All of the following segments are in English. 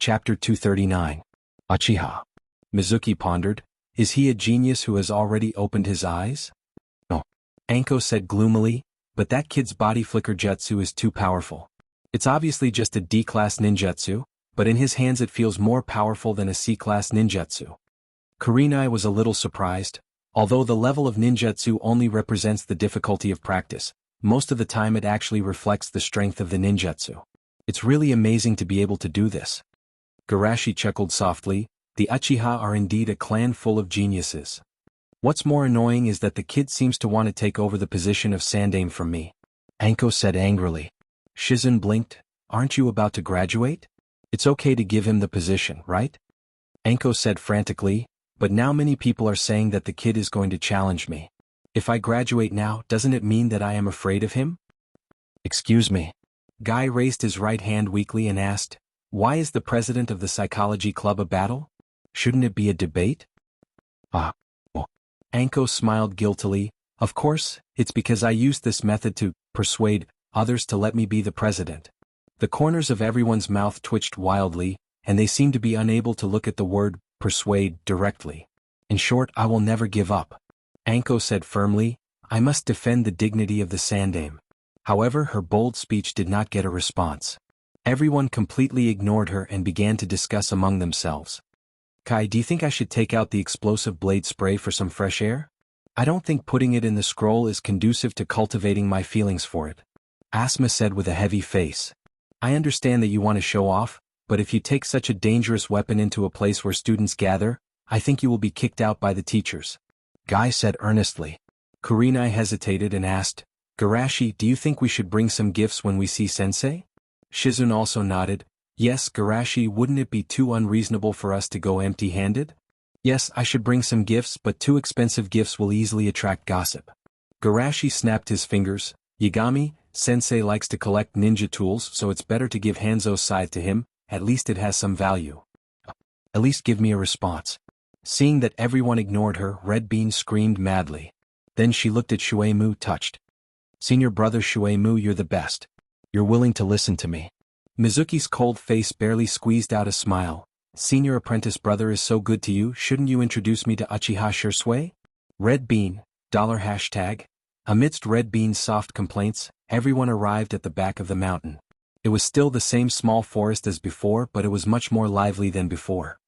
Chapter 239. Uchiha. Mizuki pondered. Is he a genius who has already opened his eyes? No. Anko said gloomily, but that kid's body flicker jutsu is too powerful. It's obviously just a D-class ninjutsu, but in his hands it feels more powerful than a C-class ninjutsu. Kurenai was a little surprised. Although the level of ninjutsu only represents the difficulty of practice, most of the time it actually reflects the strength of the ninjutsu. It's really amazing to be able to do this. Garashi chuckled softly. The Uchiha are indeed a clan full of geniuses. What's more annoying is that the kid seems to want to take over the position of Sandaime from me. Anko said angrily. Shizun blinked. Aren't you about to graduate? It's okay to give him the position, right? Anko said frantically, but now many people are saying that the kid is going to challenge me. If I graduate now, doesn't it mean that I am afraid of him? Excuse me. Guy raised his right hand weakly and asked, why is the president of the psychology club a battle? Shouldn't it be a debate? Oh. Anko smiled guiltily. Of course, it's because I used this method to persuade others to let me be the president. The corners of everyone's mouth twitched wildly, and they seemed to be unable to look at the word persuade directly. In short, I will never give up. Anko said firmly, I must defend the dignity of the Sandaime. However, her bold speech did not get a response. Everyone completely ignored her and began to discuss among themselves. Kai, do you think I should take out the explosive blade spray for some fresh air? I don't think putting it in the scroll is conducive to cultivating my feelings for it. Asma said with a heavy face. I understand that you want to show off, but if you take such a dangerous weapon into a place where students gather, I think you will be kicked out by the teachers. Guy said earnestly. Kurenai hesitated and asked, Garashi, do you think we should bring some gifts when we see sensei? Shizun also nodded. Yes, Garashi, wouldn't it be too unreasonable for us to go empty-handed? Yes, I should bring some gifts, but too expensive gifts will easily attract gossip. Garashi snapped his fingers. Yagami, sensei likes to collect ninja tools, so it's better to give Hanzo's scythe to him, at least it has some value. At least give me a response. Seeing that everyone ignored her, Red Bean screamed madly. Then she looked at Shueimu touched. Senior brother Shueimu, you're the best. You're willing to listen to me. Mizuki's cold face barely squeezed out a smile. Senior apprentice brother is so good to you, shouldn't you introduce me to Uchiha Shursui? Red Bean, $#. Amidst Red Bean's soft complaints, everyone arrived at the back of the mountain. It was still the same small forest as before, but it was much more lively than before.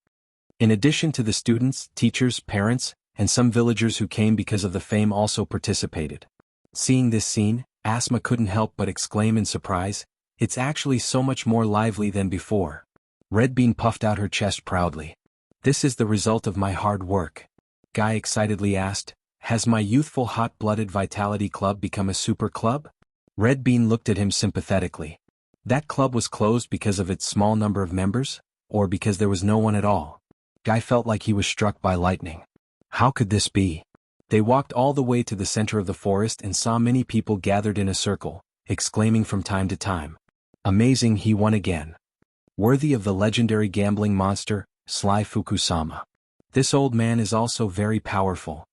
In addition to the students, teachers, parents, and some villagers who came because of the fame also participated. Seeing this scene, Asma couldn't help but exclaim in surprise, it's actually so much more lively than before. Red Bean puffed out her chest proudly. This is the result of my hard work. Guy excitedly asked, has my youthful hot-blooded vitality club become a super club? Red Bean looked at him sympathetically. That club was closed because of its small number of members, or because there was no one at all? Guy felt like he was struck by lightning. How could this be? They walked all the way to the center of the forest and saw many people gathered in a circle, exclaiming from time to time. Amazing, he won again. Worthy of the legendary gambling monster, Sly Fukusama. This old man is also very powerful.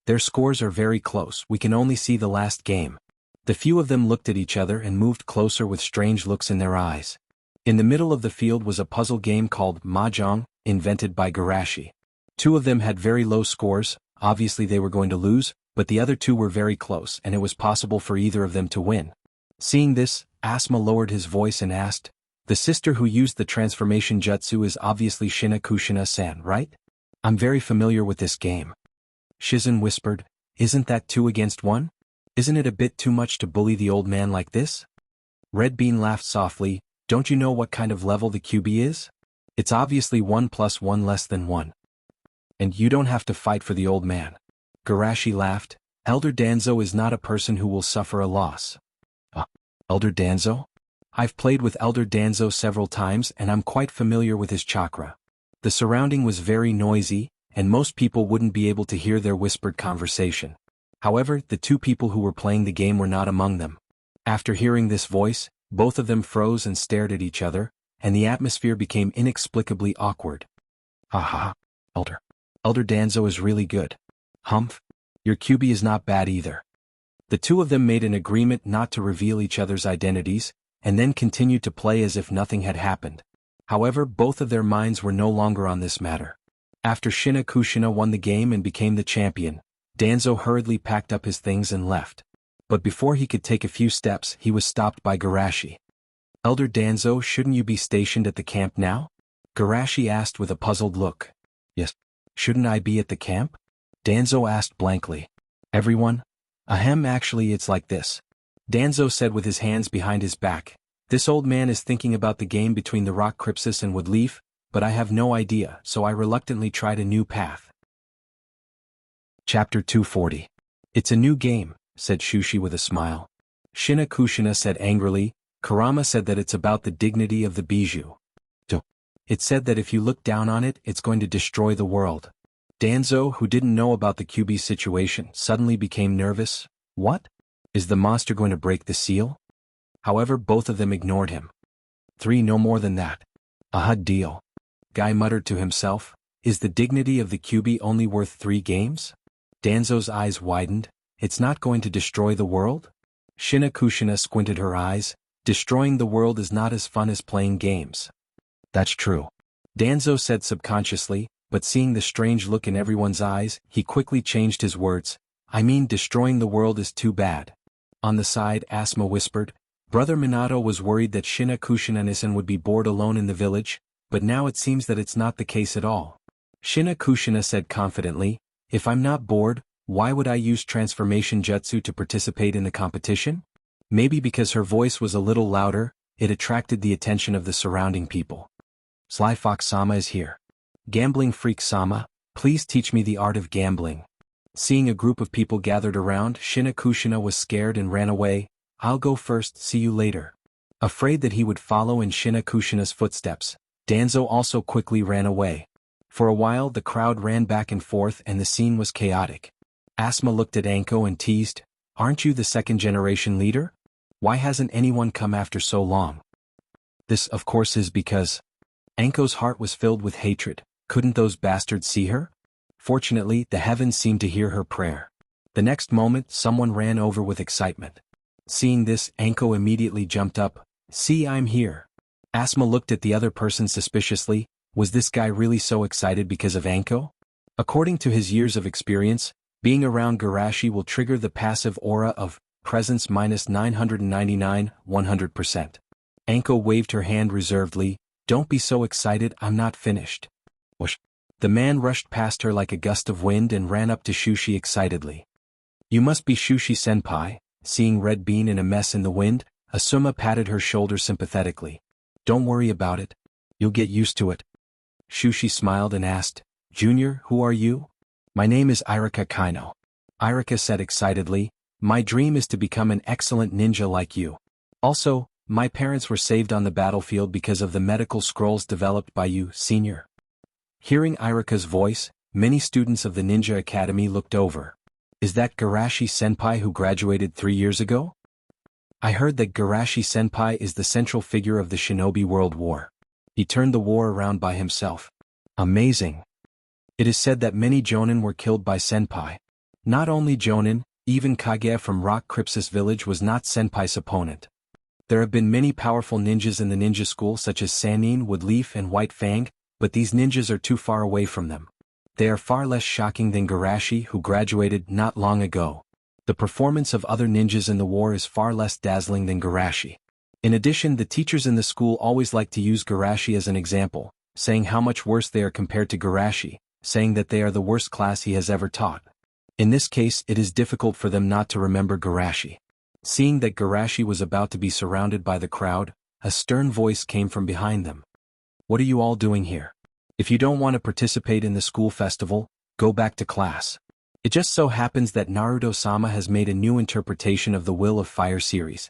Their scores are very close, we can only see the last game. The few of them looked at each other and moved closer with strange looks in their eyes. In the middle of the field was a puzzle game called Mahjong, invented by Garashi. Two of them had very low scores, obviously they were going to lose, but the other two were very close and it was possible for either of them to win. Seeing this, Asma lowered his voice and asked, the sister who used the transformation jutsu is obviously Shina Kushina-san, right? I'm very familiar with this game. Shizun whispered, isn't that 2 against 1? Isn't it a bit too much to bully the old man like this? Red Bean laughed softly, don't you know what kind of level the QB is? It's obviously 1 + 1 less than 1. And you don't have to fight for the old man. Garashi laughed, Elder Danzo is not a person who will suffer a loss. Elder Danzo? I've played with Elder Danzo several times and I'm quite familiar with his chakra. The surrounding was very noisy, and most people wouldn't be able to hear their whispered conversation. However, the two people who were playing the game were not among them. After hearing this voice, both of them froze and stared at each other, and the atmosphere became inexplicably awkward. Haha, Elder Danzo is really good. Humph, your QB is not bad either. The two of them made an agreement not to reveal each other's identities, and then continued to play as if nothing had happened. However, both of their minds were no longer on this matter. After Shina Kushina won the game and became the champion, Danzo hurriedly packed up his things and left. But before he could take a few steps, he was stopped by Garashi. "Elder Danzo, shouldn't you be stationed at the camp now?" Garashi asked with a puzzled look. "Yes. Shouldn't I be at the camp?" Danzo asked blankly. "Everyone? Ahem, actually it's like this," Danzo said with his hands behind his back. "This old man is thinking about the game between the Rock Crypsis and Woodleaf, but I have no idea, so I reluctantly tried a new path." Chapter 240. "It's a new game," said Shushi with a smile. Shina Kushina said angrily. Karama said that it's about the dignity of the bijou. It said that if you look down on it, it's going to destroy the world. Danzo, who didn't know about the QB situation, suddenly became nervous. What? Is the monster going to break the seal? However, both of them ignored him. 3, no more than that. A HUD deal. Guy muttered to himself. Is the dignity of the QB only worth 3 games? Danzo's eyes widened. It's not going to destroy the world? Shina Kushina squinted her eyes. Destroying the world is not as fun as playing games. That's true, Danzo said subconsciously, but seeing the strange look in everyone's eyes, he quickly changed his words. I mean, destroying the world is too bad. On the side, Asma whispered. Brother Minato was worried that Shina Kushina-nisan would be bored alone in the village, but now it seems that it's not the case at all. Shina Kushina said confidently, if I'm not bored, why would I use transformation jutsu to participate in the competition? Maybe because her voice was a little louder, it attracted the attention of the surrounding people. Sly Fox Sama is here. Gambling Freak Sama, please teach me the art of gambling. Seeing a group of people gathered around, Shina Kushina was scared and ran away. I'll go first, see you later. Afraid that he would follow in Shina Kushina's footsteps, Danzo also quickly ran away. For a while the crowd ran back and forth and the scene was chaotic. Asma looked at Anko and teased, aren't you the second-generation leader? Why hasn't anyone come after so long? This, of course, is because Anko's heart was filled with hatred. Couldn't those bastards see her? Fortunately, the heavens seemed to hear her prayer. The next moment, someone ran over with excitement. Seeing this, Anko immediately jumped up. See, I'm here. Asma looked at the other person suspiciously. Was this guy really so excited because of Anko? According to his years of experience, being around Garashi will trigger the passive aura of presence minus 999, 100%. Anko waved her hand reservedly. Don't be so excited, I'm not finished. Whoosh. The man rushed past her like a gust of wind and ran up to Shushi excitedly. You must be Shushi-senpai. Seeing Red Bean in a mess in the wind, Asuma patted her shoulder sympathetically. Don't worry about it. You'll get used to it. Shushi smiled and asked, Junior, who are you? My name is Irika Kaino. Irika said excitedly, my dream is to become an excellent ninja like you. Also, my parents were saved on the battlefield because of the medical scrolls developed by you, senior. Hearing Irika's voice, many students of the Ninja Academy looked over. Is that Garashi-senpai who graduated 3 years ago? I heard that Garashi-senpai is the central figure of the Shinobi World War. He turned the war around by himself. Amazing. It is said that many Jonin were killed by senpai. Not only Jonin, even Kage from Rock Crypsis village was not senpai's opponent. There have been many powerful ninjas in the ninja school such as Sannin, Woodleaf and White Fang, but these ninjas are too far away from them. They are far less shocking than Garashi, who graduated not long ago. The performance of other ninjas in the war is far less dazzling than Garashi. In addition, the teachers in the school always like to use Garashi as an example, saying how much worse they are compared to Garashi, saying that they are the worst class he has ever taught. In this case, it is difficult for them not to remember Garashi. Seeing that Garashi was about to be surrounded by the crowd, a stern voice came from behind them. What are you all doing here? If you don't want to participate in the school festival, go back to class. It just so happens that Naruto-sama has made a new interpretation of the Will of Fire series.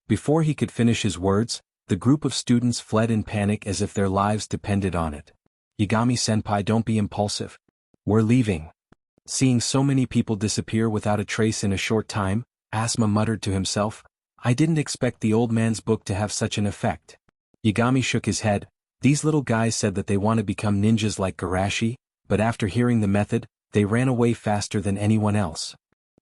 Before he could finish his words, the group of students fled in panic as if their lives depended on it. Yagami-senpai, don't be impulsive. We're leaving. Seeing so many people disappear without a trace in a short time, Asma muttered to himself, I didn't expect the old man's book to have such an effect. Yagami shook his head. These little guys said that they want to become ninjas like Garashi, but after hearing the method, they ran away faster than anyone else.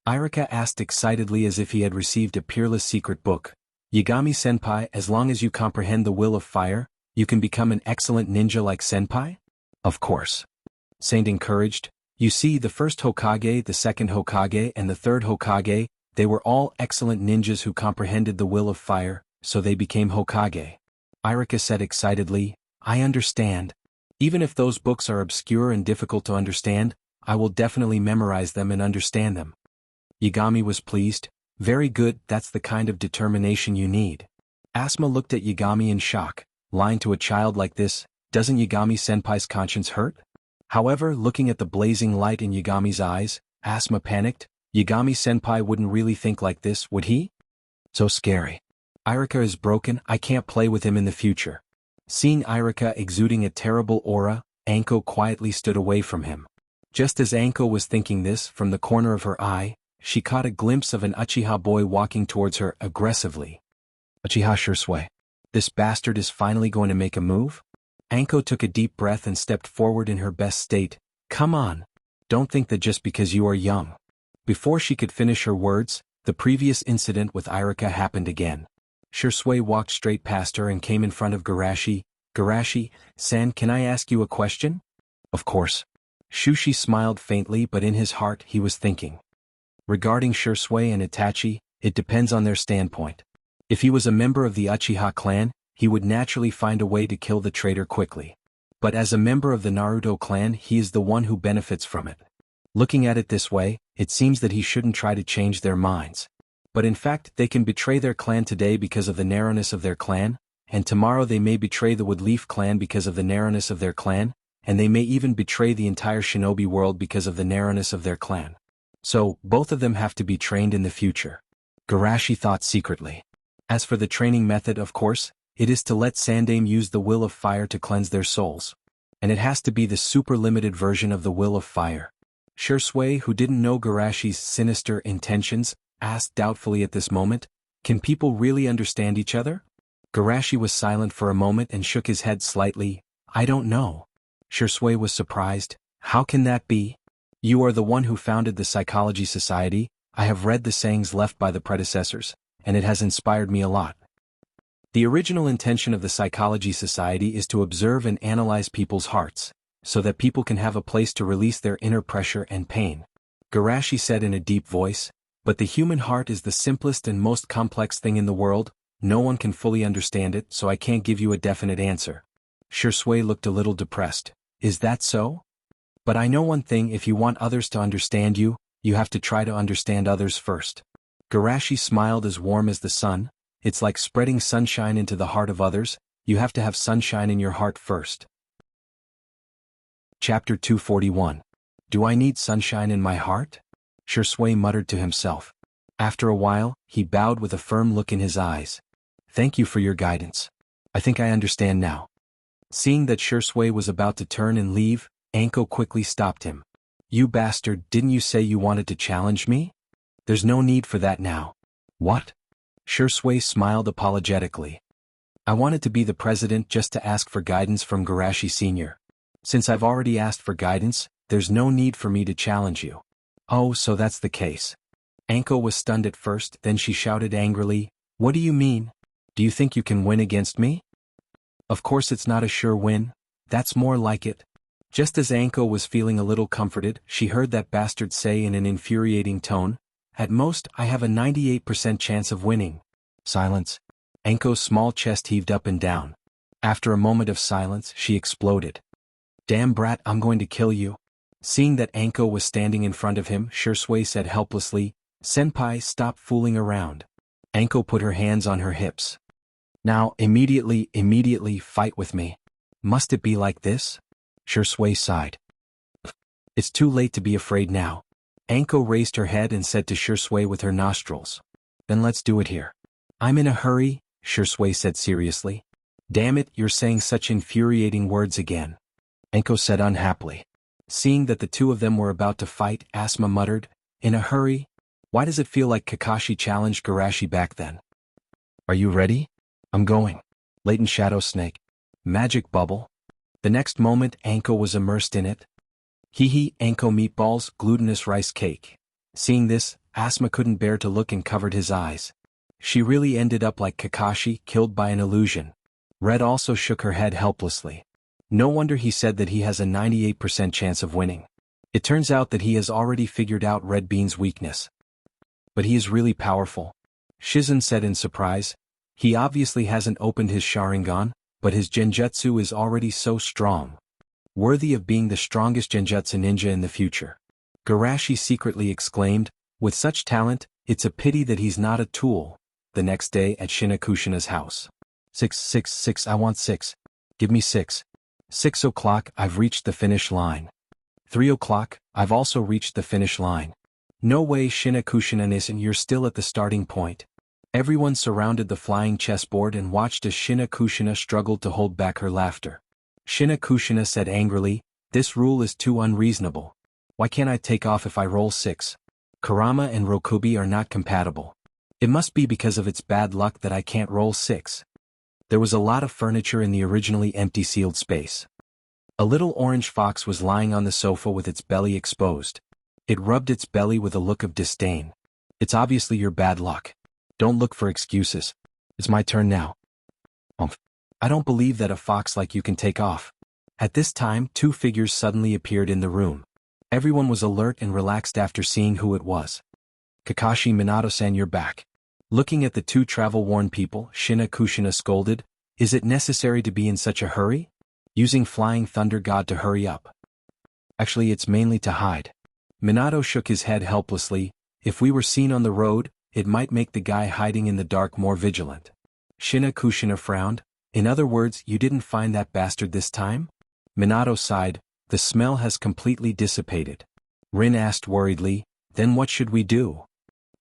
Irika asked excitedly as if he had received a peerless secret book. Yagami-senpai, as long as you comprehend the Will of Fire, You can become an excellent ninja like Senpai? Of course. Saint encouraged. You see, the first Hokage, the second Hokage, and the third Hokage, they were all excellent ninjas who comprehended the will of fire, so they became Hokage. Irika said excitedly, I understand. Even if those books are obscure and difficult to understand, I will definitely memorize them and understand them. Yagami was pleased. Very good, that's the kind of determination you need. Asuma looked at Yagami in shock. Lying to a child like this, doesn't Yagami-senpai's conscience hurt? However, looking at the blazing light in Yagami's eyes, Asuma panicked. Yagami-senpai wouldn't really think like this, would he? So scary. Irika is broken, I can't play with him in the future. Seeing Irika exuding a terrible aura, Anko quietly stood away from him. Just as Anko was thinking this, from the corner of her eye, she caught a glimpse of an Uchiha boy walking towards her aggressively. Uchiha Shursui. This bastard is finally going to make a move? Anko took a deep breath and stepped forward in her best state. Come on. Don't think that just because you are young. Before she could finish her words, the previous incident with Irika happened again. Shursui walked straight past her and came in front of Garashi. Garashi-san, can I ask you a question? Of course. Shushi smiled faintly, but in his heart he was thinking. Regarding Shursui and Itachi, it depends on their standpoint. If he was a member of the Uchiha clan, he would naturally find a way to kill the traitor quickly. But as a member of the Naruto clan, he is the one who benefits from it. Looking at it this way, it seems that he shouldn't try to change their minds. But in fact, they can betray their clan today because of the narrowness of their clan, and tomorrow they may betray the Woodleaf clan because of the narrowness of their clan, and they may even betray the entire shinobi world because of the narrowness of their clan. So, both of them have to be trained in the future. Garashi thought secretly. As for the training method, of course, it is to let Sandaime use the will of fire to cleanse their souls. And it has to be the super limited version of the will of fire. Shursui, who didn't know Garashi's sinister intentions, asked doubtfully at this moment, can people really understand each other? Garashi was silent for a moment and shook his head slightly. I don't know. Shursui was surprised. How can that be? You are the one who founded the Psychology Society. I have read the sayings left by the predecessors, and it has inspired me a lot. The original intention of the Psychology Society is to observe and analyze people's hearts, so that people can have a place to release their inner pressure and pain. Garashi said in a deep voice, but the human heart is the simplest and most complex thing in the world, no one can fully understand it, so I can't give you a definite answer. Shursui looked a little depressed. Is that so? But I know one thing, if you want others to understand you, you have to try to understand others first. Garashi smiled as warm as the sun. It's like spreading sunshine into the heart of others, you have to have sunshine in your heart first. Chapter 241. Do I need sunshine in my heart? Shursui muttered to himself. After a while, he bowed with a firm look in his eyes. Thank you for your guidance. I think I understand now. Seeing that Shursui was about to turn and leave, Anko quickly stopped him. You bastard, didn't you say you wanted to challenge me? There's no need for that now. What? Shursui smiled apologetically. I wanted to be the president just to ask for guidance from Garashi Sr. Since I've already asked for guidance, there's no need for me to challenge you. Oh, so that's the case. Anko was stunned at first, then she shouted angrily, what do you mean? Do you think you can win against me? Of course it's not a sure win. That's more like it. Just as Anko was feeling a little comforted, she heard that bastard say in an infuriating tone, at most, I have a 98% chance of winning. Silence. Anko's small chest heaved up and down. After a moment of silence, she exploded. Damn brat, I'm going to kill you. Seeing that Anko was standing in front of him, Shursui said helplessly, Senpai, stop fooling around. Anko put her hands on her hips. Now, immediately fight with me. Must it be like this? Shursui sighed. It's too late to be afraid now. Anko raised her head and said to Shursui with her nostrils. Then let's do it here. I'm in a hurry, Shursui said seriously. Damn it, you're saying such infuriating words again. Anko said unhappily. Seeing that the two of them were about to fight, Asuma muttered, in a hurry? Why does it feel like Kakashi challenged Garashi back then? Are you ready? I'm going. Latent Shadow Snake. Magic Bubble. The next moment Anko was immersed in it. Hee Anko meatballs, glutinous rice cake. Seeing this, Asuma couldn't bear to look and covered his eyes. She really ended up like Kakashi, killed by an illusion. Red also shook her head helplessly. No wonder he said that he has a 98% chance of winning. It turns out that he has already figured out Red Bean's weakness. But he is really powerful, Shizen said in surprise. He obviously hasn't opened his Sharingan, but his genjutsu is already so strong. Worthy of being the strongest genjutsu ninja in the future. Garashi secretly exclaimed, with such talent, it's a pity that he's not a tool. The next day at Shinakushina's house. 6, I want 6. Give me 6. 6 o'clock, I've reached the finish line. 3 o'clock, I've also reached the finish line. No way, Shinakushina-san, you're still at the starting point. Everyone surrounded the flying chessboard and watched as Shinakushina struggled to hold back her laughter. Shinakushina said angrily, this rule is too unreasonable. Why can't I take off if I roll 6? Kurama and Rokubi are not compatible. It must be because of its bad luck that I can't roll 6. There was a lot of furniture in the originally empty sealed space. A little orange fox was lying on the sofa with its belly exposed. It rubbed its belly with a look of disdain. It's obviously your bad luck. Don't look for excuses. It's my turn now. I don't believe that a fox like you can take off. At this time, 2 figures suddenly appeared in the room. Everyone was alert and relaxed after seeing who it was. Kakashi Minato-san, you're back. Looking at the 2 travel-worn people, Shinakushina scolded, is it necessary to be in such a hurry? Using Flying Thunder God to hurry up. Actually, it's mainly to hide. Minato shook his head helplessly. If we were seen on the road, it might make the guy hiding in the dark more vigilant. Shinakushina frowned. In other words, you didn't find that bastard this time? Minato sighed. The smell has completely dissipated. Rin asked worriedly, then what should we do?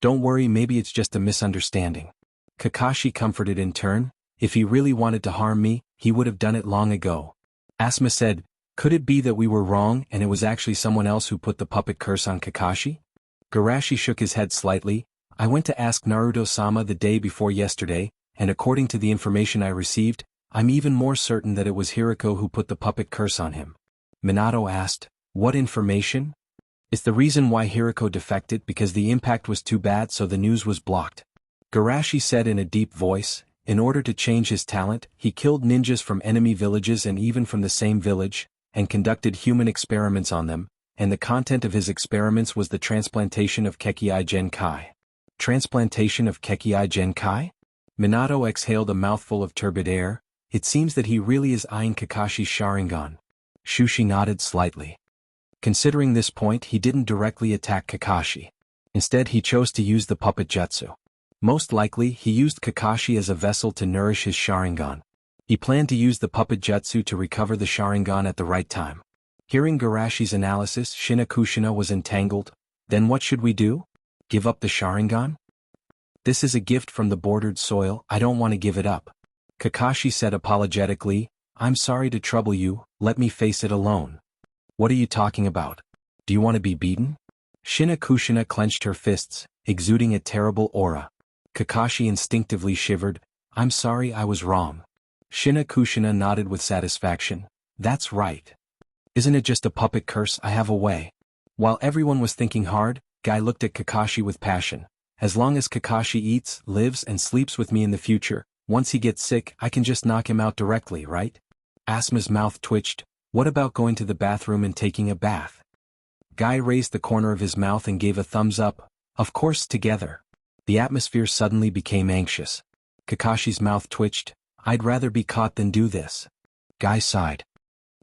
Don't worry, maybe it's just a misunderstanding. Kakashi comforted in turn. If he really wanted to harm me, he would have done it long ago. Asuma said, could it be that we were wrong and it was actually someone else who put the puppet curse on Kakashi? Garashi shook his head slightly. I went to ask Naruto-sama the day before yesterday, and according to the information I received, I'm even more certain that it was Hiriko who put the puppet curse on him. Minato asked, what information? It's the reason why Hiriko defected because the impact was too bad so the news was blocked. Garashi said in a deep voice, in order to change his talent, he killed ninjas from enemy villages and even from the same village, and conducted human experiments on them, and the content of his experiments was the transplantation of Kekkei Genkai. Transplantation of Kekkei Genkai? Minato exhaled a mouthful of turbid air. It seems that he really is eyeing Kakashi's Sharingan. Shushi nodded slightly. Considering this point, he didn't directly attack Kakashi. Instead, he chose to use the puppet jutsu. Most likely, he used Kakashi as a vessel to nourish his Sharingan. He planned to use the puppet jutsu to recover the Sharingan at the right time. Hearing Garashi's analysis, Shinakushina was entangled. Then what should we do? Give up the Sharingan? This is a gift from the bordered soil, I don't want to give it up. Kakashi said apologetically, I'm sorry to trouble you, let me face it alone. What are you talking about? Do you want to be beaten? Shinakushina clenched her fists, exuding a terrible aura. Kakashi instinctively shivered. I'm sorry, I was wrong. Shinakushina nodded with satisfaction. That's right. Isn't it just a puppet curse? I have a way. While everyone was thinking hard, Guy looked at Kakashi with passion. As long as Kakashi eats, lives and sleeps with me in the future, once he gets sick, I can just knock him out directly, right? Asuma's mouth twitched. What about going to the bathroom and taking a bath? Guy raised the corner of his mouth and gave a thumbs up. Of course, together. The atmosphere suddenly became anxious. Kakashi's mouth twitched. I'd rather be caught than do this. Guy sighed.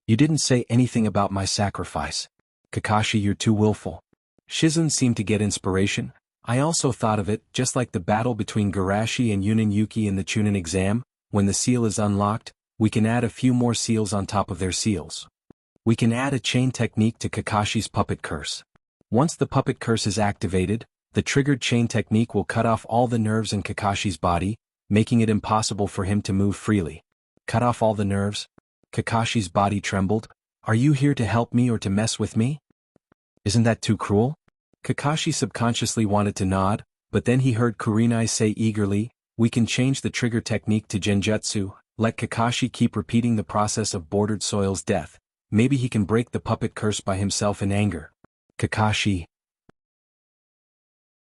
You didn't say anything about my sacrifice. Kakashi, you're too willful. Shizen seemed to get inspiration. I also thought of it, just like the battle between Garashi and Yunin Yuki in the Chunin exam, when the seal is unlocked, we can add a few more seals on top of their seals. We can add a chain technique to Kakashi's puppet curse. Once the puppet curse is activated, the triggered chain technique will cut off all the nerves in Kakashi's body, making it impossible for him to move freely. Cut off all the nerves? Kakashi's body trembled. Are you here to help me or to mess with me? Isn't that too cruel? Kakashi subconsciously wanted to nod, but then he heard Kurenai say eagerly, we can change the trigger technique to Genjutsu. Let Kakashi keep repeating the process of bordered soil's death. Maybe he can break the puppet curse by himself in anger. Kakashi.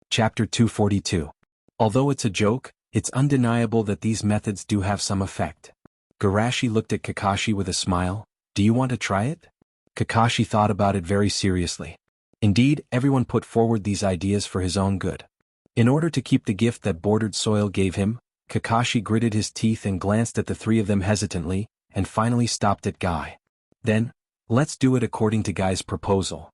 Chapter 242. Although it's a joke, it's undeniable that these methods do have some effect. Garashi looked at Kakashi with a smile. Do you want to try it? Kakashi thought about it very seriously. Indeed, everyone put forward these ideas for his own good. In order to keep the gift that bordered soil gave him, Kakashi gritted his teeth and glanced at the three of them hesitantly, and finally stopped at Guy. Then, let's do it according to Guy's proposal.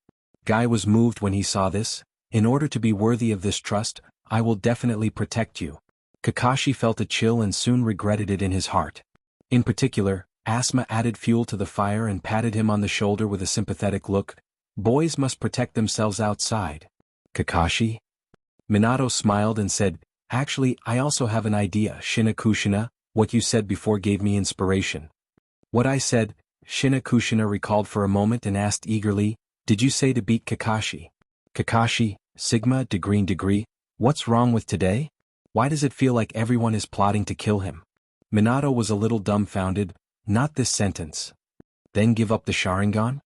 Guy was moved when he saw this. In order to be worthy of this trust, I will definitely protect you. Kakashi felt a chill and soon regretted it in his heart. In particular, Asma added fuel to the fire and patted him on the shoulder with a sympathetic look. Boys must protect themselves outside. Kakashi? Minato smiled and said, actually, I also have an idea, Shinakushina. What you said before gave me inspiration. What I said? Shinakushina recalled for a moment and asked eagerly, did you say to beat Kakashi? Kakashi, Sigma, degree, what's wrong with today? Why does it feel like everyone is plotting to kill him? Minato was a little dumbfounded. Not this sentence. Then give up the Sharingan?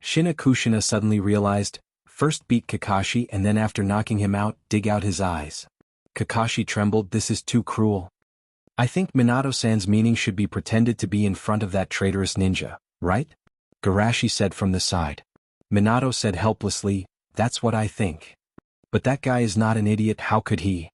Shinakushina suddenly realized, first beat Kakashi and then after knocking him out, dig out his eyes. Kakashi trembled. This is too cruel. I think Minato-san's meaning should be pretended to be in front of that traitorous ninja, right? Garashi said from the side. Minato said helplessly, that's what I think. But that guy is not an idiot, how could he?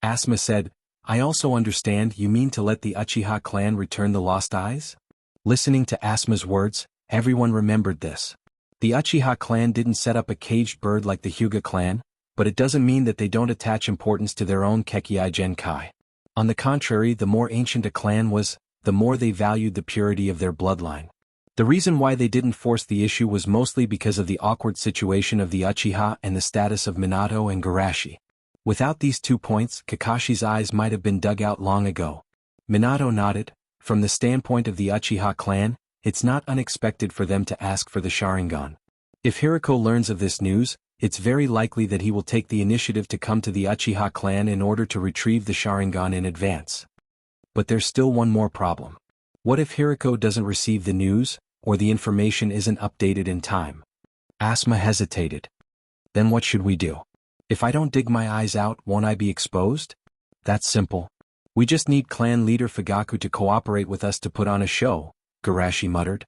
Asma said, I also understand you mean to let the Uchiha clan return the lost eyes? Listening to Asma's words, everyone remembered this. The Uchiha clan didn't set up a caged bird like the Hyuga clan, but it doesn't mean that they don't attach importance to their own Kekkei Genkai. On the contrary, the more ancient a clan was, the more they valued the purity of their bloodline. The reason why they didn't force the issue was mostly because of the awkward situation of the Uchiha and the status of Minato and Garashi. Without these 2 points, Kakashi's eyes might have been dug out long ago. Minato nodded. From the standpoint of the Uchiha clan, it's not unexpected for them to ask for the Sharingan. If Hiriko learns of this news, it's very likely that he will take the initiative to come to the Uchiha clan in order to retrieve the Sharingan in advance. But there's still one more problem. What if Hiriko doesn't receive the news, or the information isn't updated in time? Asma hesitated. Then what should we do? If I don't dig my eyes out, won't I be exposed? That's simple. We just need clan leader Fugaku to cooperate with us to put on a show, Garashi muttered.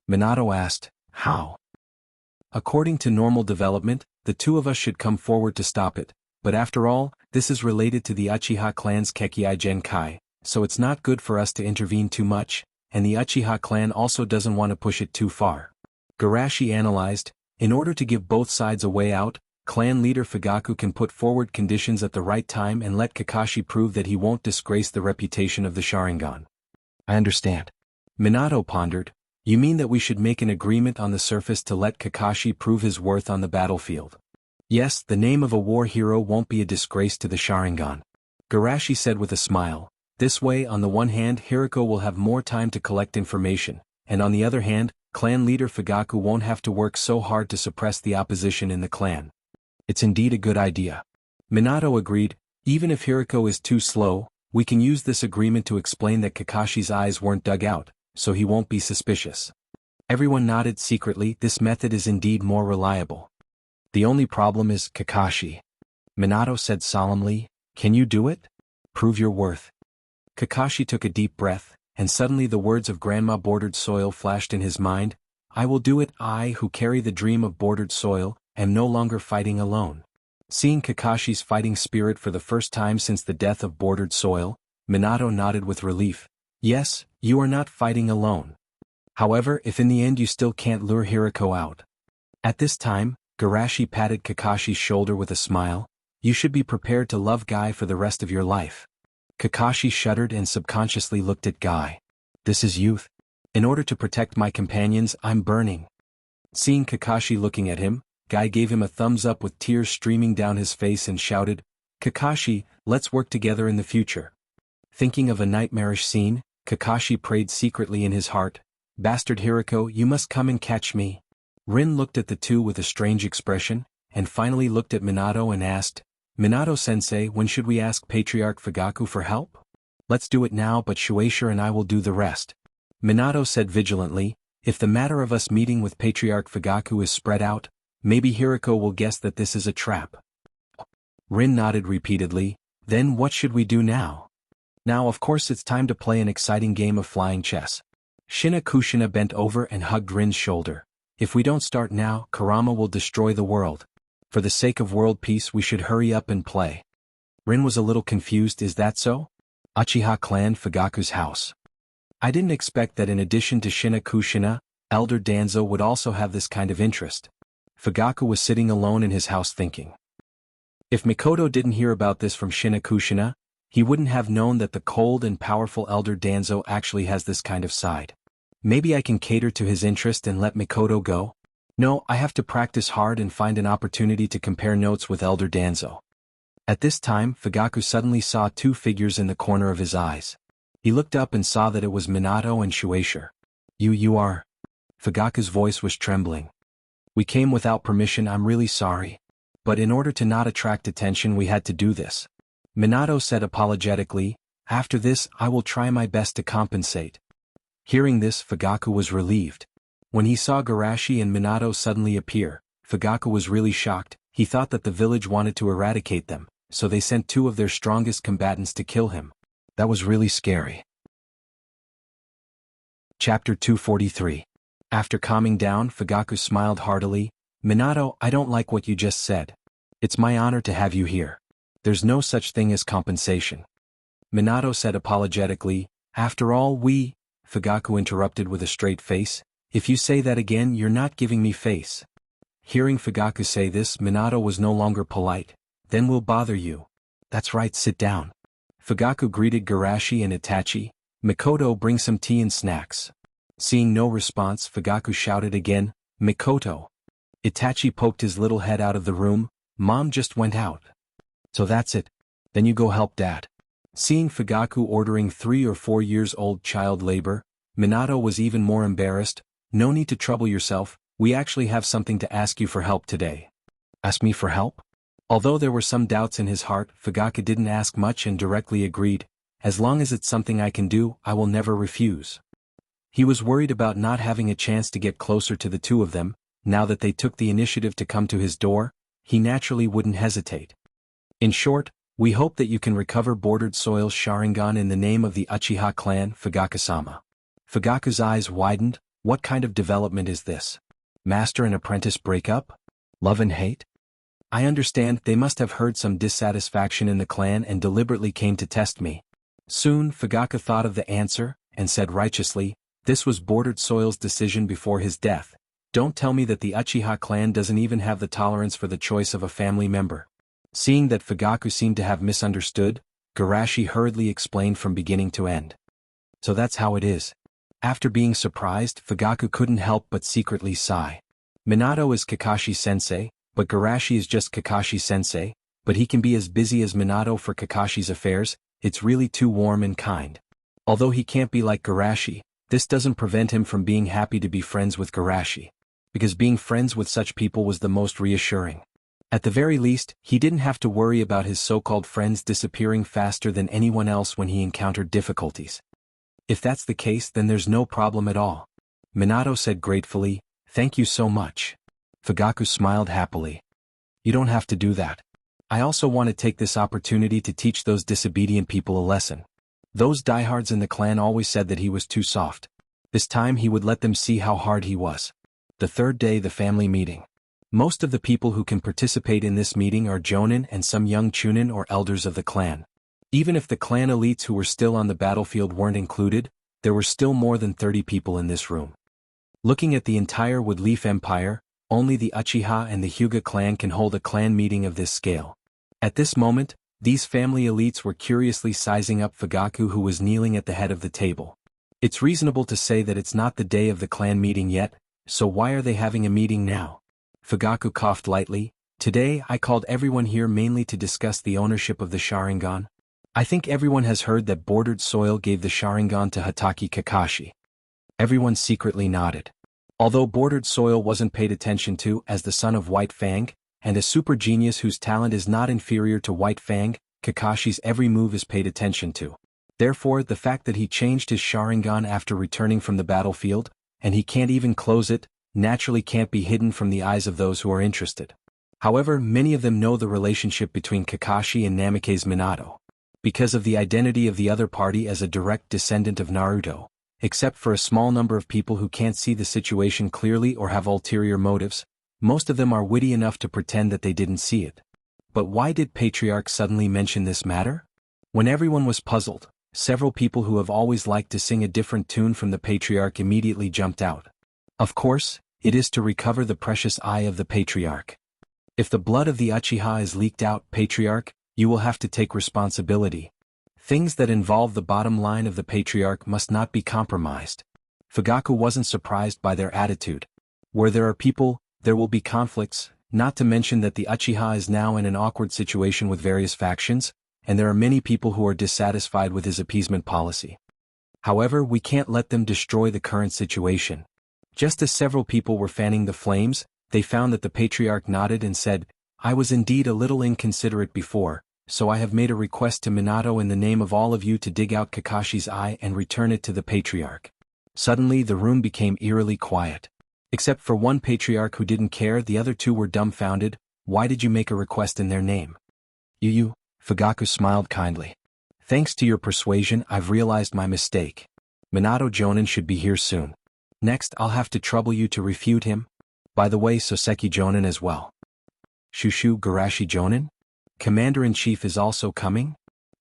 Minato asked, how? According to normal development, the 2 of us should come forward to stop it, but after all, this is related to the Uchiha clan's Kekkei Genkai, so it's not good for us to intervene too much, and the Uchiha clan also doesn't want to push it too far. Garashi analyzed, in order to give both sides a way out, clan leader Fugaku can put forward conditions at the right time and let Kakashi prove that he won't disgrace the reputation of the Sharingan. I understand. Minato pondered, you mean that we should make an agreement on the surface to let Kakashi prove his worth on the battlefield? Yes, the name of a war hero won't be a disgrace to the Sharingan. Garashi said with a smile. This way, on the one hand, Hiriko will have more time to collect information, and on the other hand, clan leader Fugaku won't have to work so hard to suppress the opposition in the clan. It's indeed a good idea. Minato agreed, even if Hiriko is too slow, we can use this agreement to explain that Kakashi's eyes weren't dug out, so he won't be suspicious. Everyone nodded secretly. This method is indeed more reliable. The only problem is Kakashi. Minato said solemnly, can you do it? Prove your worth. Kakashi took a deep breath, and suddenly the words of Grandma Bordered Soil flashed in his mind. I will do it, I who carry the dream of bordered soil, am no longer fighting alone. Seeing Kakashi's fighting spirit for the first time since the death of Bordered Soil, Minato nodded with relief. Yes, you are not fighting alone. However, if in the end you still can't lure Hiriko out. At this time, Garashi patted Kakashi's shoulder with a smile. You should be prepared to love Guy for the rest of your life. Kakashi shuddered and subconsciously looked at Guy. This is youth. In order to protect my companions, I'm burning. Seeing Kakashi looking at him, Guy gave him a thumbs up with tears streaming down his face and shouted, Kakashi, let's work together in the future. Thinking of a nightmarish scene, Kakashi prayed secretly in his heart, Bastard Hiriko, you must come and catch me. Rin looked at the two with a strange expression, and finally looked at Minato and asked, Minato-sensei, when should we ask Patriarch Fugaku for help? Let's do it now, but Shueisha and I will do the rest. Minato said vigilantly, if the matter of us meeting with Patriarch Fugaku is spread out, maybe Hiriko will guess that this is a trap. Rin nodded repeatedly, then what should we do now? Now of course it's time to play an exciting game of flying chess. Shina Kushina bent over and hugged Rin's shoulder. If we don't start now, Kurama will destroy the world. For the sake of world peace we should hurry up and play. Rin was a little confused. Is that so? Uchiha clan Fugaku's house. I didn't expect that in addition to Shina Kushina, Elder Danzo would also have this kind of interest. Fugaku was sitting alone in his house thinking. If Mikoto didn't hear about this from Shina Kushina, he wouldn't have known that the cold and powerful Elder Danzo actually has this kind of side. Maybe I can cater to his interest and let Mikoto go? No, I have to practice hard and find an opportunity to compare notes with Elder Danzo. At this time, Fugaku suddenly saw two figures in the corner of his eyes. He looked up and saw that it was Minato and Shueisha. You are? Fugaku's voice was trembling. We came without permission. I'm really sorry. But in order to not attract attention we had to do this. Minato said apologetically, after this I will try my best to compensate. Hearing this, Fugaku was relieved. When he saw Garashi and Minato suddenly appear, Fugaku was really shocked. He thought that the village wanted to eradicate them, so they sent two of their strongest combatants to kill him. That was really scary. Chapter 243. After calming down, Fugaku smiled heartily. Minato, I don't like what you just said. It's my honor to have you here. There's no such thing as compensation. Minato said apologetically, after all Fugaku interrupted with a straight face, if you say that again you're not giving me face. Hearing Fugaku say this, Minato was no longer polite. Then we'll bother you. That's right, sit down. Fugaku greeted Garashi and Itachi. Mikoto, bring some tea and snacks. Seeing no response, Fugaku shouted again, Mikoto. Itachi poked his little head out of the room. Mom just went out. So that's it. Then you go help Dad. Seeing Fugaku ordering 3 or 4 years old child labor, Minato was even more embarrassed. No need to trouble yourself, we actually have something to ask you for help today. Ask me for help? Although there were some doubts in his heart, Fugaku didn't ask much and directly agreed, as long as it's something I can do, I will never refuse. He was worried about not having a chance to get closer to the two of them. Now that they took the initiative to come to his door, he naturally wouldn't hesitate. In short, we hope that you can recover Bordered Soil's Sharingan in the name of the Uchiha clan, Fugaku-sama. Fugaku's eyes widened. What kind of development is this? Master and apprentice breakup? Love and hate? I understand they must have heard some dissatisfaction in the clan and deliberately came to test me. Soon Fugaku thought of the answer, and said righteously, this was Bordered Soil's decision before his death. Don't tell me that the Uchiha clan doesn't even have the tolerance for the choice of a family member. Seeing that Fugaku seemed to have misunderstood, Garashi hurriedly explained from beginning to end. So that's how it is. After being surprised, Fugaku couldn't help but secretly sigh. Minato is Kakashi-sensei, but Garashi is just Kakashi-sensei, but he can be as busy as Minato for Kakashi's affairs. It's really too warm and kind. Although he can't be like Garashi, this doesn't prevent him from being happy to be friends with Garashi. Because being friends with such people was the most reassuring. At the very least, he didn't have to worry about his so-called friends disappearing faster than anyone else when he encountered difficulties. If that's the case, then there's no problem at all. Minato said gratefully, thank you so much. Fugaku smiled happily. You don't have to do that. I also want to take this opportunity to teach those disobedient people a lesson. Those diehards in the clan always said that he was too soft. This time he would let them see how hard he was. The third day, the family meeting. Most of the people who can participate in this meeting are jonin and some young chunin or elders of the clan. Even if the clan elites who were still on the battlefield weren't included, there were still more than 30 people in this room. Looking at the entire Woodleaf Empire, only the Uchiha and the Hyuga clan can hold a clan meeting of this scale. At this moment, these family elites were curiously sizing up Fugaku, who was kneeling at the head of the table. It's reasonable to say that it's not the day of the clan meeting yet, so why are they having a meeting now? Fugaku coughed lightly. Today I called everyone here mainly to discuss the ownership of the Sharingan. I think everyone has heard that Bordered Soil gave the Sharingan to Hatake Kakashi. Everyone secretly nodded. Although Bordered Soil wasn't paid attention to as the son of White Fang, and a super genius whose talent is not inferior to White Fang, Kakashi's every move is paid attention to. Therefore, the fact that he changed his Sharingan after returning from the battlefield, and he can't even close it, naturally can't be hidden from the eyes of those who are interested. However, many of them know the relationship between Kakashi and Namikaze Minato. because of the identity of the other party as a direct descendant of Naruto, except for a small number of people who can't see the situation clearly or have ulterior motives. Most of them are witty enough to pretend that they didn't see it. But why did Patriarch suddenly mention this matter? When everyone was puzzled, several people who have always liked to sing a different tune from the Patriarch immediately jumped out. Of course, it is to recover the precious eye of the Patriarch. If the blood of the Uchiha is leaked out, Patriarch, you will have to take responsibility. Things that involve the bottom line of the Patriarch must not be compromised. Fugaku wasn't surprised by their attitude. Where there are people, there will be conflicts, not to mention that the Uchiha is now in an awkward situation with various factions, and there are many people who are dissatisfied with his appeasement policy. However, we can't let them destroy the current situation. Just as several people were fanning the flames, they found that the Patriarch nodded and said, I was indeed a little inconsiderate before, so I have made a request to Minato in the name of all of you to dig out Kakashi's eye and return it to the Patriarch. Suddenly the room became eerily quiet. Except for one Patriarch who didn't care, the other two were dumbfounded. Why did you make a request in their name? You, Fugaku smiled kindly. Thanks to your persuasion, I've realized my mistake. Minato Jonin should be here soon. Next, I'll have to trouble you to refute him. By the way, Soseki Jonin as well. Shushu Garashi Jonin? Commander-in-Chief is also coming?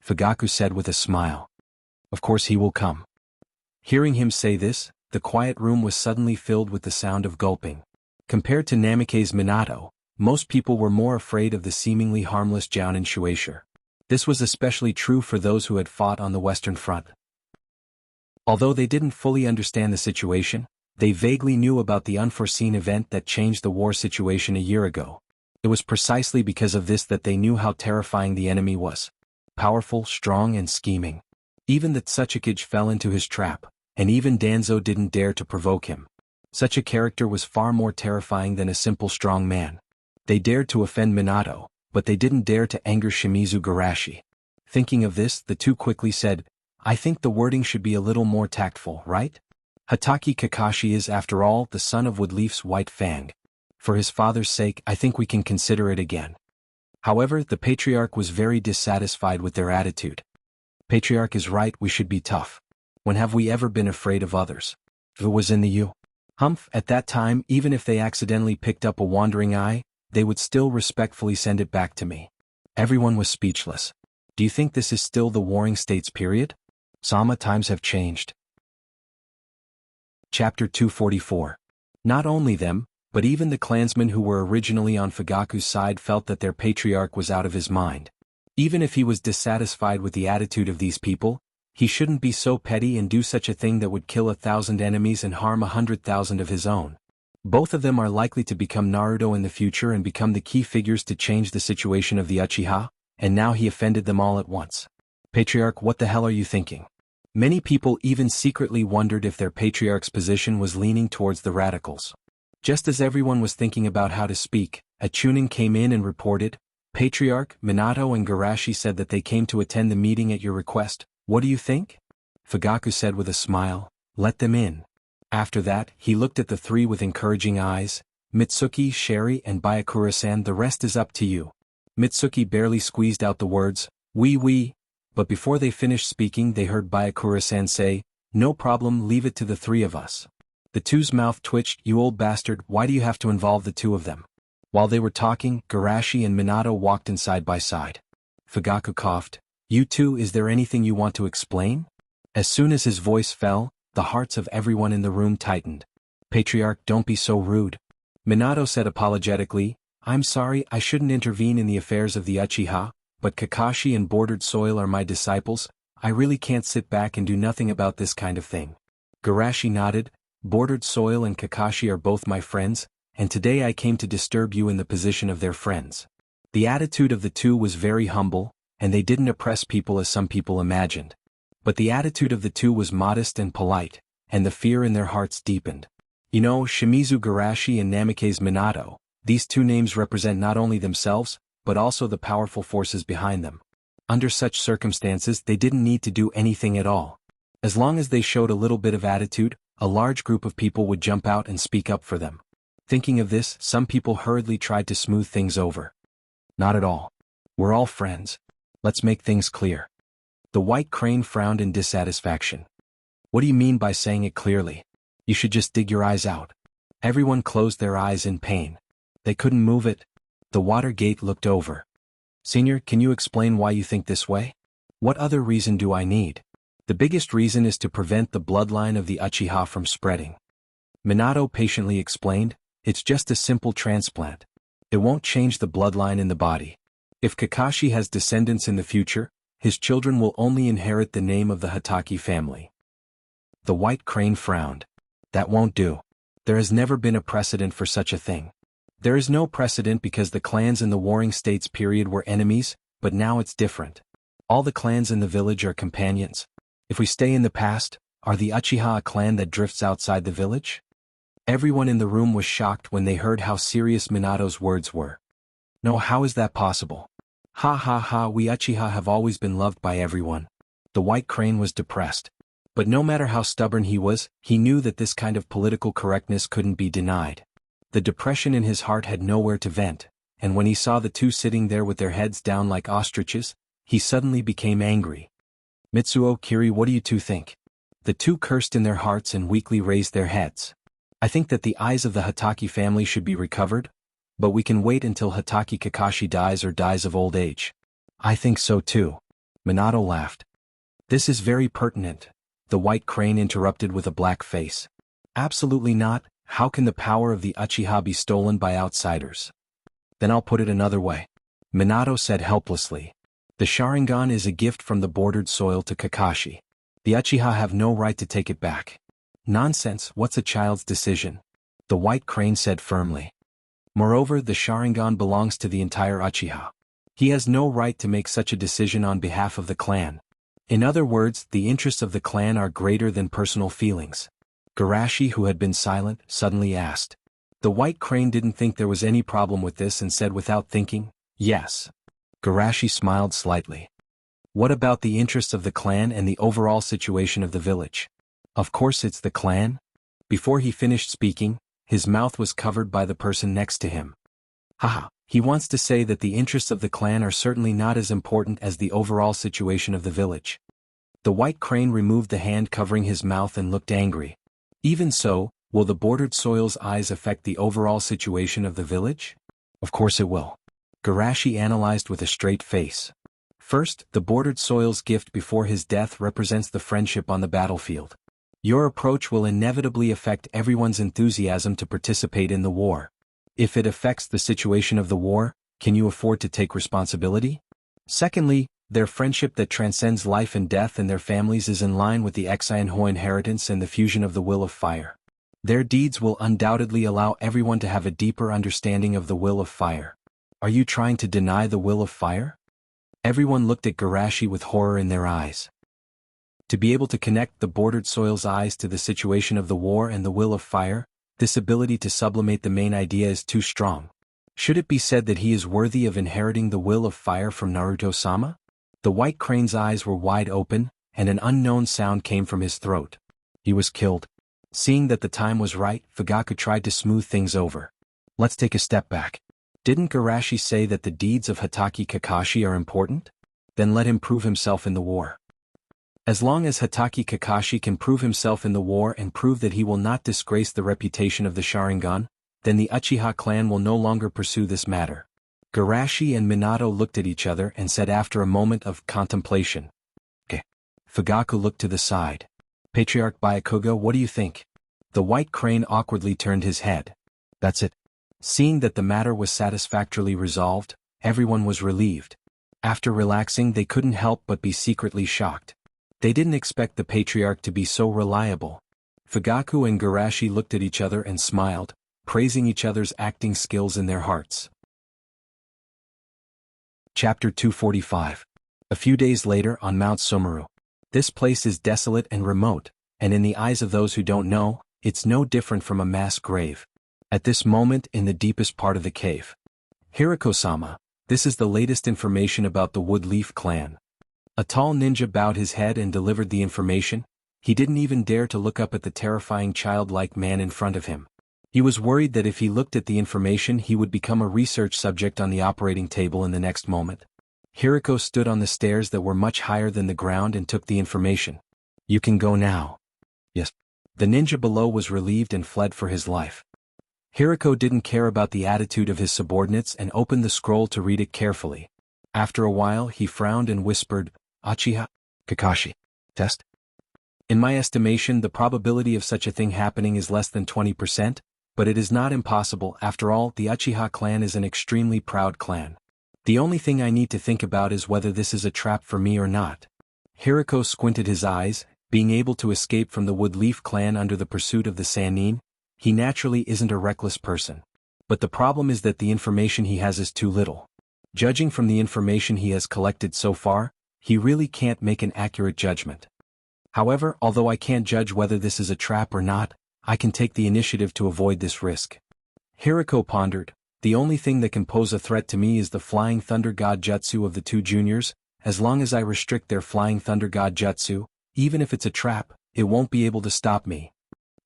Fugaku said with a smile. Of course he will come. Hearing him say this, the quiet room was suddenly filled with the sound of gulping. Compared to Namikaze's Minato, most people were more afraid of the seemingly harmless Jounin Shueisha. This was especially true for those who had fought on the Western Front. Although they didn't fully understand the situation, they vaguely knew about the unforeseen event that changed the war situation a year ago. It was precisely because of this that they knew how terrifying the enemy was. Powerful, strong and scheming. Even that Tsuchikage fell into his trap, and even Danzo didn't dare to provoke him. Such a character was far more terrifying than a simple strong man. They dared to offend Minato, but they didn't dare to anger Shimizu Garashi. Thinking of this, the two quickly said, I think the wording should be a little more tactful, right? Hatake Kakashi is, after all, the son of Woodleaf's White Fang. For his father's sake, I think we can consider it again. However, the Patriarch was very dissatisfied with their attitude. Patriarch is right, we should be tough. When have we ever been afraid of others? If it was in the Humph, at that time, even if they accidentally picked up a wandering eye, they would still respectfully send it back to me. Everyone was speechless. Do you think this is still the Warring States period? Sama, times have changed. Chapter 244. Not only them, but even the clansmen who were originally on Fugaku's side felt that their Patriarch was out of his mind. Even if he was dissatisfied with the attitude of these people, he shouldn't be so petty and do such a thing that would kill 1,000 enemies and harm 100,000 of his own. Both of them are likely to become Naruto in the future and become the key figures to change the situation of the Uchiha, and now he offended them all at once. Patriarch, what the hell are you thinking? Many people even secretly wondered if their Patriarch's position was leaning towards the radicals. Just as everyone was thinking about how to speak, a Chunin came in and reported, Patriarch, Minato and Garashi said that they came to attend the meeting at your request. What do you think? Fugaku said with a smile, let them in. After that, he looked at the three with encouraging eyes. Mitsuki, Sherry and Bayakura-san, the rest is up to you. Mitsuki barely squeezed out the words, oui, but before they finished speaking they heard Bayakura-san say, no problem, leave it to the three of us. The two's mouth twitched, you old bastard, why do you have to involve the two of them? While they were talking, Garashi and Minato walked in side by side. Fugaku coughed, you two, is there anything you want to explain? As soon as his voice fell, the hearts of everyone in the room tightened. Patriarch, don't be so rude. Minato said apologetically, I'm sorry, I shouldn't intervene in the affairs of the Uchiha, but Kakashi and Bordered Soil are my disciples, I really can't sit back and do nothing about this kind of thing. Garashi nodded, Bordered Soil and Kakashi are both my friends, and today I came to disturb you in the position of their friends. The attitude of the two was very humble, and they didn't oppress people as some people imagined. But the attitude of the two was modest and polite, and the fear in their hearts deepened. You know, Shimizu Garashi and Namikaze Minato, these two names represent not only themselves, but also the powerful forces behind them. Under such circumstances they didn't need to do anything at all. As long as they showed a little bit of attitude, a large group of people would jump out and speak up for them. Thinking of this, some people hurriedly tried to smooth things over. Not at all. We're all friends. Let's make things clear. The white crane frowned in dissatisfaction. What do you mean by saying it clearly? You should just dig your eyes out. Everyone closed their eyes in pain. They couldn't move it. The water gate looked over. Senior, can you explain why you think this way? What other reason do I need? The biggest reason is to prevent the bloodline of the Uchiha from spreading. Minato patiently explained, it's just a simple transplant. It won't change the bloodline in the body. If Kakashi has descendants in the future, his children will only inherit the name of the Hatake family. The white crane frowned. That won't do. There has never been a precedent for such a thing. There is no precedent because the clans in the Warring States period were enemies, but now it's different. All the clans in the village are companions. If we stay in the past, are the Uchiha a clan that drifts outside the village? Everyone in the room was shocked when they heard how serious Minato's words were. No, how is that possible? Ha ha ha, we Uchiha have always been loved by everyone. The white crane was depressed. But no matter how stubborn he was, he knew that this kind of political correctness couldn't be denied. The depression in his heart had nowhere to vent, and when he saw the two sitting there with their heads down like ostriches, he suddenly became angry. Mitsuo, Kiri, what do you two think? The two cursed in their hearts and weakly raised their heads. I think that the eyes of the Hatake family should be recovered, but we can wait until Hatake Kakashi dies or dies of old age. I think so too. Minato laughed. This is very pertinent. The white crane interrupted with a black face. Absolutely not. How can the power of the Uchiha be stolen by outsiders? Then I'll put it another way. Minato said helplessly. The Sharingan is a gift from the bordered soil to Kakashi. The Uchiha have no right to take it back. Nonsense, what's a child's decision? The white crane said firmly. Moreover, the Sharingan belongs to the entire Uchiha. He has no right to make such a decision on behalf of the clan. In other words, the interests of the clan are greater than personal feelings. Garashi, who had been silent, suddenly asked. The white crane didn't think there was any problem with this and said without thinking, yes. Garashi smiled slightly. What about the interests of the clan and the overall situation of the village? Of course it's the clan. Before he finished speaking, his mouth was covered by the person next to him. Haha, he wants to say that the interests of the clan are certainly not as important as the overall situation of the village. The white crane removed the hand covering his mouth and looked angry. Even so, will the bordered soil's eyes affect the overall situation of the village? Of course it will. Garashi analyzed with a straight face. First, the bordered soil's gift before his death represents the friendship on the battlefield. Your approach will inevitably affect everyone's enthusiasm to participate in the war. If it affects the situation of the war, can you afford to take responsibility? Secondly, their friendship that transcends life and death and their families is in line with the Exionho inheritance and the fusion of the will of fire. Their deeds will undoubtedly allow everyone to have a deeper understanding of the will of fire. Are you trying to deny the will of fire? Everyone looked at Garashi with horror in their eyes. To be able to connect the bordered soil's eyes to the situation of the war and the will of fire, this ability to sublimate the main idea is too strong. Should it be said that he is worthy of inheriting the will of fire from Naruto-sama? The white crane's eyes were wide open, and an unknown sound came from his throat. He was killed. Seeing that the time was right, Fugaku tried to smooth things over. Let's take a step back. Didn't Garashi say that the deeds of Hatake Kakashi are important? Then let him prove himself in the war. As long as Hatake Kakashi can prove himself in the war and prove that he will not disgrace the reputation of the Sharingan, then the Uchiha clan will no longer pursue this matter. Garashi and Minato looked at each other and said after a moment of contemplation. Okay. Fugaku looked to the side. Patriarch Byakuga, what do you think? The white crane awkwardly turned his head. That's it. Seeing that the matter was satisfactorily resolved, everyone was relieved. After relaxing, they couldn't help but be secretly shocked. They didn't expect the patriarch to be so reliable. Fugaku and Garashi looked at each other and smiled, praising each other's acting skills in their hearts. Chapter 245. A few days later on Mount Sumeru. This place is desolate and remote, and in the eyes of those who don't know, it's no different from a mass grave. At this moment in the deepest part of the cave. Hirako-sama, this is the latest information about the Woodleaf clan. A tall ninja bowed his head and delivered the information. He didn't even dare to look up at the terrifying childlike man in front of him. He was worried that if he looked at the information he would become a research subject on the operating table in the next moment. Hiriko stood on the stairs that were much higher than the ground and took the information. You can go now. Yes. The ninja below was relieved and fled for his life. Hiriko didn't care about the attitude of his subordinates and opened the scroll to read it carefully. After a while he frowned and whispered, Uchiha Kakashi. Test? In my estimation, the probability of such a thing happening is less than 20%, but it is not impossible. After all, the Uchiha clan is an extremely proud clan. The only thing I need to think about is whether this is a trap for me or not. Hiriko squinted his eyes, being able to escape from the Woodleaf clan under the pursuit of the Sannin. He naturally isn't a reckless person. But the problem is that the information he has is too little. Judging from the information he has collected so far, he really can't make an accurate judgment. However, although I can't judge whether this is a trap or not, I can take the initiative to avoid this risk. Hiriko pondered, the only thing that can pose a threat to me is the Flying Thunder God Jutsu of the two juniors. As long as I restrict their Flying Thunder God Jutsu, even if it's a trap, it won't be able to stop me.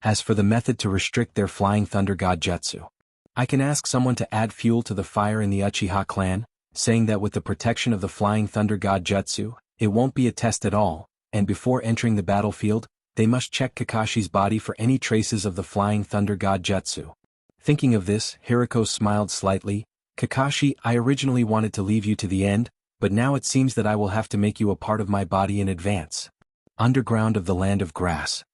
As for the method to restrict their Flying Thunder God Jutsu, I can ask someone to add fuel to the fire in the Uchiha clan, saying that with the protection of the Flying Thunder God Jutsu, it won't be a test at all, and before entering the battlefield, they must check Kakashi's body for any traces of the Flying Thunder God Jutsu. Thinking of this, Hiriko smiled slightly. Kakashi, I originally wanted to leave you to the end, but now it seems that I will have to make you a part of my body in advance. Underground of the Land of Grass.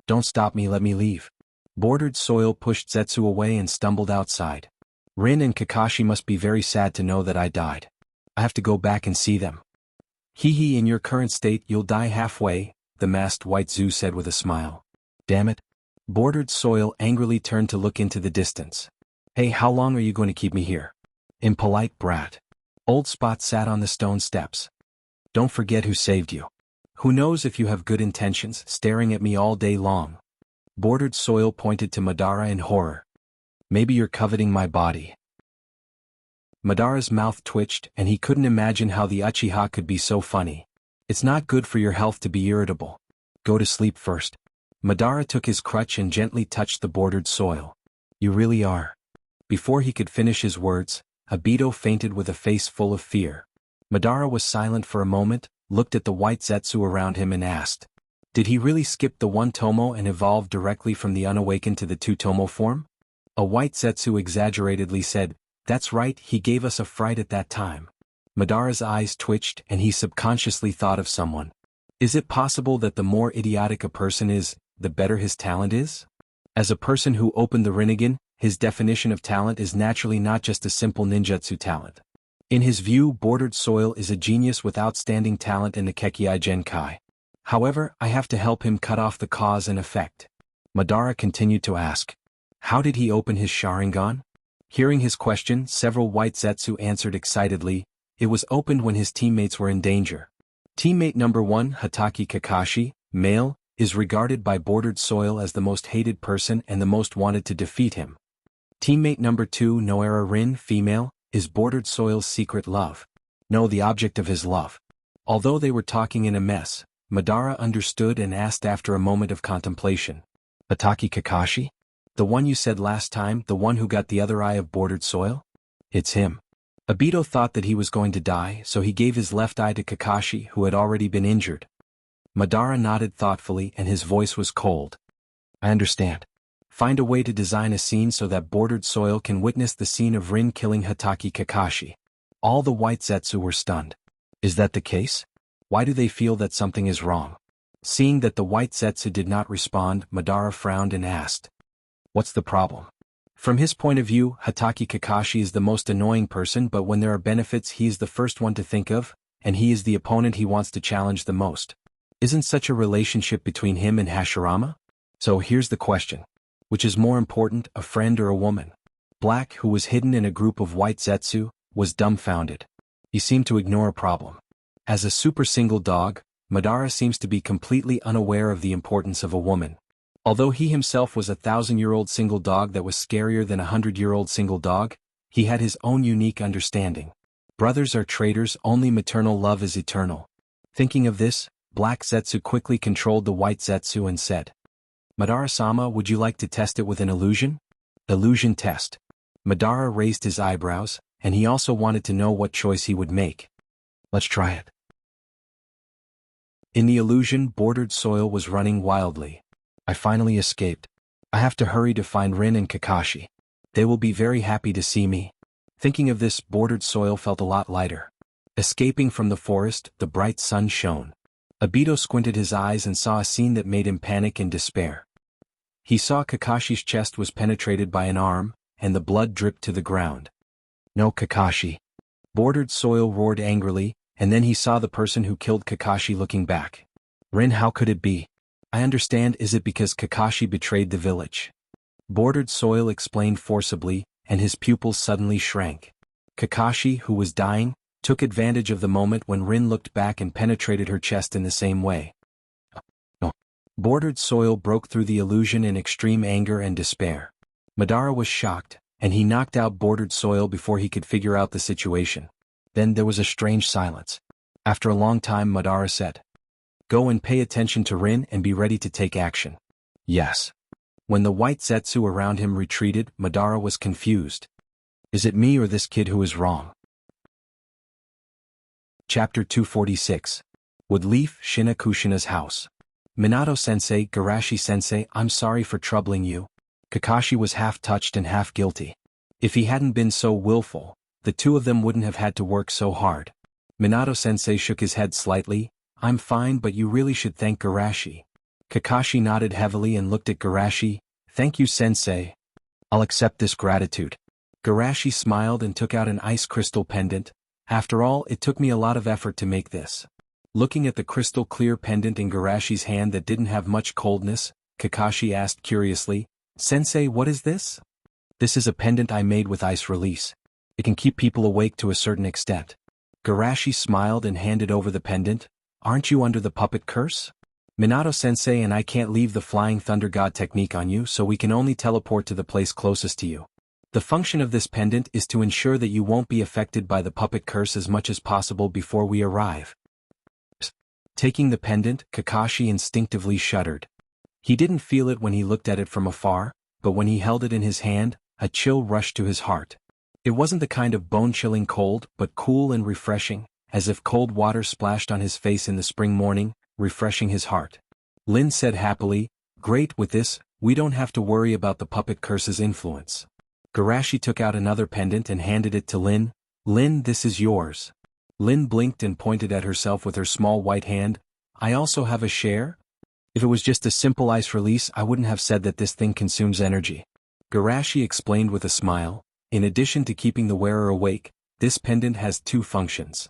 Don't stop me, let me leave. Bordered Soil pushed Zetsu away and stumbled outside. Rin and Kakashi must be very sad to know that I died. I have to go back and see them. Hee, in your current state you'll die halfway, the masked white Zoo said with a smile. Damn it. Bordered Soil angrily turned to look into the distance. Hey, how long are you going to keep me here? Impolite brat. Old Spot sat on the stone steps. Don't forget who saved you. Who knows if you have good intentions, staring at me all day long. Bordered Soil pointed to Madara in horror. Maybe you're coveting my body. Madara's mouth twitched and he couldn't imagine how the Uchiha could be so funny. It's not good for your health to be irritable. Go to sleep first. Madara took his crutch and gently touched the Bordered Soil. You really are. Before he could finish his words, Obito fainted with a face full of fear. Madara was silent for a moment, looked at the white Zetsu around him and asked, did he really skip the one Tomo and evolve directly from the unawakened to the two Tomo form? A white Zetsu exaggeratedly said, that's right, he gave us a fright at that time. Madara's eyes twitched and he subconsciously thought of someone. Is it possible that the more idiotic a person is, the better his talent is? As a person who opened the Rinnegan, his definition of talent is naturally not just a simple ninjutsu talent. In his view, Bordered Soil is a genius with outstanding talent in the Kekkei Genkai. However, I have to help him cut off the cause and effect. Madara continued to ask, how did he open his Sharingan? Hearing his question, several white Zetsu answered excitedly, it was opened when his teammates were in danger. Teammate number 1, Hatake Kakashi, male, is regarded by Bordered Soil as the most hated person and the most wanted to defeat him. Teammate number 2, Noera Rin, female, is Bordered Soil's secret love. No, the object of his love. Although they were talking in a mess, Madara understood and asked after a moment of contemplation. Hatake Kakashi? The one you said last time, the one who got the other eye of Bordered Soil? It's him. Obito thought that he was going to die, so he gave his left eye to Kakashi, who had already been injured. Madara nodded thoughtfully and his voice was cold. I understand. Find a way to design a scene so that Bordered Soil can witness the scene of Rin killing Hatake Kakashi. All the white Zetsu were stunned. Is that the case? Why do they feel that something is wrong? Seeing that the white Zetsu did not respond, Madara frowned and asked, what's the problem? From his point of view, Hatake Kakashi is the most annoying person, but when there are benefits he is the first one to think of, and he is the opponent he wants to challenge the most. Isn't such a relationship between him and Hashirama? So here's the question. Which is more important, a friend or a woman? Black, who was hidden in a group of white Zetsu, was dumbfounded. He seemed to ignore a problem. As a super single dog, Madara seems to be completely unaware of the importance of a woman. Although he himself was a 1,000-year-old single dog that was scarier than a 100-year-old single dog, he had his own unique understanding. Brothers are traitors, only maternal love is eternal. Thinking of this, Black Zetsu quickly controlled the white Zetsu and said, Madara-sama, would you like to test it with an illusion? Illusion test. Madara raised his eyebrows, and he also wanted to know what choice he would make. Let's try it. In the illusion, bordered soil was running wildly. I finally escaped. I have to hurry to find Rin and Kakashi. They will be very happy to see me. Thinking of this, bordered soil felt a lot lighter. Escaping from the forest, the bright sun shone. Obito squinted his eyes and saw a scene that made him panic and despair. He saw Kakashi's chest was penetrated by an arm, and the blood dripped to the ground. No, Kakashi. Bordered soil roared angrily, and then he saw the person who killed Kakashi looking back. Rin, how could it be? I understand, is it because Kakashi betrayed the village? Bordered soil explained forcibly, and his pupils suddenly shrank. Kakashi, who was dying, took advantage of the moment when Rin looked back and penetrated her chest in the same way. No. Bordered soil broke through the illusion in extreme anger and despair. Madara was shocked, and he knocked out bordered soil before he could figure out the situation. Then there was a strange silence. After a long time, Madara said, "Go and pay attention to Rin and be ready to take action." Yes. When the white Zetsu around him retreated, Madara was confused. Is it me or this kid who is wrong? Chapter 246. Woodleaf, Shinakushina's house. Minato-sensei, Garashi-sensei, I'm sorry for troubling you. Kakashi was half touched and half guilty. If he hadn't been so willful, the two of them wouldn't have had to work so hard. Minato-sensei shook his head slightly. I'm fine, but you really should thank Garashi. Kakashi nodded heavily and looked at Garashi. Thank you, sensei. I'll accept this gratitude. Garashi smiled and took out an ice crystal pendant. After all, it took me a lot of effort to make this. Looking at the crystal clear pendant in Garashi's hand that didn't have much coldness, Kakashi asked curiously, Sensei, what is this? This is a pendant I made with ice release. It can keep people awake to a certain extent. Garashi smiled and handed over the pendant. Aren't you under the puppet curse? Minato-sensei and I can't leave the Flying Thunder God technique on you, so we can only teleport to the place closest to you. The function of this pendant is to ensure that you won't be affected by the puppet curse as much as possible before we arrive. Taking the pendant, Kakashi instinctively shuddered. He didn't feel it when he looked at it from afar, but when he held it in his hand, a chill rushed to his heart. It wasn't the kind of bone-chilling cold, but cool and refreshing, as if cold water splashed on his face in the spring morning, refreshing his heart. Lin said happily, Great, with this, we don't have to worry about the puppet curse's influence. Garashi took out another pendant and handed it to Lin. Lin, this is yours. Lin blinked and pointed at herself with her small white hand. I also have a share? If it was just a simple ice release, I wouldn't have said that this thing consumes energy. Garashi explained with a smile. In addition to keeping the wearer awake, this pendant has two functions.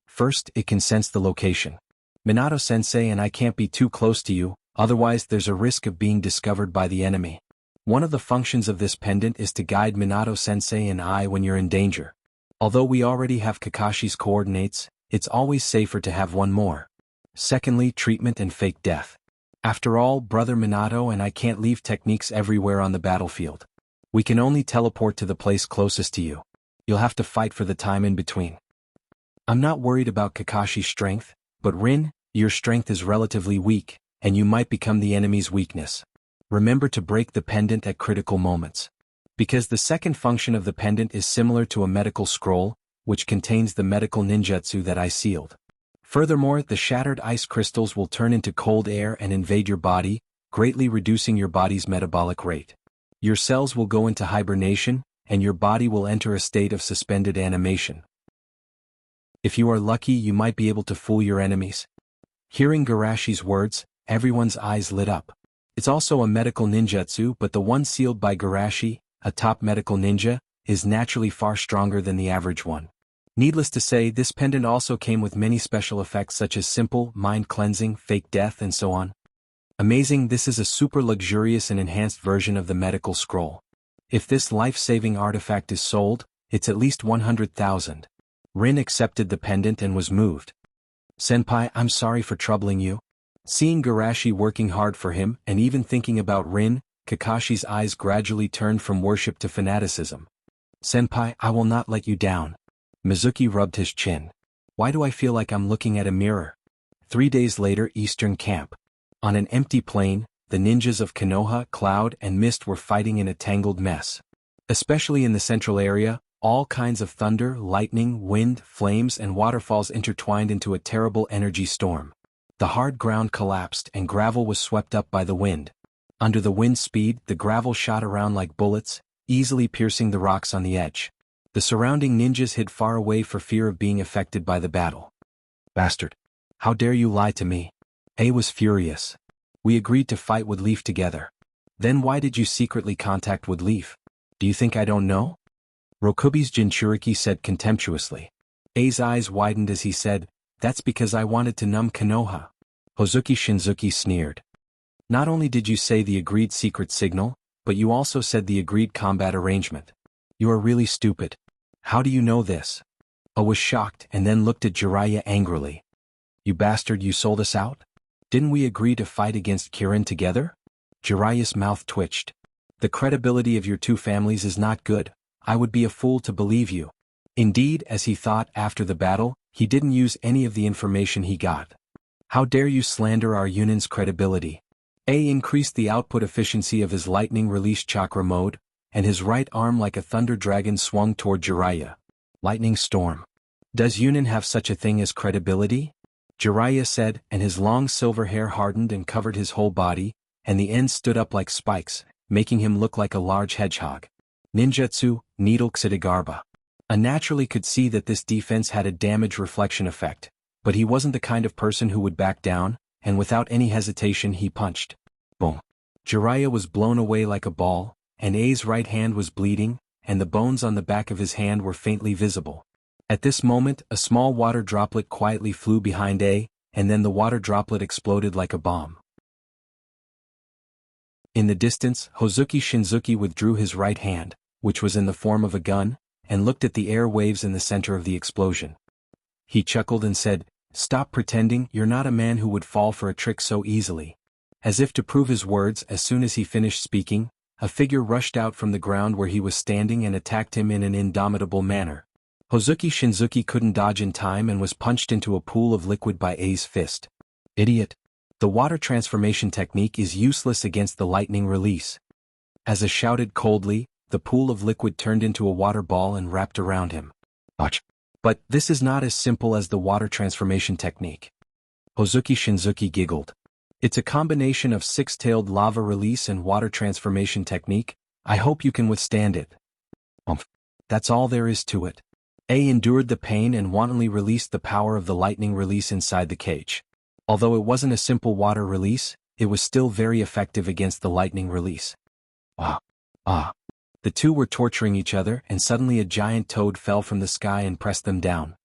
First, it can sense the location. Minato-sensei and I can't be too close to you, otherwise there's a risk of being discovered by the enemy. One of the functions of this pendant is to guide Minato-sensei and I when you're in danger. Although we already have Kakashi's coordinates, it's always safer to have one more. Secondly, treatment and fake death. After all, Brother Minato and I can't leave techniques everywhere on the battlefield. We can only teleport to the place closest to you. You'll have to fight for the time in between. I'm not worried about Kakashi's strength, but Rin, your strength is relatively weak, and you might become the enemy's weakness. Remember to break the pendant at critical moments. Because the second function of the pendant is similar to a medical scroll, which contains the medical ninjutsu that I sealed. Furthermore, the shattered ice crystals will turn into cold air and invade your body, greatly reducing your body's metabolic rate. Your cells will go into hibernation, and your body will enter a state of suspended animation. If you are lucky, you might be able to fool your enemies. Hearing Garashi's words, everyone's eyes lit up. It's also a medical ninjutsu, but the one sealed by Garashi, a top medical ninja, is naturally far stronger than the average one. Needless to say, this pendant also came with many special effects such as simple, mind cleansing, fake death, and so on. Amazing, this is a super luxurious and enhanced version of the medical scroll. If this life-saving artifact is sold, it's at least 100,000. Rin accepted the pendant and was moved. Senpai, I'm sorry for troubling you. Seeing Garashi working hard for him and even thinking about Rin, Kakashi's eyes gradually turned from worship to fanaticism. Senpai, I will not let you down. Mizuki rubbed his chin. Why do I feel like I'm looking at a mirror? 3 days later, Eastern Camp. On an empty plain, the ninjas of Konoha, Cloud, and Mist were fighting in a tangled mess. Especially in the central area, All kinds of thunder, lightning, wind, flames, and waterfalls intertwined into a terrible energy storm. The hard ground collapsed and gravel was swept up by the wind. Under the wind's speed, the gravel shot around like bullets, easily piercing the rocks on the edge. The surrounding ninjas hid far away for fear of being affected by the battle. Bastard! How dare you lie to me? A was furious. We agreed to fight with Leaf together. Then why did you secretly contact with Leaf? Do you think I don't know? Rokubi's Jinchuriki said contemptuously. A's eyes widened as he said, that's because I wanted to numb Konoha. Hozuki Shinzuki sneered. Not only did you say the agreed secret signal, but you also said the agreed combat arrangement. You are really stupid. How do you know this? O was shocked and then looked at Jiraiya angrily. You bastard, you sold us out? Didn't we agree to fight against Kirin together? Jiraiya's mouth twitched. The credibility of your two families is not good. I would be a fool to believe you. Indeed, as he thought after the battle, he didn't use any of the information he got. How dare you slander our union's credibility? A increased the output efficiency of his lightning release chakra mode, and his right arm like a thunder dragon swung toward Jiraiya. Lightning storm. Does Yunin have such a thing as credibility? Jiraiya said, and his long silver hair hardened and covered his whole body, and the ends stood up like spikes, making him look like a large hedgehog. Ninjutsu, Needle Xidagarba. A naturally could see that this defense had a damage reflection effect, but he wasn't the kind of person who would back down, and without any hesitation he punched. Boom. Jiraiya was blown away like a ball, and A's right hand was bleeding, and the bones on the back of his hand were faintly visible. At this moment, a small water droplet quietly flew behind A, and then the water droplet exploded like a bomb. In the distance, Hozuki Shinzuki withdrew his right hand, which was in the form of a gun, and looked at the air waves in the center of the explosion. He chuckled and said, "Stop pretending, you're not a man who would fall for a trick so easily." As if to prove his words, as soon as he finished speaking, a figure rushed out from the ground where he was standing and attacked him in an indomitable manner. Hozuki Shinzuki couldn't dodge in time and was punched into a pool of liquid by A's fist. Idiot! The water transformation technique is useless against the lightning release. As A shouted coldly, the pool of liquid turned into a water ball and wrapped around him. Ouch! But this is not as simple as the water transformation technique. Hozuki Shinzuki giggled. It's a combination of six-tailed lava release and water transformation technique. I hope you can withstand it. That's all there is to it. A endured the pain and wantonly released the power of the lightning release inside the cage. Although it wasn't a simple water release, it was still very effective against the lightning release. The two were torturing each other, and suddenly a giant toad fell from the sky and pressed them down.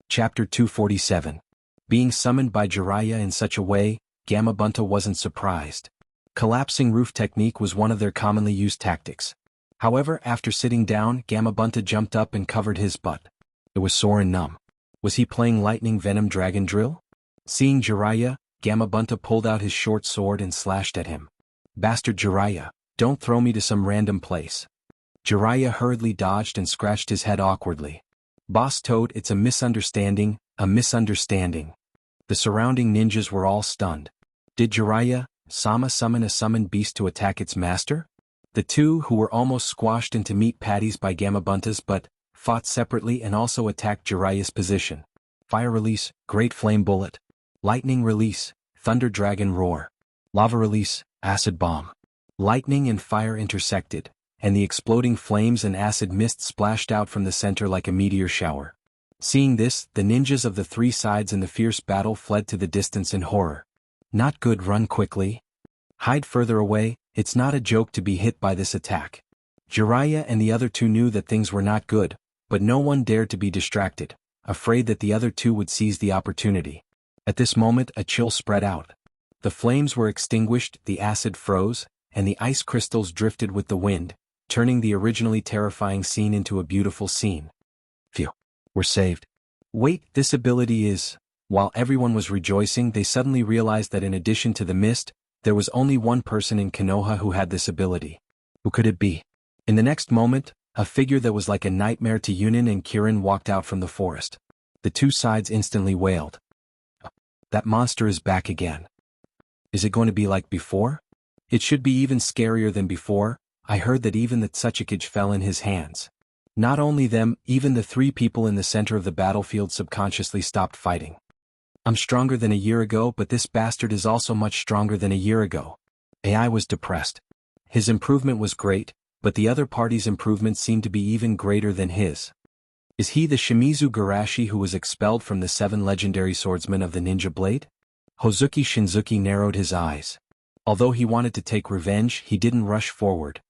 Chapter 247. Being summoned by Jiraiya in such a way, Gamabunta wasn't surprised. Collapsing roof technique was one of their commonly used tactics. However, after sitting down, Gamabunta jumped up and covered his butt. It was sore and numb. Was he playing lightning venom dragon drill? Seeing Jiraiya, Gamabunta pulled out his short sword and slashed at him. Bastard Jiraiya, don't throw me to some random place. Jiraiya hurriedly dodged and scratched his head awkwardly. Boss Toad, it's a misunderstanding, a misunderstanding. The surrounding ninjas were all stunned. Did Jiraiya-sama summon a summoned beast to attack its master? The two, who were almost squashed into meat patties by Gamabunta's butt, fought separately and also attacked Jiraiya's position. Fire release, Great Flame Bullet. Lightning release, Thunder Dragon Roar. Lava release, Acid Bomb. Lightning and fire intersected, and the exploding flames and acid mist splashed out from the center like a meteor shower. Seeing this, the ninjas of the three sides in the fierce battle fled to the distance in horror. Not good, run quickly. Hide further away, it's not a joke to be hit by this attack. Jiraiya and the other two knew that things were not good, but no one dared to be distracted, afraid that the other two would seize the opportunity. At this moment a chill spread out. The flames were extinguished, the acid froze, and the ice crystals drifted with the wind, turning the originally terrifying scene into a beautiful scene. Phew. We're saved. Wait, this ability is... While everyone was rejoicing, they suddenly realized that in addition to the mist, there was only one person in Konoha who had this ability. Who could it be? In the next moment, a figure that was like a nightmare to Yunin and Kirin walked out from the forest. The two sides instantly wailed. That monster is back again. Is it going to be like before? It should be even scarier than before, I heard that even the Tsuchikage fell in his hands. Not only them, even the 3 people in the center of the battlefield subconsciously stopped fighting. I'm stronger than a year ago, but this bastard is also much stronger than a year ago. AI was depressed. His improvement was great, but the other party's improvement seemed to be even greater than his. Is he the Shimizu Garashi who was expelled from the 7 legendary swordsmen of the Ninja Blade? Hozuki Shinzuki narrowed his eyes. Although he wanted to take revenge, he didn't rush forward.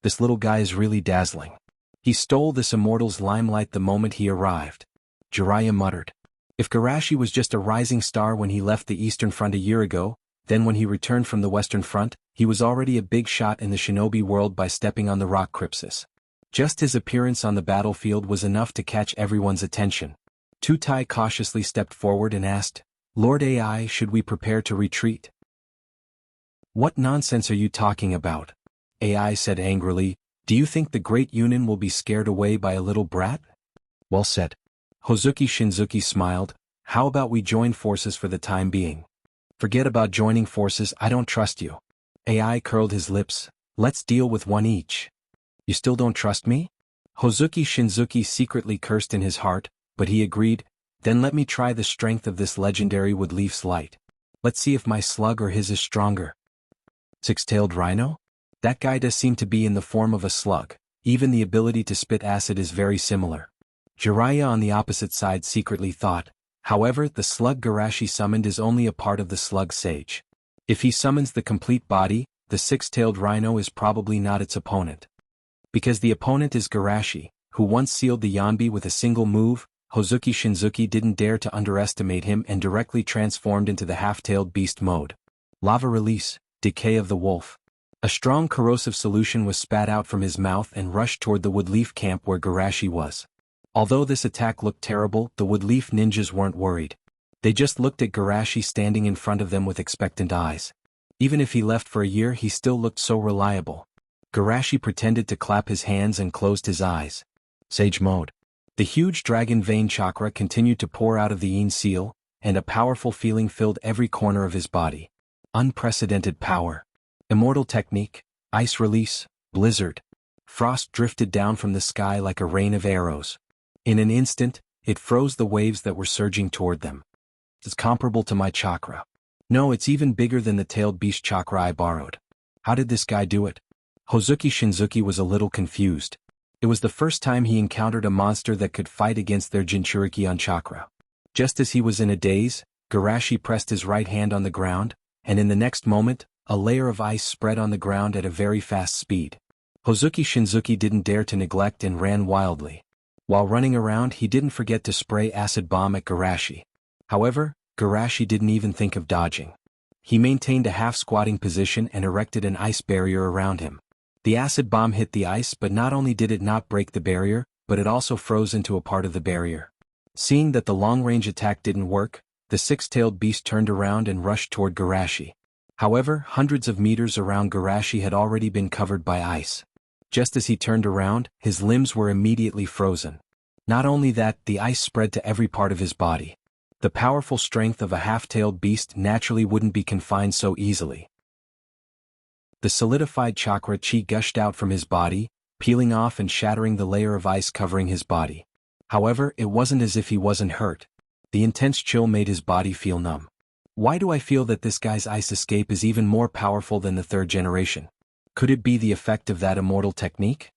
This little guy is really dazzling. He stole this immortal's limelight the moment he arrived. Jiraiya muttered. If Garashi was just a rising star when he left the Eastern Front a year ago, then when he returned from the Western Front, he was already a big shot in the shinobi world by stepping on the rock Crypsis. Just his appearance on the battlefield was enough to catch everyone's attention. Tutai cautiously stepped forward and asked, Lord AI, should we prepare to retreat? What nonsense are you talking about? AI said angrily, do you think the great Yunin will be scared away by a little brat? Well said. Hozuki Shinzuki smiled, how about we join forces for the time being? Forget about joining forces, I don't trust you. AI curled his lips, let's deal with one each. You still don't trust me? Hozuki Shinzuki secretly cursed in his heart, but he agreed, then let me try the strength of this legendary Woodleaf's light. Let's see if my slug or his is stronger. 6-tailed rhino? That guy does seem to be in the form of a slug, even the ability to spit acid is very similar. Jiraiya on the opposite side secretly thought, however, the slug Garashi summoned is only a part of the slug sage. If he summons the complete body, the 6-tailed rhino is probably not its opponent. Because the opponent is Garashi, who once sealed the Yanbi with a single move, Hozuki Shinzuki didn't dare to underestimate him and directly transformed into the half-tailed beast mode. Lava release, decay of the wolf. A strong corrosive solution was spat out from his mouth and rushed toward the Woodleaf camp where Garashi was. Although this attack looked terrible, the Woodleaf ninjas weren't worried. They just looked at Garashi standing in front of them with expectant eyes. Even if he left for a year, he still looked so reliable. Garashi pretended to clap his hands and closed his eyes. Sage mode. The huge dragon vein chakra continued to pour out of the Yin seal, and a powerful feeling filled every corner of his body. Unprecedented power. Immortal technique, ice release, blizzard. Frost drifted down from the sky like a rain of arrows. In an instant, it froze the waves that were surging toward them. It's comparable to my chakra. No, it's even bigger than the tailed beast chakra I borrowed. How did this guy do it? Hozuki Shinzuki was a little confused. It was the first time he encountered a monster that could fight against their Jinchuriki on chakra. Just as he was in a daze, Garashi pressed his right hand on the ground, and in the next moment, a layer of ice spread on the ground at a very fast speed. Hozuki Shinzuki didn't dare to neglect and ran wildly. While running around, he didn't forget to spray acid bomb at Garashi. However, Garashi didn't even think of dodging. He maintained a half-squatting position and erected an ice barrier around him. The acid bomb hit the ice, but not only did it not break the barrier, but it also froze into a part of the barrier. Seeing that the long-range attack didn't work, the 6-tailed beast turned around and rushed toward Garashi. However, hundreds of meters around Garashi had already been covered by ice. Just as he turned around, his limbs were immediately frozen. Not only that, the ice spread to every part of his body. The powerful strength of a half-tailed beast naturally wouldn't be confined so easily. The solidified chakra chi gushed out from his body, peeling off and shattering the layer of ice covering his body. However, it wasn't as if he wasn't hurt. The intense chill made his body feel numb. Why do I feel that this guy's ice escape is even more powerful than the 3rd generation? Could it be the effect of that immortal technique?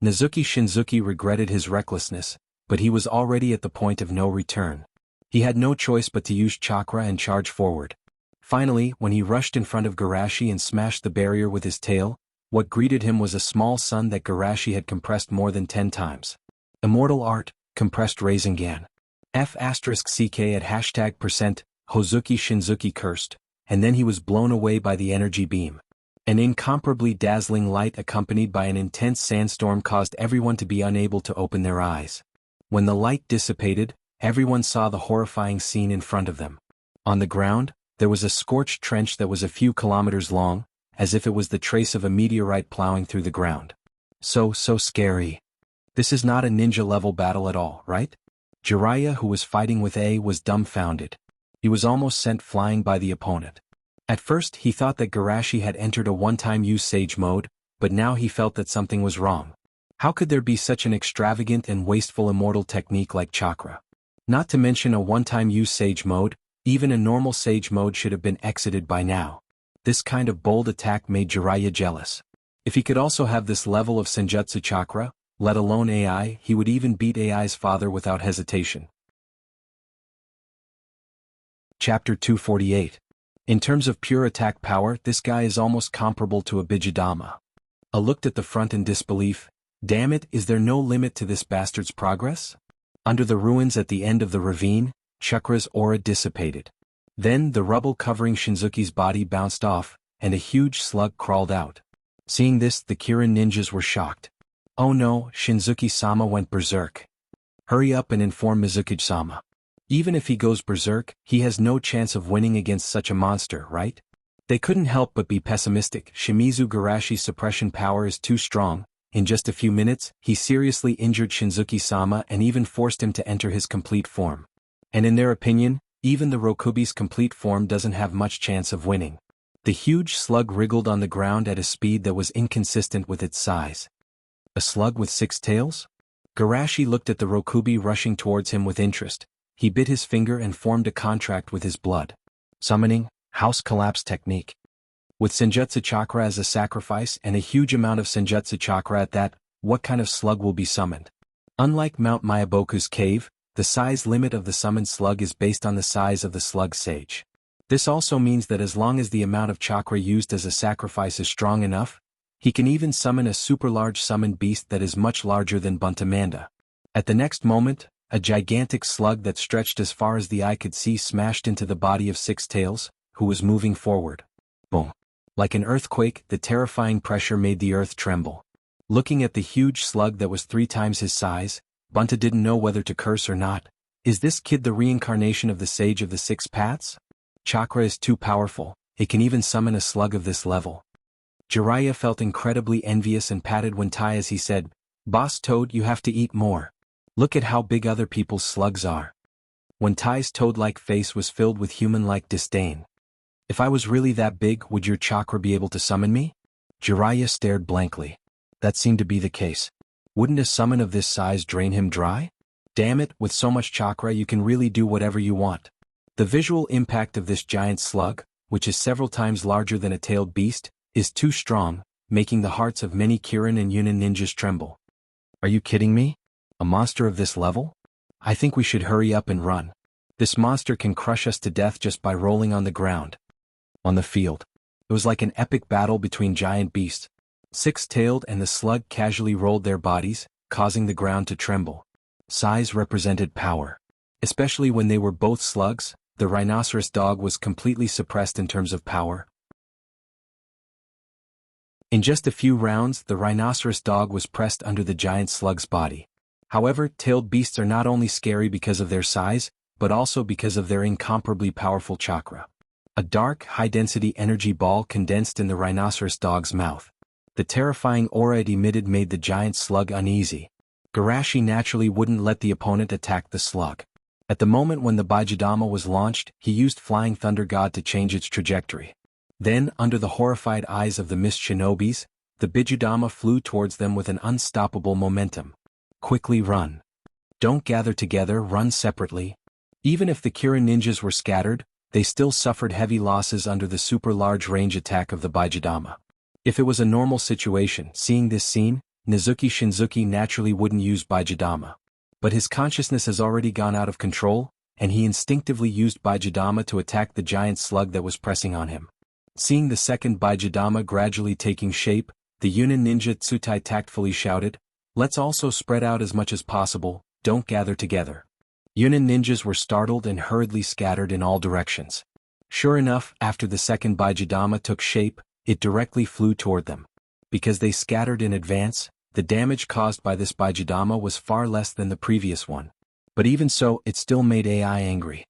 Nezuki Shinzuki regretted his recklessness, but he was already at the point of no return. He had no choice but to use chakra and charge forward. Finally, when he rushed in front of Garashi and smashed the barrier with his tail, what greeted him was a small sun that Garashi had compressed more than 10 times. Immortal art, compressed Rasengan. F***ck at #% Hozuki Shinzuki cursed, and then he was blown away by the energy beam. An incomparably dazzling light accompanied by an intense sandstorm caused everyone to be unable to open their eyes. When the light dissipated, everyone saw the horrifying scene in front of them. On the ground, there was a scorched trench that was a few kilometers long, as if it was the trace of a meteorite plowing through the ground. So scary. This is not a ninja-level battle at all, right? Jiraiya, who was fighting with A, was dumbfounded. He was almost sent flying by the opponent. At first he thought that Garashi had entered a one-time use sage mode, but now he felt that something was wrong. How could there be such an extravagant and wasteful immortal technique like chakra? Not to mention a one-time use sage mode, even a normal sage mode should have been exited by now. This kind of bold attack made Jiraiya jealous. If he could also have this level of Senjutsu chakra, let alone AI, he would even beat AI's father without hesitation. Chapter 248. In terms of pure attack power, this guy is almost comparable to a Bijidama. I looked at the front in disbelief. Damn it, is there no limit to this bastard's progress? Under the ruins at the end of the ravine, Chakra's aura dissipated. Then the rubble covering Shinzuki's body bounced off, and a huge slug crawled out. Seeing this, the Kirin ninjas were shocked. Oh no, Shinzuki-sama went berserk. Hurry up and inform Mizuki-sama. Even if he goes berserk, he has no chance of winning against such a monster, right? They couldn't help but be pessimistic. Shimizu Garashi's suppression power is too strong. In just a few minutes, he seriously injured Shinzuki-sama and even forced him to enter his complete form. And in their opinion, even the Rokubi's complete form doesn't have much chance of winning. The huge slug wriggled on the ground at a speed that was inconsistent with its size. A slug with 6 tails? Garashi looked at the Rokubi rushing towards him with interest. He bit his finger and formed a contract with his blood. Summoning, house collapse technique. With Senjutsu chakra as a sacrifice and a huge amount of Senjutsu chakra at that, what kind of slug will be summoned? Unlike Mount Miyaboku's cave, the size limit of the summoned slug is based on the size of the slug sage. This also means that as long as the amount of chakra used as a sacrifice is strong enough, he can even summon a super large summoned beast that is much larger than Buntamanda. At the next moment, a gigantic slug that stretched as far as the eye could see smashed into the body of Six Tails, who was moving forward. Boom. Like an earthquake, the terrifying pressure made the earth tremble. Looking at the huge slug that was 3 times his size, Bunta didn't know whether to curse or not. Is this kid the reincarnation of the Sage of the Six Paths? Chakra is too powerful, it can even summon a slug of this level. Jiraiya felt incredibly envious and patted Wentai as he said, "Boss Toad, you have to eat more. Look at how big other people's slugs are." Wentai's toad-like face was filled with human-like disdain. If I was really that big, would your chakra be able to summon me? Jiraiya stared blankly. That seemed to be the case. Wouldn't a summon of this size drain him dry? Damn it, with so much chakra you can really do whatever you want. The visual impact of this giant slug, which is several times larger than a tailed beast, is too strong, making the hearts of many Kirin and Yunin ninjas tremble. Are you kidding me? A monster of this level? I think we should hurry up and run. This monster can crush us to death just by rolling on the ground. On the field. It was like an epic battle between giant beasts. Six-tailed and the slug casually rolled their bodies, causing the ground to tremble. Size represented power. Especially when they were both slugs, the rhinoceros dog was completely suppressed in terms of power. In just a few rounds, the rhinoceros dog was pressed under the giant slug's body. However, tailed beasts are not only scary because of their size, but also because of their incomparably powerful chakra. A dark, high-density energy ball condensed in the rhinoceros dog's mouth. The terrifying aura it emitted made the giant slug uneasy. Garashi naturally wouldn't let the opponent attack the slug. At the moment when the Bijidama was launched, he used Flying Thunder God to change its trajectory. Then, under the horrified eyes of the mist shinobis, the Bijidama flew towards them with an unstoppable momentum. Quickly run. Don't gather together, run separately. Even if the Kirin ninjas were scattered, they still suffered heavy losses under the super large range attack of the Bijidama. If it was a normal situation, seeing this scene, Nizuki Shinzuki naturally wouldn't use Bijidama. But his consciousness has already gone out of control, and he instinctively used Bijidama to attack the giant slug that was pressing on him. Seeing the second Bijidama gradually taking shape, the Yunin ninja Tsutai tactfully shouted, "Let's also spread out as much as possible, don't gather together." Yunin ninjas were startled and hurriedly scattered in all directions. Sure enough, after the second Bijidama took shape, it directly flew toward them. Because they scattered in advance, the damage caused by this Bijidama was far less than the previous one. But even so, it still made AI angry.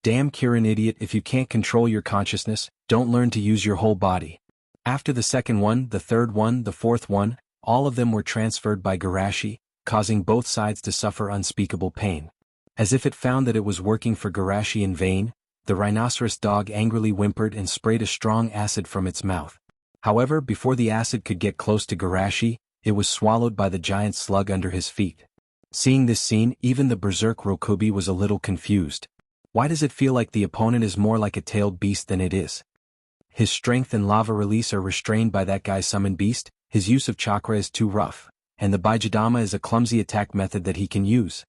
Damn Kirin idiot, if you can't control your consciousness, don't learn to use your whole body. After the second one, the third one, the fourth one, all of them were transferred by Garashi, causing both sides to suffer unspeakable pain. As if it found that it was working for Garashi in vain, the rhinoceros dog angrily whimpered and sprayed a strong acid from its mouth. However, before the acid could get close to Garashi, it was swallowed by the giant slug under his feet. Seeing this scene, even the berserk Rokubi was a little confused. Why does it feel like the opponent is more like a tailed beast than it is? His strength and lava release are restrained by that guy's summoned beast, his use of chakra is too rough, and the Baijidama is a clumsy attack method that he can use.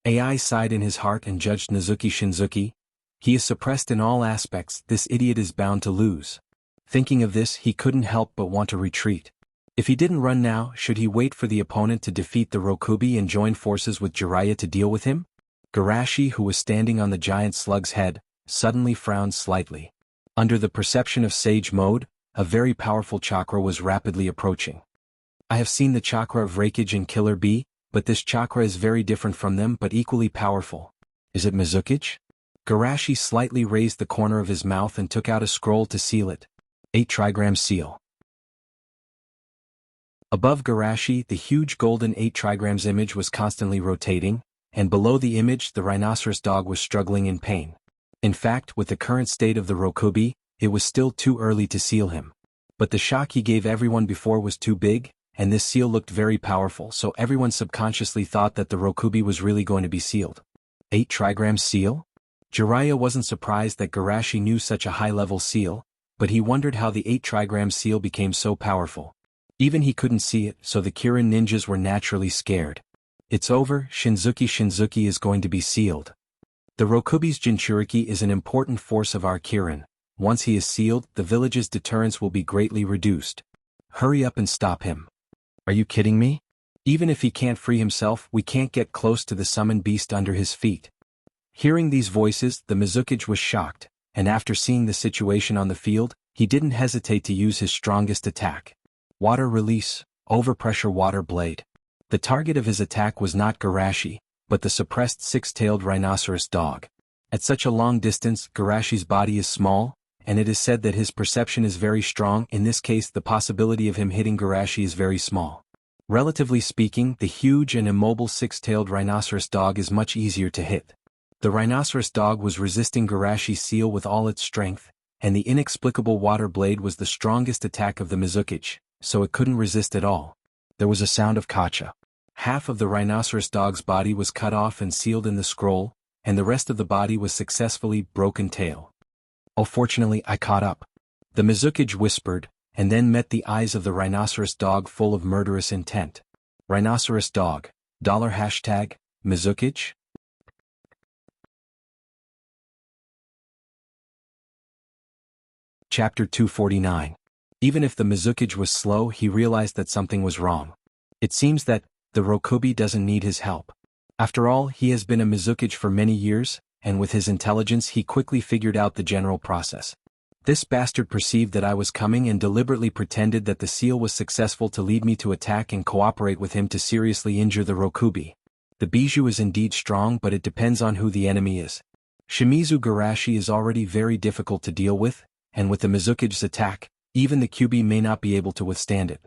AI sighed in his heart and judged Nizuki Shinzuki. He is suppressed in all aspects, this idiot is bound to lose. Thinking of this, he couldn't help but want to retreat. If he didn't run now, should he wait for the opponent to defeat the Rokubi and join forces with Jiraiya to deal with him? Garashi, who was standing on the giant slug's head, suddenly frowned slightly. Under the perception of Sage Mode, a very powerful chakra was rapidly approaching. I have seen the chakra of Raikage and Killer Bee, but this chakra is very different from them but equally powerful. Is it Mizukage? Garashi slightly raised the corner of his mouth and took out a scroll to seal it. 8 trigram seal. Above Garashi, the huge golden 8 trigrams image was constantly rotating, and below the image the rhinoceros dog was struggling in pain. In fact, with the current state of the Rokubi, it was still too early to seal him. But the shock he gave everyone before was too big, and this seal looked very powerful, so everyone subconsciously thought that the Rokubi was really going to be sealed. 8 trigram seal? Jiraiya wasn't surprised that Garashi knew such a high-level seal, but he wondered how the 8 trigram seal became so powerful. Even he couldn't see it, so the Kirin ninjas were naturally scared. It's over, Shinzuki is going to be sealed. The Rokubi's Jinchuriki is an important force of our Kirin. Once he is sealed, the village's deterrence will be greatly reduced. Hurry up and stop him. Are you kidding me? Even if he can't free himself, we can't get close to the summoned beast under his feet. Hearing these voices, the Mizukage was shocked, and after seeing the situation on the field, he didn't hesitate to use his strongest attack. Water release, overpressure water blade. The target of his attack was not Garashi, but the suppressed 6-tailed rhinoceros dog. At such a long distance, Garashi's body is small, and it is said that his perception is very strong. In this case, the possibility of him hitting Garashi is very small. Relatively speaking, the huge and immobile 6-tailed rhinoceros dog is much easier to hit. The rhinoceros dog was resisting Garashi's seal with all its strength, and the inexplicable water blade was the strongest attack of the Mizukage, so it couldn't resist at all. There was a sound of kacha. Half of the rhinoceros dog's body was cut off and sealed in the scroll, and the rest of the body was successfully broken tail. Oh, fortunately I caught up. The Mizukage whispered, and then met the eyes of the rhinoceros dog full of murderous intent. Rhinoceros dog, $#Mizukage? Chapter 249. Even if the Mizukage was slow, he realized that something was wrong. It seems that the Rokubi doesn't need his help. After all, he has been a Mizukage for many years, and with his intelligence he quickly figured out the general process. This bastard perceived that I was coming and deliberately pretended that the seal was successful to lead me to attack and cooperate with him to seriously injure the Rokubi. The bijou is indeed strong, but it depends on who the enemy is. Shimizu Garashi is already very difficult to deal with, and with the Mizukage's attack, even the Kyubi may not be able to withstand it.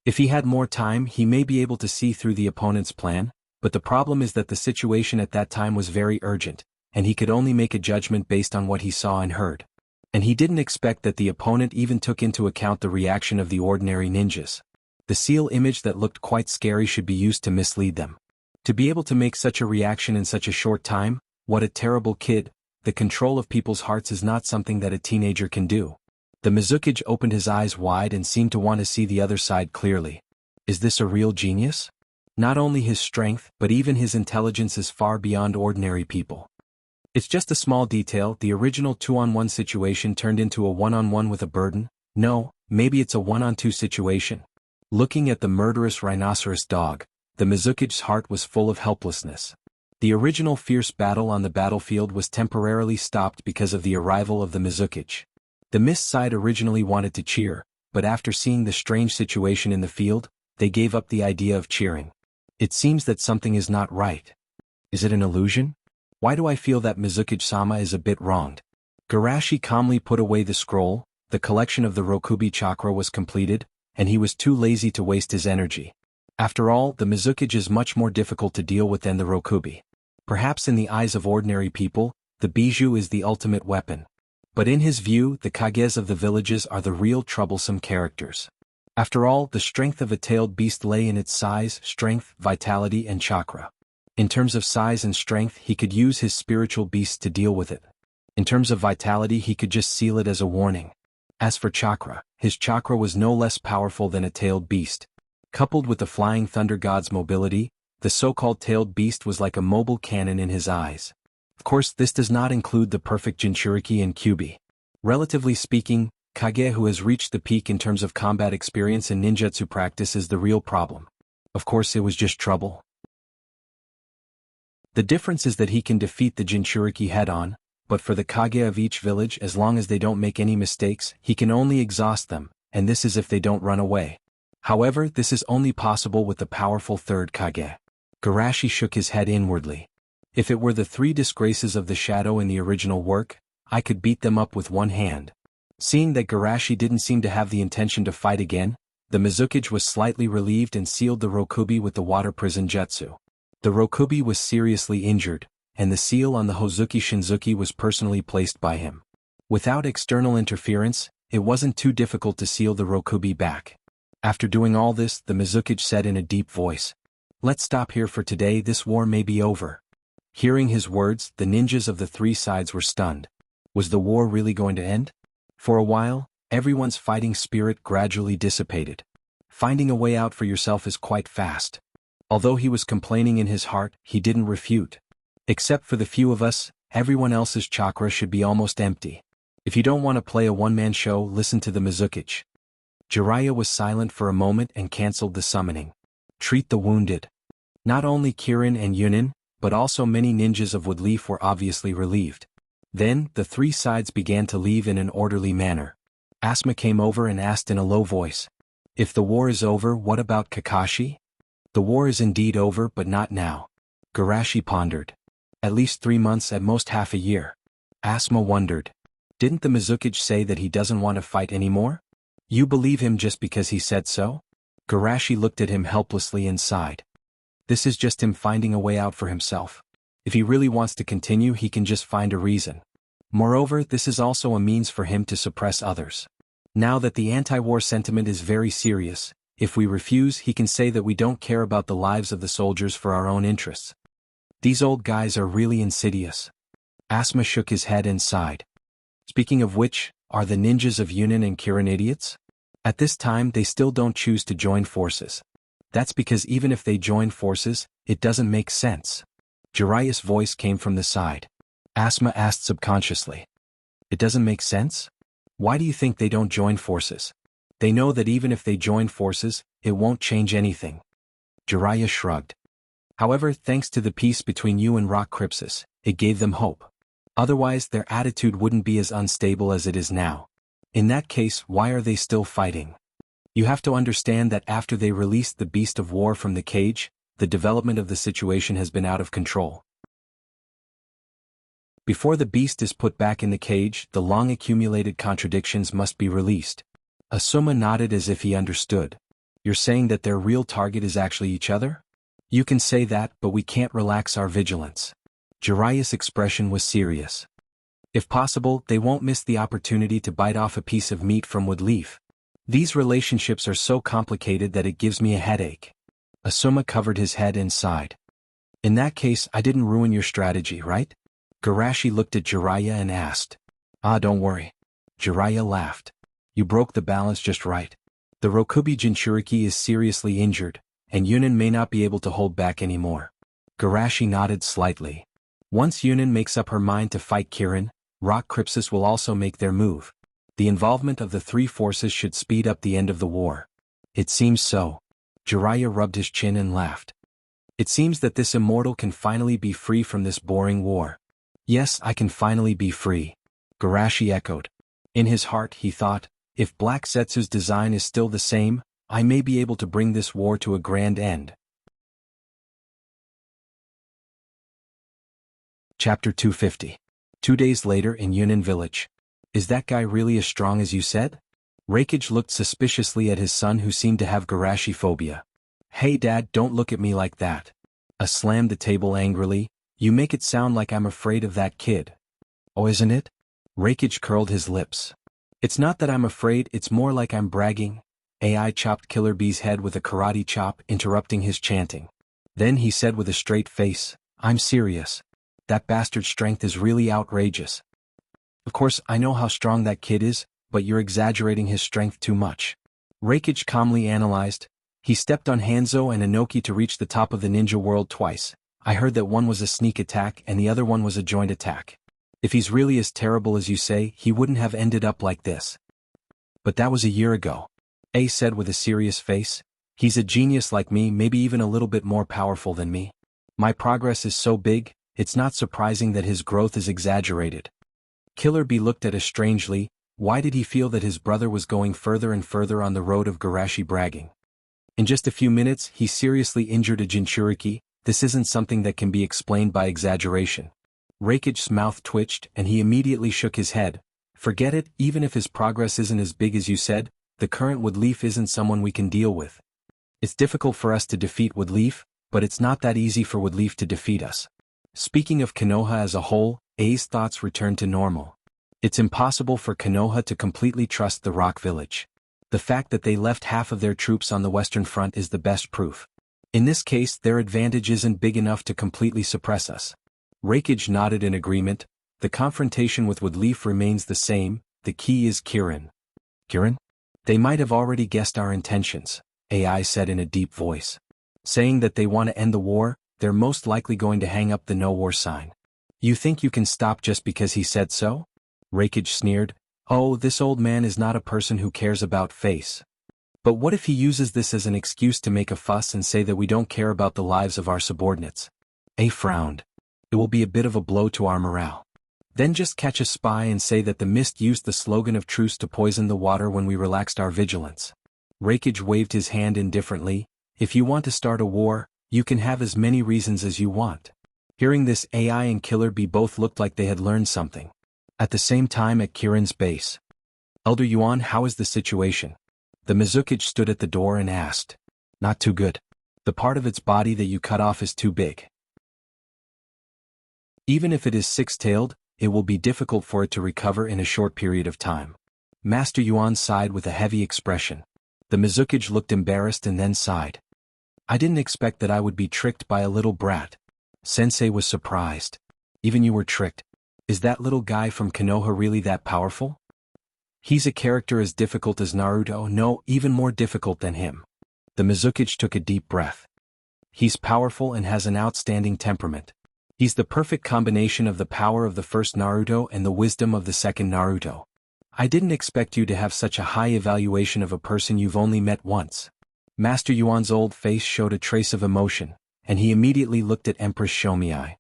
If he had more time, he may be able to see through the opponent's plan, but the problem is that the situation at that time was very urgent, and he could only make a judgment based on what he saw and heard. And he didn't expect that the opponent even took into account the reaction of the ordinary ninjas. The seal image that looked quite scary should be used to mislead them. To be able to make such a reaction in such a short time, what a terrible kid. The control of people's hearts is not something that a teenager can do. The Mizukage opened his eyes wide and seemed to want to see the other side clearly. Is this a real genius? Not only his strength, but even his intelligence is far beyond ordinary people. It's just a small detail, the original 2-on-1 situation turned into a 1-on-1 with a burden. No, maybe it's a 1-on-2 situation. Looking at the murderous rhinoceros dog, the Mizukage's heart was full of helplessness. The original fierce battle on the battlefield was temporarily stopped because of the arrival of the Mizukage. The Mist side originally wanted to cheer, but after seeing the strange situation in the field, they gave up the idea of cheering. It seems that something is not right. Is it an illusion? Why do I feel that Mizukage-sama is a bit wronged? Garashi calmly put away the scroll, the collection of the Rokubi chakra was completed, and he was too lazy to waste his energy. After all, the Mizukage is much more difficult to deal with than the Rokubi. Perhaps in the eyes of ordinary people, the bijou is the ultimate weapon. But in his view, the Kages of the villages are the real troublesome characters. After all, the strength of a tailed beast lay in its size, strength, vitality and chakra. In terms of size and strength, he could use his spiritual beasts to deal with it. In terms of vitality, he could just seal it as a warning. As for chakra, his chakra was no less powerful than a tailed beast. Coupled with the flying thunder god's mobility, the so-called tailed beast was like a mobile cannon in his eyes. Of course, this does not include the perfect Jinchuriki and Kyubi. Relatively speaking, Kage who has reached the peak in terms of combat experience and ninjutsu practice is the real problem. Of course, it was just trouble. The difference is that he can defeat the Jinchuriki head-on, but for the Kage of each village, as long as they don't make any mistakes, he can only exhaust them, and this is if they don't run away. However, this is only possible with the powerful third Kage. Garashi shook his head inwardly. If it were the three disgraces of the shadow in the original work, I could beat them up with one hand. Seeing that Garashi didn't seem to have the intention to fight again, the Mizukage was slightly relieved and sealed the Rokubi with the water prison jutsu. The Rokubi was seriously injured, and the seal on the Hozuki Shinzuki was personally placed by him. Without external interference, it wasn't too difficult to seal the Rokubi back. After doing all this, the Mizukage said in a deep voice, "Let's stop here for today, this war may be over." Hearing his words, the ninjas of the three sides were stunned. Was the war really going to end? For a while, everyone's fighting spirit gradually dissipated. Finding a way out for yourself is quite fast. Although he was complaining in his heart, he didn't refute. Except for the few of us, everyone else's chakra should be almost empty. If you don't want to play a one-man show, listen to the Mizukage. Jiraiya was silent for a moment and cancelled the summoning. Treat the wounded. Not only Kirin and Yunin, but also many ninjas of Woodleaf were obviously relieved. Then, the three sides began to leave in an orderly manner. Asuma came over and asked in a low voice, "If the war is over, what about Kakashi?" "The war is indeed over, but not now." Garashi pondered. "At least 3 months, at most half a year." Asuma wondered. "Didn't the Mizukage say that he doesn't want to fight anymore? You believe him just because he said so?" Garashi looked at him helplessly and sighed. "This is just him finding a way out for himself. If he really wants to continue, he can just find a reason. Moreover, this is also a means for him to suppress others. Now that the anti-war sentiment is very serious, if we refuse, he can say that we don't care about the lives of the soldiers for our own interests. These old guys are really insidious." Asuma shook his head and sighed. "Speaking of which, are the ninjas of Yunin and Kirin idiots? At this time they still don't choose to join forces. That's because even if they join forces, it doesn't make sense." Jiraiya's voice came from the side. Asuma asked subconsciously. "It doesn't make sense? Why do you think they don't join forces? They know that even if they join forces, it won't change anything." Jiraiya shrugged. "However, thanks to the peace between you and Rock Crypsis, it gave them hope. Otherwise, their attitude wouldn't be as unstable as it is now. In that case, why are they still fighting? You have to understand that after they released the beast of war from the cage, the development of the situation has been out of control. Before the beast is put back in the cage, the long-accumulated contradictions must be released." Asuma nodded as if he understood. "You're saying that their real target is actually each other?" "You can say that, but we can't relax our vigilance." Jiraiya's expression was serious. "If possible, they won't miss the opportunity to bite off a piece of meat from Woodleaf. These relationships are so complicated that it gives me a headache." Asuma covered his head and sighed. "In that case, I didn't ruin your strategy, right?" Garashi looked at Jiraiya and asked. "Ah, don't worry." Jiraiya laughed. "You broke the balance just right. The Rokubi Jinchuriki is seriously injured, and Yunin may not be able to hold back anymore." Garashi nodded slightly. "Once Yunin makes up her mind to fight Kirin, Rock Crypsis will also make their move. The involvement of the three forces should speed up the end of the war." "It seems so." Jiraiya rubbed his chin and laughed. "It seems that this immortal can finally be free from this boring war." "Yes, I can finally be free," Garashi echoed. In his heart, he thought, if Black Zetsu's design is still the same, I may be able to bring this war to a grand end. Chapter 250. 2 days later in Yunin village. "Is that guy really as strong as you said?" Reikage looked suspiciously at his son who seemed to have Garashi phobia. "Hey Dad, don't look at me like that." Slammed the table angrily. "You make it sound like I'm afraid of that kid." "Oh, isn't it?" Reikage curled his lips. It's not that I'm afraid, it's more like I'm bragging. AI chopped Killer Bee's head with a karate chop, interrupting his chanting. Then he said with a straight face, I'm serious. That bastard's strength is really outrageous. Of course, I know how strong that kid is, but you're exaggerating his strength too much. Reikage calmly analyzed. He stepped on Hanzo and Inoki to reach the top of the ninja world twice. I heard that one was a sneak attack and the other one was a joint attack. If he's really as terrible as you say, he wouldn't have ended up like this. But that was a year ago. A said with a serious face. He's a genius like me, maybe even a little bit more powerful than me. My progress is so big, it's not surprising that his growth is exaggerated. Killer Bee looked at us strangely. Why did he feel that his brother was going further and further on the road of Garashi bragging? In just a few minutes, he seriously injured a Jinchuriki. This isn't something that can be explained by exaggeration. Reikage's mouth twitched and he immediately shook his head. Forget it, even if his progress isn't as big as you said, the current Woodleaf isn't someone we can deal with. It's difficult for us to defeat Woodleaf, but it's not that easy for Woodleaf to defeat us. Speaking of Konoha as a whole, A's thoughts returned to normal. It's impossible for Konoha to completely trust the Rock Village. The fact that they left half of their troops on the Western Front is the best proof. In this case, their advantage isn't big enough to completely suppress us. Reikage nodded in agreement. The confrontation with Woodleaf remains the same, the key is Kirin. Kirin? They might have already guessed our intentions, AI said in a deep voice. Saying that they want to end the war, they're most likely going to hang up the no war sign. You think you can stop just because he said so? Reikage sneered. Oh, this old man is not a person who cares about face. But what if he uses this as an excuse to make a fuss and say that we don't care about the lives of our subordinates? A frowned. It will be a bit of a blow to our morale. Then just catch a spy and say that the mist used the slogan of truce to poison the water when we relaxed our vigilance. Reikage waved his hand indifferently. If you want to start a war, you can have as many reasons as you want. Hearing this, AI and Killer Bee both looked like they had learned something. At the same time at Kirin's base. Elder Yuan, how is the situation? The Mizukage stood at the door and asked. Not too good. The part of its body that you cut off is too big. Even if it is six-tailed, it will be difficult for it to recover in a short period of time. Master Yuan sighed with a heavy expression. The Mizukage looked embarrassed and then sighed. I didn't expect that I would be tricked by a little brat. Sensei was surprised. Even you were tricked. Is that little guy from Konoha really that powerful? He's a character as difficult as Naruto, no, even more difficult than him. The Mizukage took a deep breath. He's powerful and has an outstanding temperament. He's the perfect combination of the power of the first Naruto and the wisdom of the second Naruto. I didn't expect you to have such a high evaluation of a person you've only met once. Master Yuan's old face showed a trace of emotion, and he immediately looked at Empress Shomiai.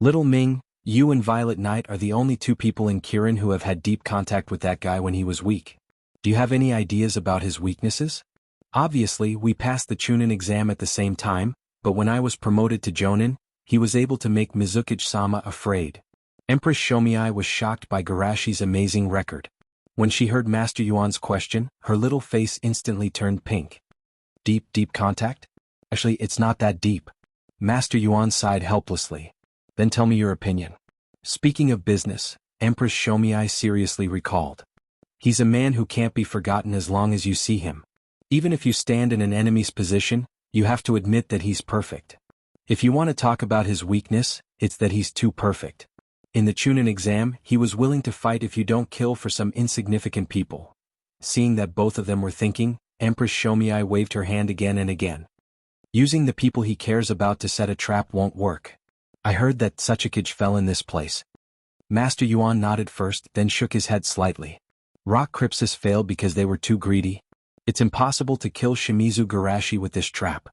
Little Ming, you and Violet Knight are the only two people in Kirin who have had deep contact with that guy when he was weak. Do you have any ideas about his weaknesses? Obviously, we passed the Chunin exam at the same time, but when I was promoted to Jonin, he was able to make Mizukage-sama afraid. Empress Shomiai was shocked by Garashi's amazing record. When she heard Master Yuan's question, her little face instantly turned pink. Deep contact? Actually, it's not that deep. Master Yuan sighed helplessly. Then tell me your opinion. Speaking of business, Empress Shomiai seriously recalled. He's a man who can't be forgotten as long as you see him. Even if you stand in an enemy's position, you have to admit that he's perfect. If you want to talk about his weakness, it's that he's too perfect. In the Chunin exam, he was willing to fight if you don't kill for some insignificant people. Seeing that both of them were thinking, Empress Shomiai waved her hand again and again. Using the people he cares about to set a trap won't work. I heard that Tsuchikage fell in this place. Master Yuan nodded first, then shook his head slightly. Rock Crypsis failed because they were too greedy. It's impossible to kill Shimizu Garashi with this trap.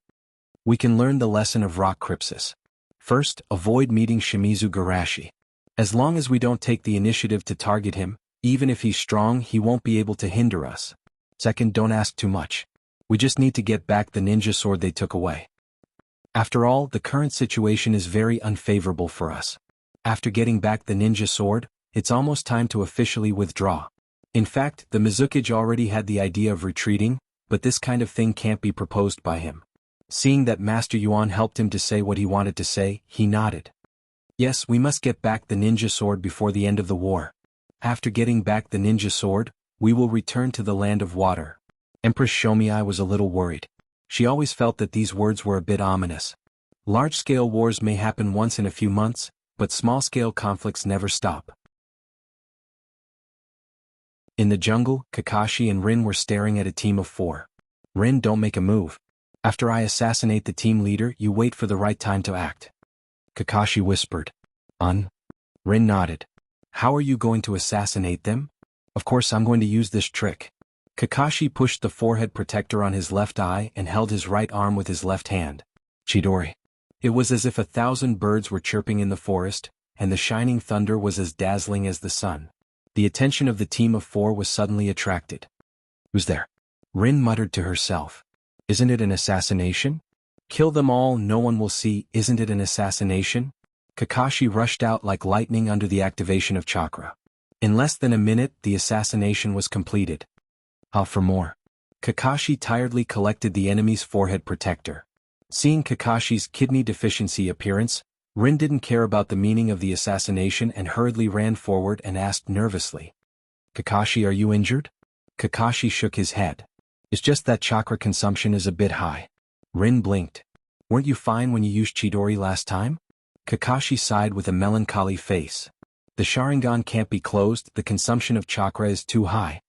We can learn the lesson of Rock Crypsis. First, avoid meeting Shimizu Garashi. As long as we don't take the initiative to target him, even if he's strong, he won't be able to hinder us. Second, don't ask too much. We just need to get back the ninja sword they took away. After all, the current situation is very unfavorable for us. After getting back the ninja sword, it's almost time to officially withdraw. In fact, the Mizukage already had the idea of retreating, but this kind of thing can't be proposed by him. Seeing that Master Yuan helped him to say what he wanted to say, he nodded. Yes, we must get back the ninja sword before the end of the war. After getting back the ninja sword, we will return to the land of water. Empress Shomiai was a little worried. She always felt that these words were a bit ominous. Large-scale wars may happen once in a few months, but small-scale conflicts never stop. In the jungle, Kakashi and Rin were staring at a team of 4. Rin, don't make a move. After I assassinate the team leader, you wait for the right time to act. Kakashi whispered. Rin nodded. How are you going to assassinate them? Of course I'm going to use this trick. Kakashi pushed the forehead protector on his left eye and held his right arm with his left hand. Chidori. It was as if 1,000 birds were chirping in the forest, and the shining thunder was as dazzling as the sun. The attention of the team of 4 was suddenly attracted. Who's there? Rin muttered to herself. Isn't it an assassination? Kill them all, no one will see, isn't it an assassination? Kakashi rushed out like lightning under the activation of chakra. In less than a minute, the assassination was completed. For more. Kakashi tiredly collected the enemy's forehead protector. Seeing Kakashi's kidney deficiency appearance, Rin didn't care about the meaning of the assassination and hurriedly ran forward and asked nervously. Kakashi, are you injured? Kakashi shook his head. It's just that chakra consumption is a bit high. Rin blinked. Weren't you fine when you used Chidori last time? Kakashi sighed with a melancholy face. The Sharingan can't be closed, the consumption of chakra is too high.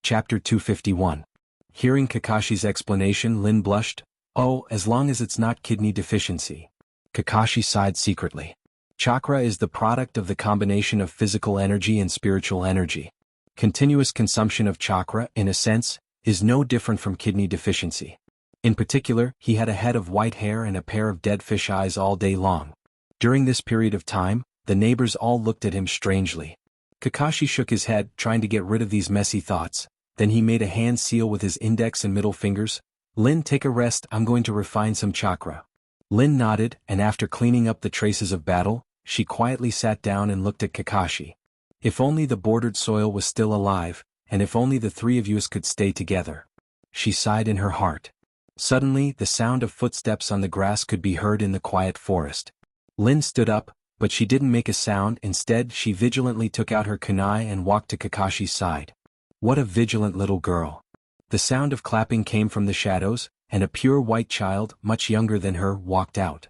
Chapter 251. Hearing Kakashi's explanation, Lin blushed. Oh, as long as it's not kidney deficiency. Kakashi sighed secretly. Chakra is the product of the combination of physical energy and spiritual energy. Continuous consumption of chakra, in a sense, is no different from kidney deficiency. In particular, he had a head of white hair and a pair of dead fish eyes all day long. During this period of time, the neighbors all looked at him strangely. Kakashi shook his head, trying to get rid of these messy thoughts. Then he made a hand seal with his index and middle fingers. Lin, take a rest, I'm going to refine some chakra. Lin nodded, and after cleaning up the traces of battle, she quietly sat down and looked at Kakashi. If only the bordered soil was still alive, and if only the 3 of you could stay together. She sighed in her heart. Suddenly, the sound of footsteps on the grass could be heard in the quiet forest. Lin stood up, but she didn't make a sound. Instead, she vigilantly took out her kunai and walked to Kakashi's side. What a vigilant little girl. The sound of clapping came from the shadows, and a pure white child, much younger than her, walked out.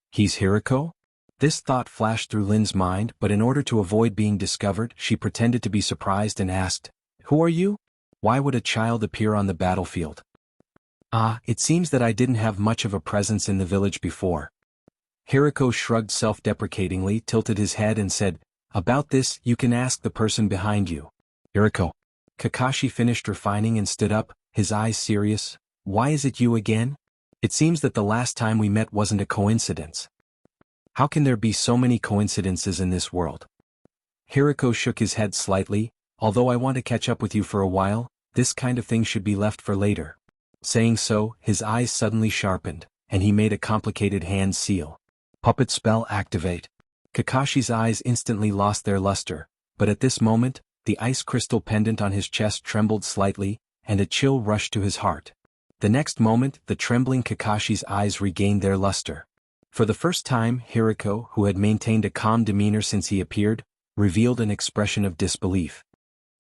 He's Hiriko? This thought flashed through Lin's mind, but in order to avoid being discovered, she pretended to be surprised and asked, Who are you? Why would a child appear on the battlefield? It seems that I didn't have much of a presence in the village before. Hiriko shrugged self-deprecatingly, tilted his head and said, About this, you can ask the person behind you. Hiriko. Kakashi finished refining and stood up, his eyes serious. Why is it you again? It seems that the last time we met wasn't a coincidence. How can there be so many coincidences in this world? Hiriko shook his head slightly. Although I want to catch up with you for a while, this kind of thing should be left for later. Saying so, his eyes suddenly sharpened, and he made a complicated hand seal. Puppet spell activate. Kakashi's eyes instantly lost their luster, but at this moment, the ice crystal pendant on his chest trembled slightly, and a chill rushed to his heart. The next moment, the trembling Kakashi's eyes regained their luster. For the first time, Hiriko, who had maintained a calm demeanor since he appeared, revealed an expression of disbelief.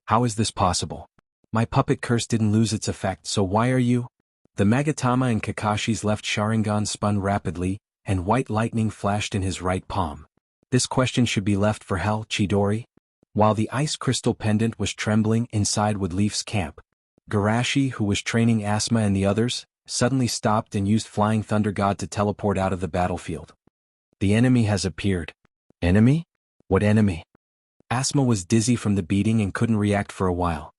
How is this possible? My puppet curse didn't lose its effect, so why are you? The Magatama in Kakashi's left Sharingan spun rapidly, and white lightning flashed in his right palm. This question should be left for Hell, Chidori. While the ice crystal pendant was trembling inside Woodleaf's camp, Garashi, who was training Asma and the others, suddenly stopped and used Flying Thunder God to teleport out of the battlefield. The enemy has appeared. Enemy? What enemy? Asma was dizzy from the beating and couldn't react for a while.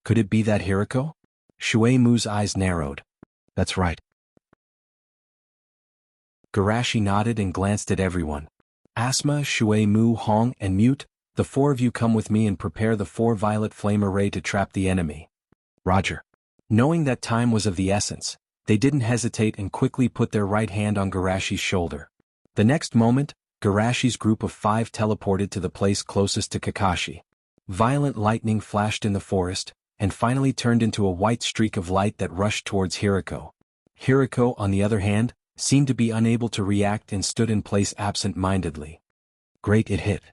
Could it be that Hiriko? Shui Mu's eyes narrowed. That's right. Garashi nodded and glanced at everyone. Asma, Shui Mu, Hong, and Mute, the 4 of you come with me and prepare the 4 violet flame array to trap the enemy. Roger. Knowing that time was of the essence, they didn't hesitate and quickly put their right hand on Garashi's shoulder. The next moment, Garashi's group of 5 teleported to the place closest to Kakashi. Violent lightning flashed in the forest, and finally turned into a white streak of light that rushed towards Hiriko. Hiriko, on the other hand, seemed to be unable to react and stood in place absent-mindedly. Great, it hit.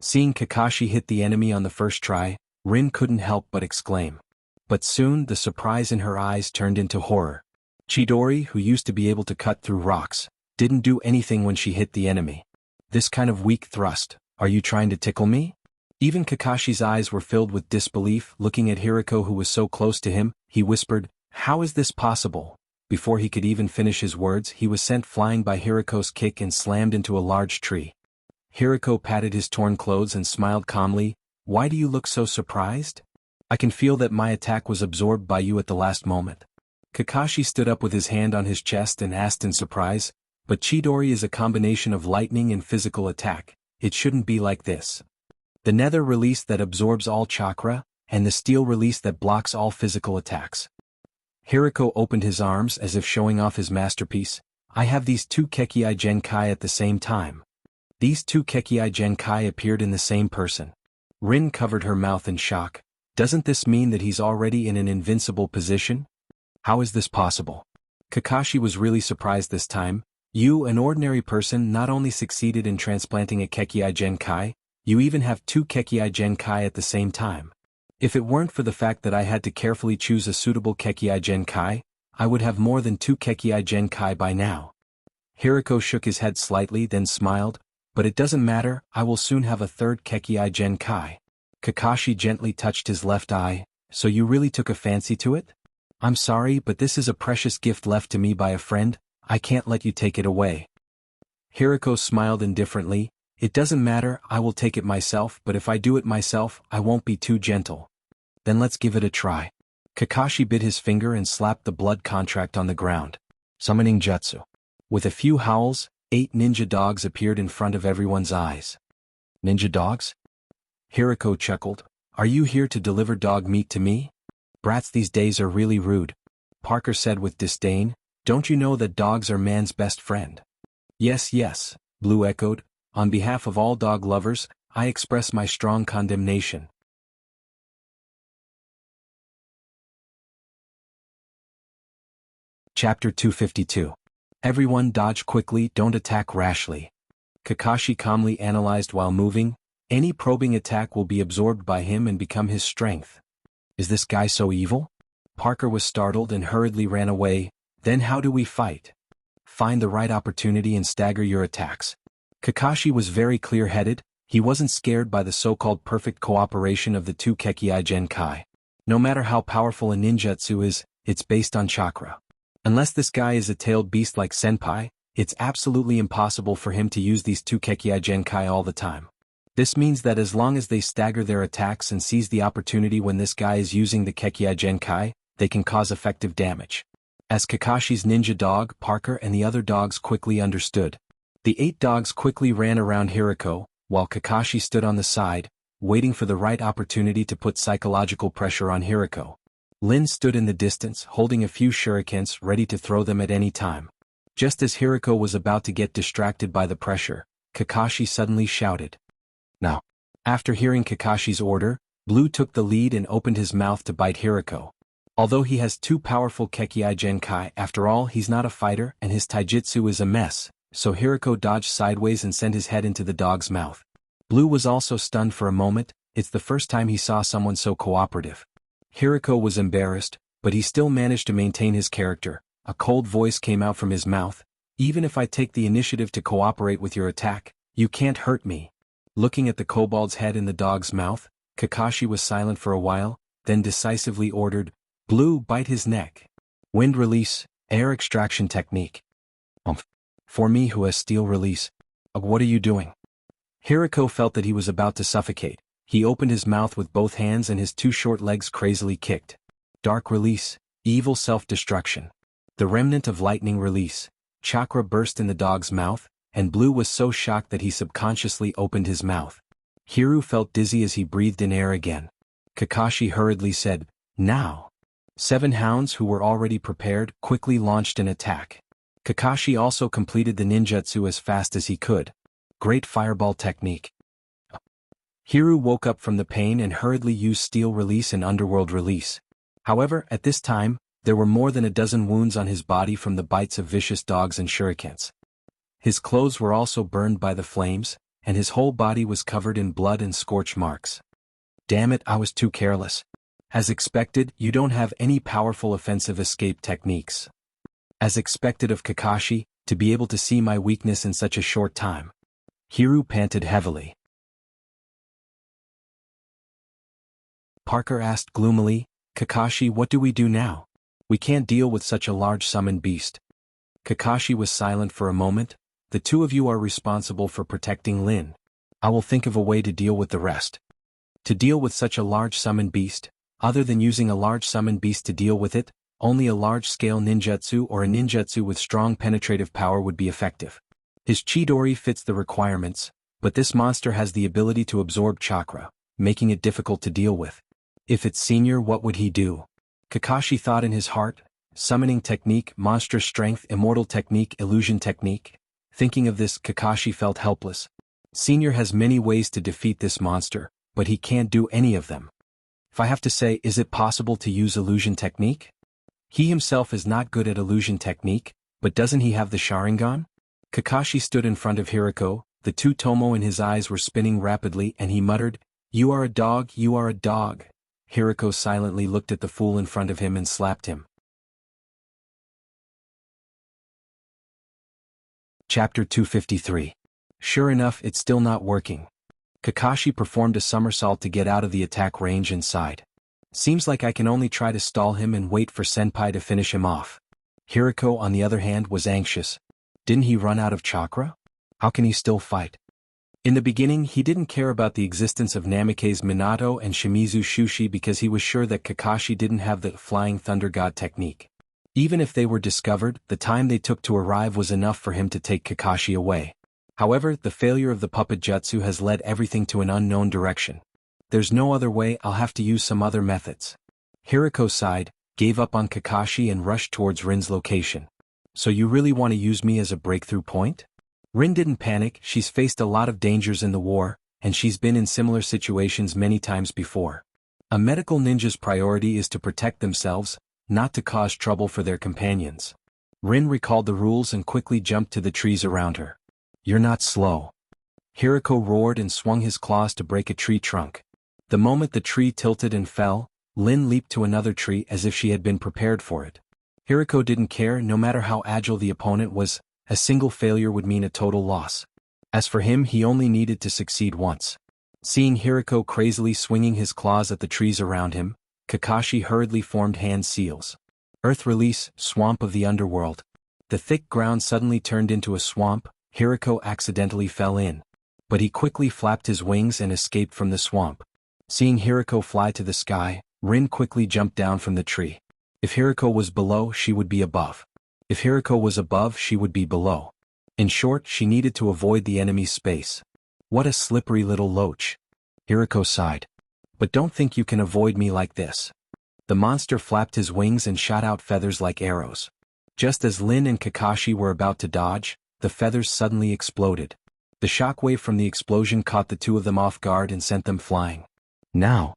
Seeing Kakashi hit the enemy on the first try, Rin couldn't help but exclaim. But soon the surprise in her eyes turned into horror. Chidori, who used to be able to cut through rocks, didn't do anything when she hit the enemy. This kind of weak thrust, are you trying to tickle me? Even Kakashi's eyes were filled with disbelief. Looking at Hiriko, who was so close to him, he whispered, "How is this possible?" Before he could even finish his words, he was sent flying by Hiriko's kick and slammed into a large tree. Hiriko patted his torn clothes and smiled calmly. "Why do you look so surprised? I can feel that my attack was absorbed by you at the last moment." Kakashi stood up with his hand on his chest and asked in surprise, "But Chidori is a combination of lightning and physical attack. It shouldn't be like this. The nether release that absorbs all chakra, and the steel release that blocks all physical attacks." Hiriko opened his arms as if showing off his masterpiece. "I have these two Kekkei Genkai at the same time." These two Kekkei Genkai appeared in the same person. Rin covered her mouth in shock. Doesn't this mean that he's already in an invincible position? How is this possible? Kakashi was really surprised this time. You, an ordinary person, not only succeeded in transplanting a Kekkei Genkai, you even have two Kekkei Genkai at the same time. If it weren't for the fact that I had to carefully choose a suitable Kekkei Genkai, I would have more than two Kekkei Genkai by now. Hiriko shook his head slightly, then smiled. "But it doesn't matter, I will soon have a third Kekkei Genkai." Kakashi gently touched his left eye. "So you really took a fancy to it? I'm sorry, but this is a precious gift left to me by a friend. I can't let you take it away." Hiriko smiled indifferently. "It doesn't matter, I will take it myself, but if I do it myself, I won't be too gentle." "Then let's give it a try." Kakashi bit his finger and slapped the blood contract on the ground. Summoning Jutsu. With a few howls, 8 ninja dogs appeared in front of everyone's eyes. "Ninja dogs?" Hiriko chuckled. "Are you here to deliver dog meat to me? Brats these days are really rude." Parker said with disdain. "Don't you know that dogs are man's best friend?" "Yes, yes," Blue echoed. "On behalf of all dog lovers, I express my strong condemnation." Chapter 252. Everyone dodge quickly, don't attack rashly. Kakashi calmly analyzed while moving. Any probing attack will be absorbed by him and become his strength. Is this guy so evil? Parker was startled and hurriedly ran away. Then how do we fight? Find the right opportunity and stagger your attacks. Kakashi was very clear-headed. He wasn't scared by the so-called perfect cooperation of the two Kekkei Genkai. No matter how powerful a ninjutsu is, it's based on chakra. Unless this guy is a tailed beast like Senpai, it's absolutely impossible for him to use these two Kekkei Genkai all the time. This means that as long as they stagger their attacks and seize the opportunity when this guy is using the Kekkei Genkai, they can cause effective damage. As Kakashi's ninja dog, Parker and the other dogs quickly understood. The 8 dogs quickly ran around Hiriko, while Kakashi stood on the side, waiting for the right opportunity to put psychological pressure on Hiriko. Lin stood in the distance, holding a few shurikens ready to throw them at any time. Just as Hiriko was about to get distracted by the pressure, Kakashi suddenly shouted, "Now!" After hearing Kakashi's order, Blue took the lead and opened his mouth to bite Hiriko. Although he has 2 powerful Kekkei Genkai, after all he's not a fighter and his taijutsu is a mess, so Hiriko dodged sideways and sent his head into the dog's mouth. Blue was also stunned for a moment. It's the first time he saw someone so cooperative. Hiriko was embarrassed, but he still managed to maintain his character. A cold voice came out from his mouth. "Even if I take the initiative to cooperate with your attack, you can't hurt me." Looking at the kobold's head in the dog's mouth, Kakashi was silent for a while, then decisively ordered, "Blue, bite his neck." Wind release, air extraction technique. For me who has steel release. What are you doing? Hiriko felt that he was about to suffocate. He opened his mouth with both hands and his 2 short legs crazily kicked. Dark release, evil self-destruction. The remnant of lightning release. Chakra burst in the dog's mouth, and Blue was so shocked that he subconsciously opened his mouth. Hiru felt dizzy as he breathed in air again. Kakashi hurriedly said, "Now." 7 hounds who were already prepared quickly launched an attack. Kakashi also completed the ninjutsu as fast as he could. Great fireball technique. Hiru woke up from the pain and hurriedly used steel release and underworld release. However, at this time, There were more than a dozen wounds on his body from the bites of vicious dogs and shurikens. His clothes were also burned by the flames, and his whole body was covered in blood and scorch marks. Damn it, I was too careless. As expected, you don't have any powerful offensive escape techniques. As expected of Kakashi, to be able to see my weakness in such a short time. Hiru panted heavily. Parker asked gloomily, Kakashi, what do we do now? We can't deal with such a large summoned beast. Kakashi was silent for a moment. The two of you are responsible for protecting Lin. I will think of a way to deal with the rest. To deal with such a large summoned beast, other than using a large summoned beast to deal with it, only a large-scale ninjutsu or a ninjutsu with strong penetrative power would be effective. His Chidori fits the requirements, but this monster has the ability to absorb chakra, making it difficult to deal with. If it's senior, what would he do? Kakashi thought in his heart, summoning technique, monstrous strength, immortal technique, illusion technique. Thinking of this, Kakashi felt helpless. Senior has many ways to defeat this monster, but he can't do any of them. If I have to say, is it possible to use illusion technique? He himself is not good at illusion technique, but doesn't he have the Sharingan? Kakashi stood in front of Hiriko, the two tomo in his eyes were spinning rapidly, and he muttered, You are a dog, you are a dog. Hiriko silently looked at the fool in front of him and slapped him. Chapter 253. Sure enough, it's still not working. Kakashi performed a somersault to get out of the attack range and sighed. Seems like I can only try to stall him and wait for Senpai to finish him off. Hiriko, on the other hand, was anxious. Didn't he run out of chakra? How can he still fight? In the beginning, he didn't care about the existence of Namikaze Minato and Shimizu Shushi because he was sure that Kakashi didn't have the Flying Thunder God technique. Even if they were discovered, the time they took to arrive was enough for him to take Kakashi away. However, the failure of the puppet jutsu has led everything to an unknown direction. There's no other way, I'll have to use some other methods. Hiriko sighed, gave up on Kakashi and rushed towards Rin's location. So you really want to use me as a breakthrough point? Rin didn't panic, she's faced a lot of dangers in the war, and she's been in similar situations many times before. A medical ninja's priority is to protect themselves, not to cause trouble for their companions. Rin recalled the rules and quickly jumped to the trees around her. You're not slow. Hiriko roared and swung his claws to break a tree trunk. The moment the tree tilted and fell, Lin leaped to another tree as if she had been prepared for it. Hiriko didn't care, no matter how agile the opponent was, a single failure would mean a total loss. As for him, he only needed to succeed once. Seeing Hiriko crazily swinging his claws at the trees around him, Kakashi hurriedly formed hand seals. Earth release, swamp of the underworld. The thick ground suddenly turned into a swamp. Hiriko accidentally fell in. But he quickly flapped his wings and escaped from the swamp. Seeing Hiriko fly to the sky, Rin quickly jumped down from the tree. If Hiriko was below, she would be above. If Hiriko was above, she would be below. In short, she needed to avoid the enemy's space. What a slippery little loach. Hiriko sighed. But don't think you can avoid me like this. The monster flapped his wings and shot out feathers like arrows. Just as Lin and Kakashi were about to dodge, the feathers suddenly exploded. The shockwave from the explosion caught the two of them off guard and sent them flying. Now,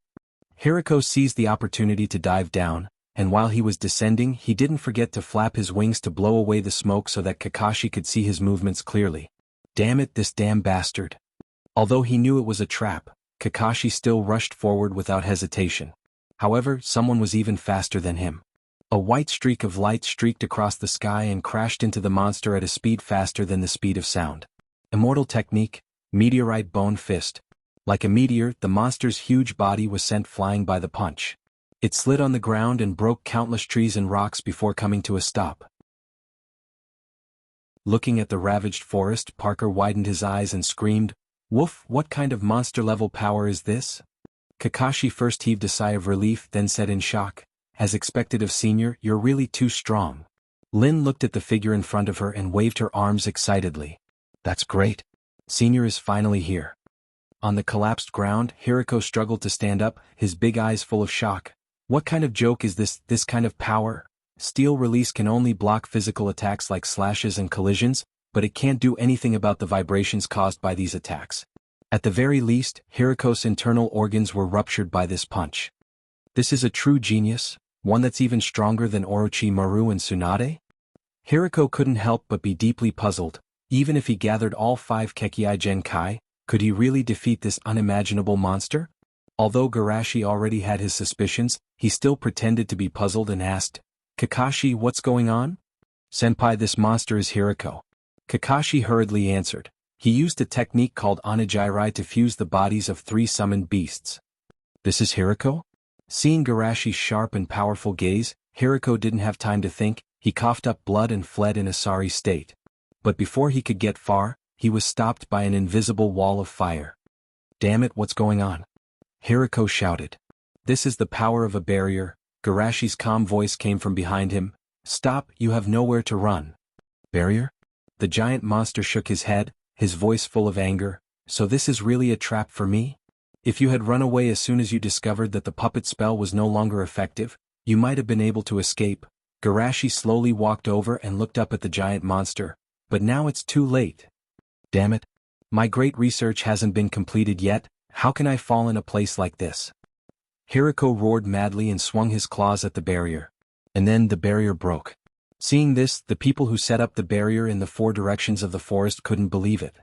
Hiriko seized the opportunity to dive down, and while he was descending, he didn't forget to flap his wings to blow away the smoke so that Kakashi could see his movements clearly. Damn it, this damn bastard. Although he knew it was a trap, Kakashi still rushed forward without hesitation. However, someone was even faster than him. A white streak of light streaked across the sky and crashed into the monster at a speed faster than the speed of sound. Immortal technique, meteorite bone fist. Like a meteor, the monster's huge body was sent flying by the punch. It slid on the ground and broke countless trees and rocks before coming to a stop. Looking at the ravaged forest, Parker widened his eyes and screamed, "Woof, what kind of monster-level power is this?" Kakashi first heaved a sigh of relief, then said in shock, "As expected of Senior, you're really too strong." Lin looked at the figure in front of her and waved her arms excitedly. "That's great. Senior is finally here." On the collapsed ground, Hiriko struggled to stand up, his big eyes full of shock. What kind of joke is this kind of power? Steel release can only block physical attacks like slashes and collisions, but it can't do anything about the vibrations caused by these attacks. At the very least, Hiriko's internal organs were ruptured by this punch. This is a true genius. One that's even stronger than Orochimaru and Tsunade? Hiriko couldn't help but be deeply puzzled. Even if he gathered all 5 Kekkei Genkai, could he really defeat this unimaginable monster? Although Garashi already had his suspicions, he still pretended to be puzzled and asked, "Kakashi, what's going on?" "Senpai, this monster is Hiriko." Kakashi hurriedly answered. He used a technique called Onigiri to fuse the bodies of 3 summoned beasts. "This is Hiriko?" Seeing Garashi's sharp and powerful gaze, Hiriko didn't have time to think. He coughed up blood and fled in a sorry state. But before he could get far, he was stopped by an invisible wall of fire. "Damn it, what's going on?" Hiriko shouted. "This is the power of a barrier." Garashi's calm voice came from behind him. "Stop, you have nowhere to run." "Barrier?" The giant monster shook his head, his voice full of anger. "So this is really a trap for me? If you had run away as soon as you discovered that the puppet spell was no longer effective, you might have been able to escape." Garashi slowly walked over and looked up at the giant monster. "But now it's too late." "Damn it. My great research hasn't been completed yet. How can I fall in a place like this?" Hiriko roared madly and swung his claws at the barrier. And then the barrier broke. Seeing this, the people who set up the barrier in the 4 directions of the forest couldn't believe it.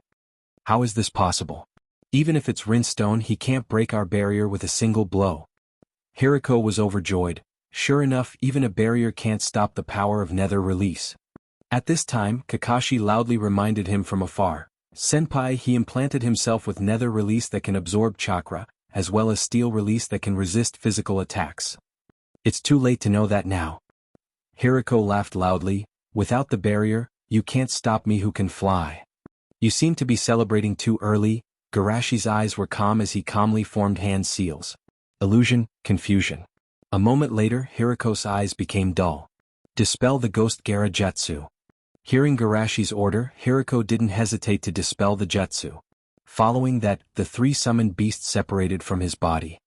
"How is this possible? Even if it's Rinstone, he can't break our barrier with a single blow." Hiriko was overjoyed. Sure enough, even a barrier can't stop the power of nether release. At this time, Kakashi loudly reminded him from afar. "Senpai, he implanted himself with nether release that can absorb chakra, as well as steel release that can resist physical attacks." "It's too late to know that now." Hiriko laughed loudly. "Without the barrier, you can't stop me who can fly." "You seem to be celebrating too early." Garashi's eyes were calm as he calmly formed hand seals. Illusion, confusion. A moment later, Hiriko's eyes became dull. "Dispel the ghost Gara Jetsu." Hearing Garashi's order, Hiriko didn't hesitate to dispel the Jetsu. Following that, the 3 summoned beasts separated from his body.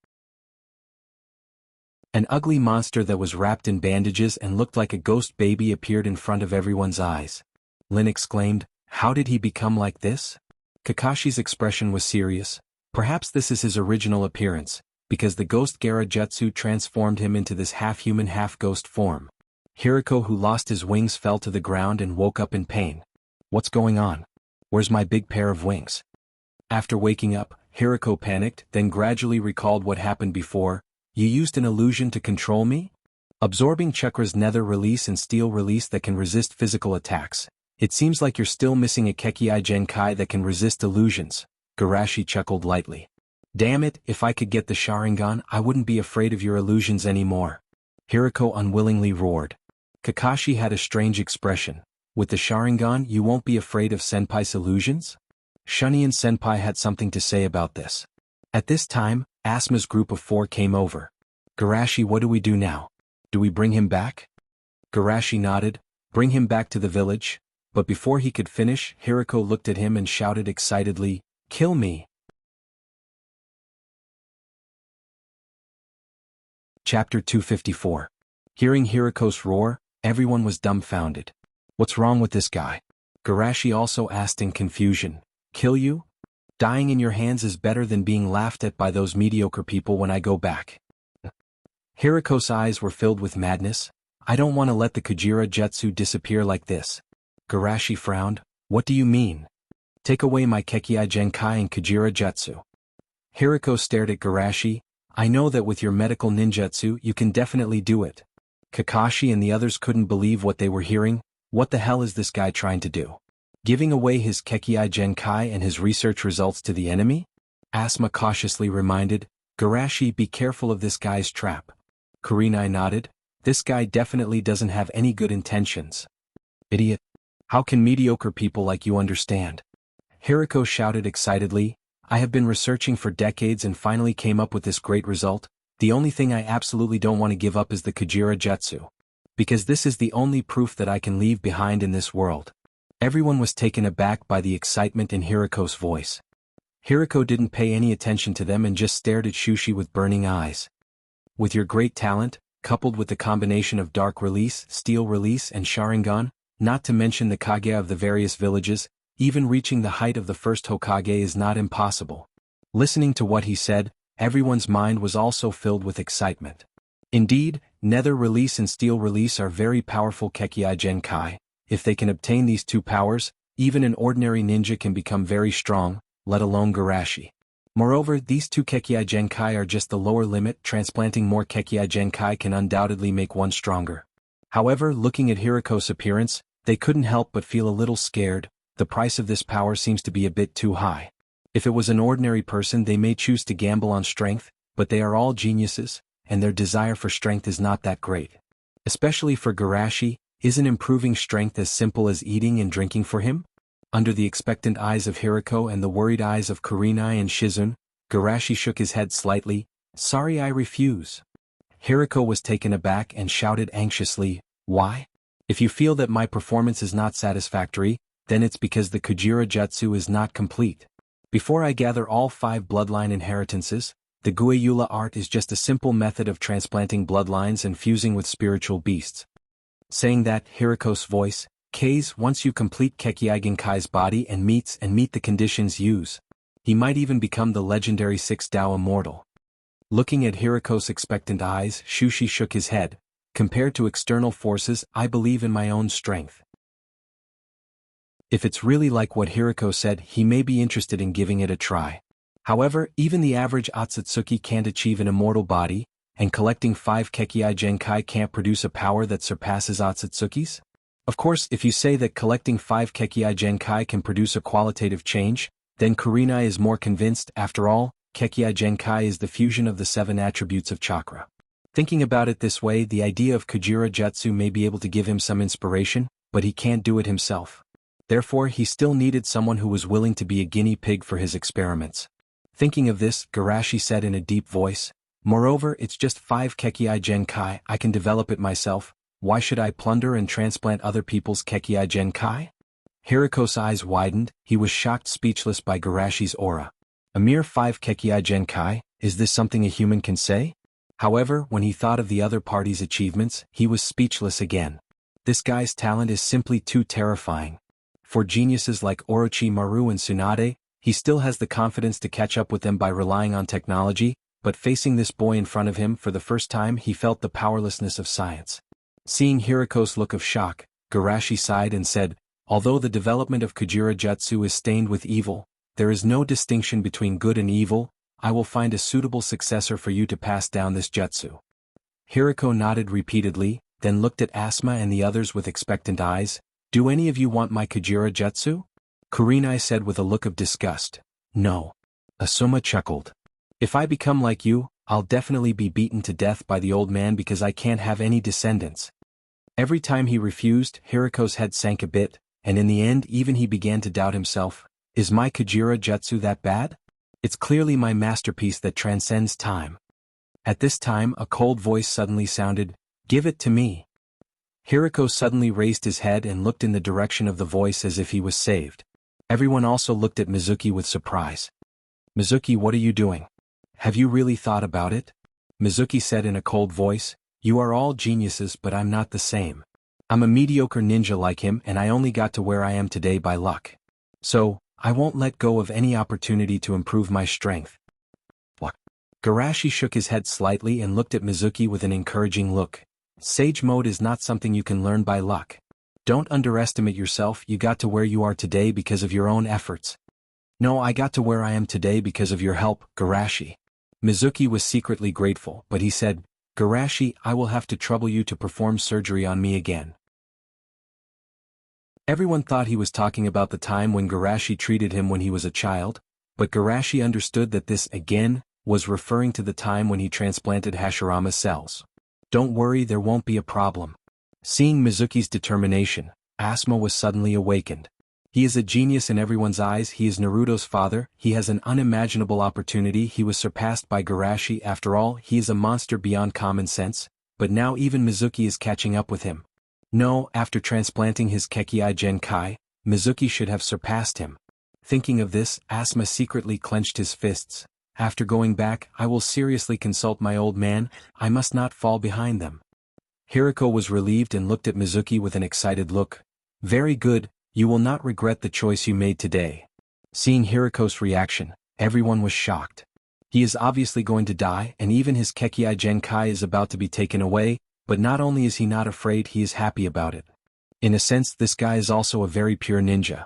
An ugly monster that was wrapped in bandages and looked like a ghost baby appeared in front of everyone's eyes. Lin exclaimed, "How did he become like this?" Kakashi's expression was serious. Perhaps this is his original appearance, because the ghost Gara Jetsu transformed him into this half-human half-ghost form. Hiriko, who lost his wings, fell to the ground and woke up in pain. "What's going on? Where's my big pair of wings?" After waking up, Hiriko panicked, then gradually recalled what happened before. "You used an illusion to control me? Absorbing chakra's nether release and steel release that can resist physical attacks. It seems like you're still missing a Kekkei Genkai that can resist illusions." Garashi chuckled lightly. "Damn it, if I could get the Sharingan, I wouldn't be afraid of your illusions anymore." Hiriko unwillingly roared. Kakashi had a strange expression. "With the Sharingan, you won't be afraid of Senpai's illusions?" Shunin Senpai had something to say about this. At this time, Asuma's group of 4 came over. "Garashi, what do we do now? Do we bring him back?" Garashi nodded. "Bring him back to the village." But before he could finish, Hiriko looked at him and shouted excitedly, "Kill me!" Chapter 254. Hearing Hiriko's roar, everyone was dumbfounded. "What's wrong with this guy?" Garashi also asked in confusion. "Kill you? Dying in your hands is better than being laughed at by those mediocre people when I go back." Hiriko's eyes were filled with madness. "I don't want to let the Kujira Jetsu disappear like this." Garashi frowned. "What do you mean?" "Take away my Kekkei Genkai and Kujira Jetsu." Hiriko stared at Garashi. "I know that with your medical ninjutsu you can definitely do it." Kakashi and the others couldn't believe what they were hearing. What the hell is this guy trying to do? Giving away his Kekkei Genkai and his research results to the enemy? Asuma cautiously reminded, "Garashi, be careful of this guy's trap." Kurenai nodded. "This guy definitely doesn't have any good intentions." "Idiot. How can mediocre people like you understand?" Hiriko shouted excitedly. "I have been researching for decades and finally came up with this great result. The only thing I absolutely don't want to give up is the Kujira Jetsu. Because this is the only proof that I can leave behind in this world." Everyone was taken aback by the excitement in Hiriko's voice. Hiriko didn't pay any attention to them and just stared at Shushi with burning eyes. "With your great talent, coupled with the combination of dark release, steel release and Sharingan, not to mention the Kage of the various villages, even reaching the height of the first Hokage is not impossible." Listening to what he said, everyone's mind was also filled with excitement. Indeed, Nether Release and Steel Release are very powerful Kekkei Genkai. If they can obtain these two powers, even an ordinary ninja can become very strong, let alone Garashi. Moreover, these two Kekkei Genkai are just the lower limit. Transplanting more Kekkei Genkai can undoubtedly make one stronger. However, looking at Hiriko's appearance, they couldn't help but feel a little scared. The price of this power seems to be a bit too high. If it was an ordinary person, they may choose to gamble on strength, but they are all geniuses, and their desire for strength is not that great. Especially for Garashi, isn't improving strength as simple as eating and drinking for him? Under the expectant eyes of Hiriko and the worried eyes of Kurenai and Shizune, Garashi shook his head slightly. "Sorry, I refuse." Hiriko was taken aback and shouted anxiously, "Why? If you feel that my performance is not satisfactory, then it's because the Kujira Jutsu is not complete. Before I gather all 5 bloodline inheritances, the Guayula art is just a simple method of transplanting bloodlines and fusing with spiritual beasts." Saying that, Hiriko's voice, "K's, once you complete Kekkei Genkai's body and meet the conditions used, he might even become the legendary 6 Dao immortal." Looking at Hiriko's expectant eyes, Shushi shook his head. "Compared to external forces, I believe in my own strength." If it's really like what Hiriko said, he may be interested in giving it a try. However, even the average Otsutsuki can't achieve an immortal body, and collecting 5 Kekkei Genkai can't produce a power that surpasses Otsutsuki's? Of course, if you say that collecting 5 Kekkei Genkai can produce a qualitative change, then Kurenai is more convinced. After all, Kekkei Genkai is the fusion of the 7 attributes of chakra. Thinking about it this way, the idea of Kujira Jutsu may be able to give him some inspiration, but he can't do it himself. Therefore, he still needed someone who was willing to be a guinea pig for his experiments. Thinking of this, Garashi said in a deep voice, "Moreover, it's just 5 Kekkei Genkai, I can develop it myself. Why should I plunder and transplant other people's Kekkei Genkai?" Hiriko's eyes widened. He was shocked speechless by Garashi's aura. A mere 5 Kekkei Genkai, is this something a human can say? However, when he thought of the other party's achievements, he was speechless again. This guy's talent is simply too terrifying. For geniuses like Orochimaru and Tsunade, he still has the confidence to catch up with them by relying on technology, but facing this boy in front of him for the first time, he felt the powerlessness of science. Seeing Hiriko's look of shock, Garashi sighed and said, "Although the development of Kujira Jutsu is stained with evil, there is no distinction between good and evil. I will find a suitable successor for you to pass down this jutsu." Hiriko nodded repeatedly, then looked at Asuma and the others with expectant eyes. "Do any of you want my Kujira Jutsu?" Kurenai said with a look of disgust. "No." Asuma chuckled. "If I become like you, I'll definitely be beaten to death by the old man because I can't have any descendants." Every time he refused, Hiriko's head sank a bit, and in the end even he began to doubt himself. Is my Kujira Jutsu that bad? It's clearly my masterpiece that transcends time. At this time a cold voice suddenly sounded, "Give it to me." Hiriko suddenly raised his head and looked in the direction of the voice as if he was saved. Everyone also looked at Mizuki with surprise. "Mizuki, what are you doing? Have you really thought about it?" Mizuki said in a cold voice, "You are all geniuses, but I'm not the same. I'm a mediocre ninja like him, and I only got to where I am today by luck. So, I won't let go of any opportunity to improve my strength." What? Garashi shook his head slightly and looked at Mizuki with an encouraging look. "Sage mode is not something you can learn by luck. Don't underestimate yourself. You got to where you are today because of your own efforts." "No, I got to where I am today because of your help, Garashi." Mizuki was secretly grateful, but he said, "Garashi, I will have to trouble you to perform surgery on me again." Everyone thought he was talking about the time when Garashi treated him when he was a child, but Garashi understood that this again was referring to the time when he transplanted Hashirama's cells. "Don't worry, there won't be a problem." Seeing Mizuki's determination, Asuma was suddenly awakened. He is a genius in everyone's eyes. He is Naruto's father. He has an unimaginable opportunity. He was surpassed by Garashi. After all, he is a monster beyond common sense, but now even Mizuki is catching up with him. No, after transplanting his Kekkei Genkai, Mizuki should have surpassed him. Thinking of this, Asuma secretly clenched his fists. After going back, I will seriously consult my old man. I must not fall behind them. Hiriko was relieved and looked at Mizuki with an excited look. "Very good, you will not regret the choice you made today." Seeing Hiriko's reaction, everyone was shocked. He is obviously going to die, and even his Kekkei Genkai is about to be taken away. but not only is he not afraid, he is happy about it. In a sense, this guy is also a very pure ninja.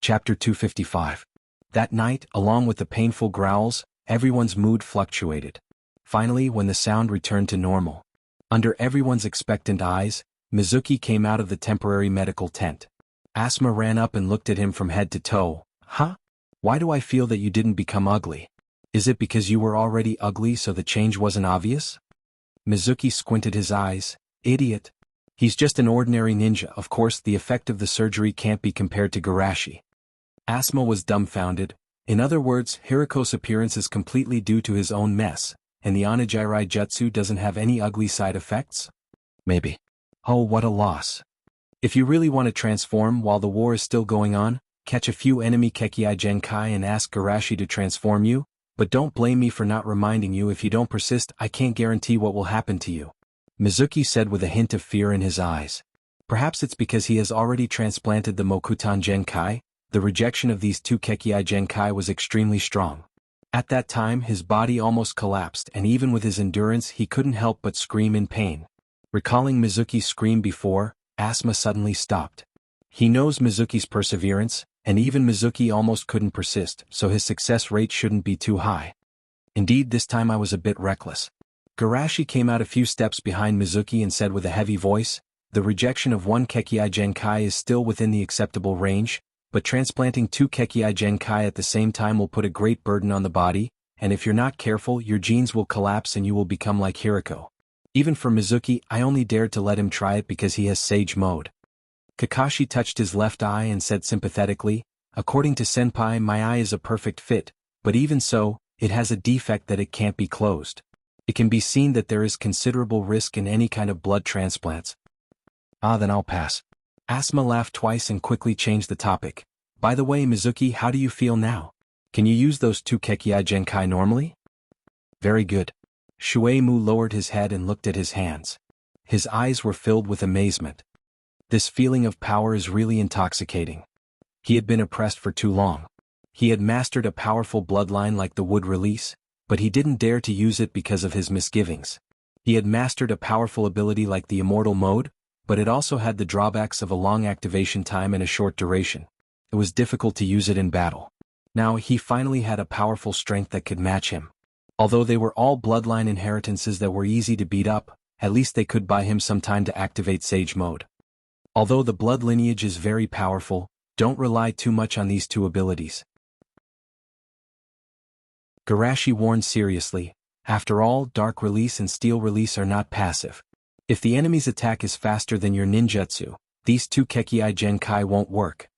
Chapter 255. That night, along with the painful growls, everyone's mood fluctuated. Finally, when the sound returned to normal, under everyone's expectant eyes, Mizuki came out of the temporary medical tent. Asma ran up and looked at him from head to toe. Huh? Why do I feel that you didn't become ugly? Is it because you were already ugly so the change wasn't obvious? Mizuki squinted his eyes. Idiot. He's just an ordinary ninja. Of course, the effect of the surgery can't be compared to Garashi. Asma was dumbfounded. In other words, Hiriko's appearance is completely due to his own mess, and the Onijirai Jutsu doesn't have any ugly side effects? Maybe. Oh, what a loss. If you really want to transform while the war is still going on, catch a few enemy Kekkei Genkai and ask Garashi to transform you, but don't blame me for not reminding you. If you don't persist, I can't guarantee what will happen to you. Mizuki said with a hint of fear in his eyes. Perhaps it's because he has already transplanted the Mokutan Genkai. The rejection of these two Kekkei Genkai was extremely strong. At that time his body almost collapsed, and even with his endurance he couldn't help but scream in pain. Recalling Mizuki's scream before, Asma suddenly stopped. He knows Mizuki's perseverance, and even Mizuki almost couldn't persist, so his success rate shouldn't be too high. Indeed, this time I was a bit reckless. Garashi came out a few steps behind Mizuki and said with a heavy voice, the rejection of one Kekkei Genkai is still within the acceptable range, but transplanting two Kekkei Genkai at the same time will put a great burden on the body, and if you're not careful, your genes will collapse and you will become like Hiriko. Even for Mizuki, I only dared to let him try it because he has Sage Mode. Kakashi touched his left eye and said sympathetically, according to Senpai, my eye is a perfect fit, but even so, it has a defect that it can't be closed. It can be seen that there is considerable risk in any kind of blood transplants. Then I'll pass. Asma laughed twice and quickly changed the topic. By the way, Mizuki, how do you feel now? Can you use those two Kekkei Genkai normally? Very good. Shuei-mu lowered his head and looked at his hands. His eyes were filled with amazement. This feeling of power is really intoxicating. He had been oppressed for too long. He had mastered a powerful bloodline like the wood release, but he didn't dare to use it because of his misgivings. He had mastered a powerful ability like the immortal mode, but it also had the drawbacks of a long activation time and a short duration. It was difficult to use it in battle. Now he finally had a powerful strength that could match him. Although they were all bloodline inheritances that were easy to beat up, at least they could buy him some time to activate Sage Mode. Although the blood lineage is very powerful, don't rely too much on these two abilities. Garashi warned seriously, after all, Dark Release and Steel Release are not passive. If the enemy's attack is faster than your ninjutsu, these two Kekkei Genkai won't work.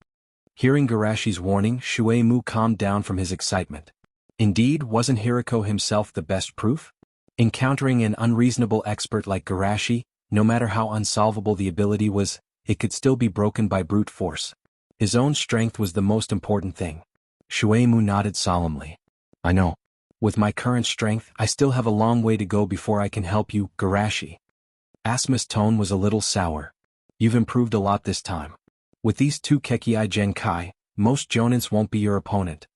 Hearing Garashi's warning, Shuei-mu calmed down from his excitement. Indeed, wasn't Hiriko himself the best proof? Encountering an unreasonable expert like Garashi, no matter how unsolvable the ability was, it could still be broken by brute force. His own strength was the most important thing. Shui Mu nodded solemnly. I know. With my current strength, I still have a long way to go before I can help you, Garashi. Asuma's tone was a little sour. You've improved a lot this time. With these 2 Kekkei Genkai, most Jonins won't be your opponent.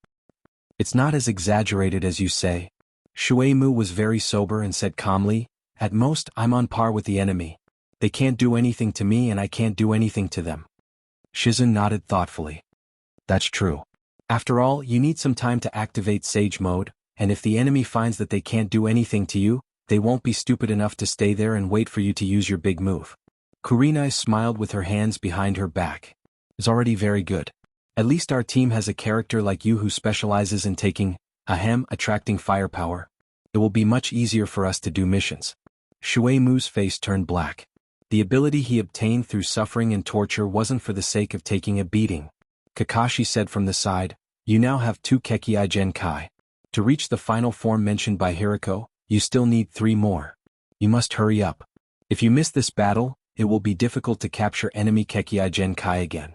It's not as exaggerated as you say. Shui Mu was very sober and said calmly, at most I'm on par with the enemy. They can't do anything to me and I can't do anything to them. Shizun nodded thoughtfully. That's true. After all, you need some time to activate Sage Mode, and if the enemy finds that they can't do anything to you, they won't be stupid enough to stay there and wait for you to use your big move. Kurenai smiled with her hands behind her back. It's already very good. At least our team has a character like you who specializes in attracting firepower. It will be much easier for us to do missions. Shui Mu's face turned black. The ability he obtained through suffering and torture wasn't for the sake of taking a beating. Kakashi said from the side, you now have 2 Kekkei Genkai. To reach the final form mentioned by Hiriko, you still need 3 more. You must hurry up. If you miss this battle, it will be difficult to capture enemy Kekkei Genkai again.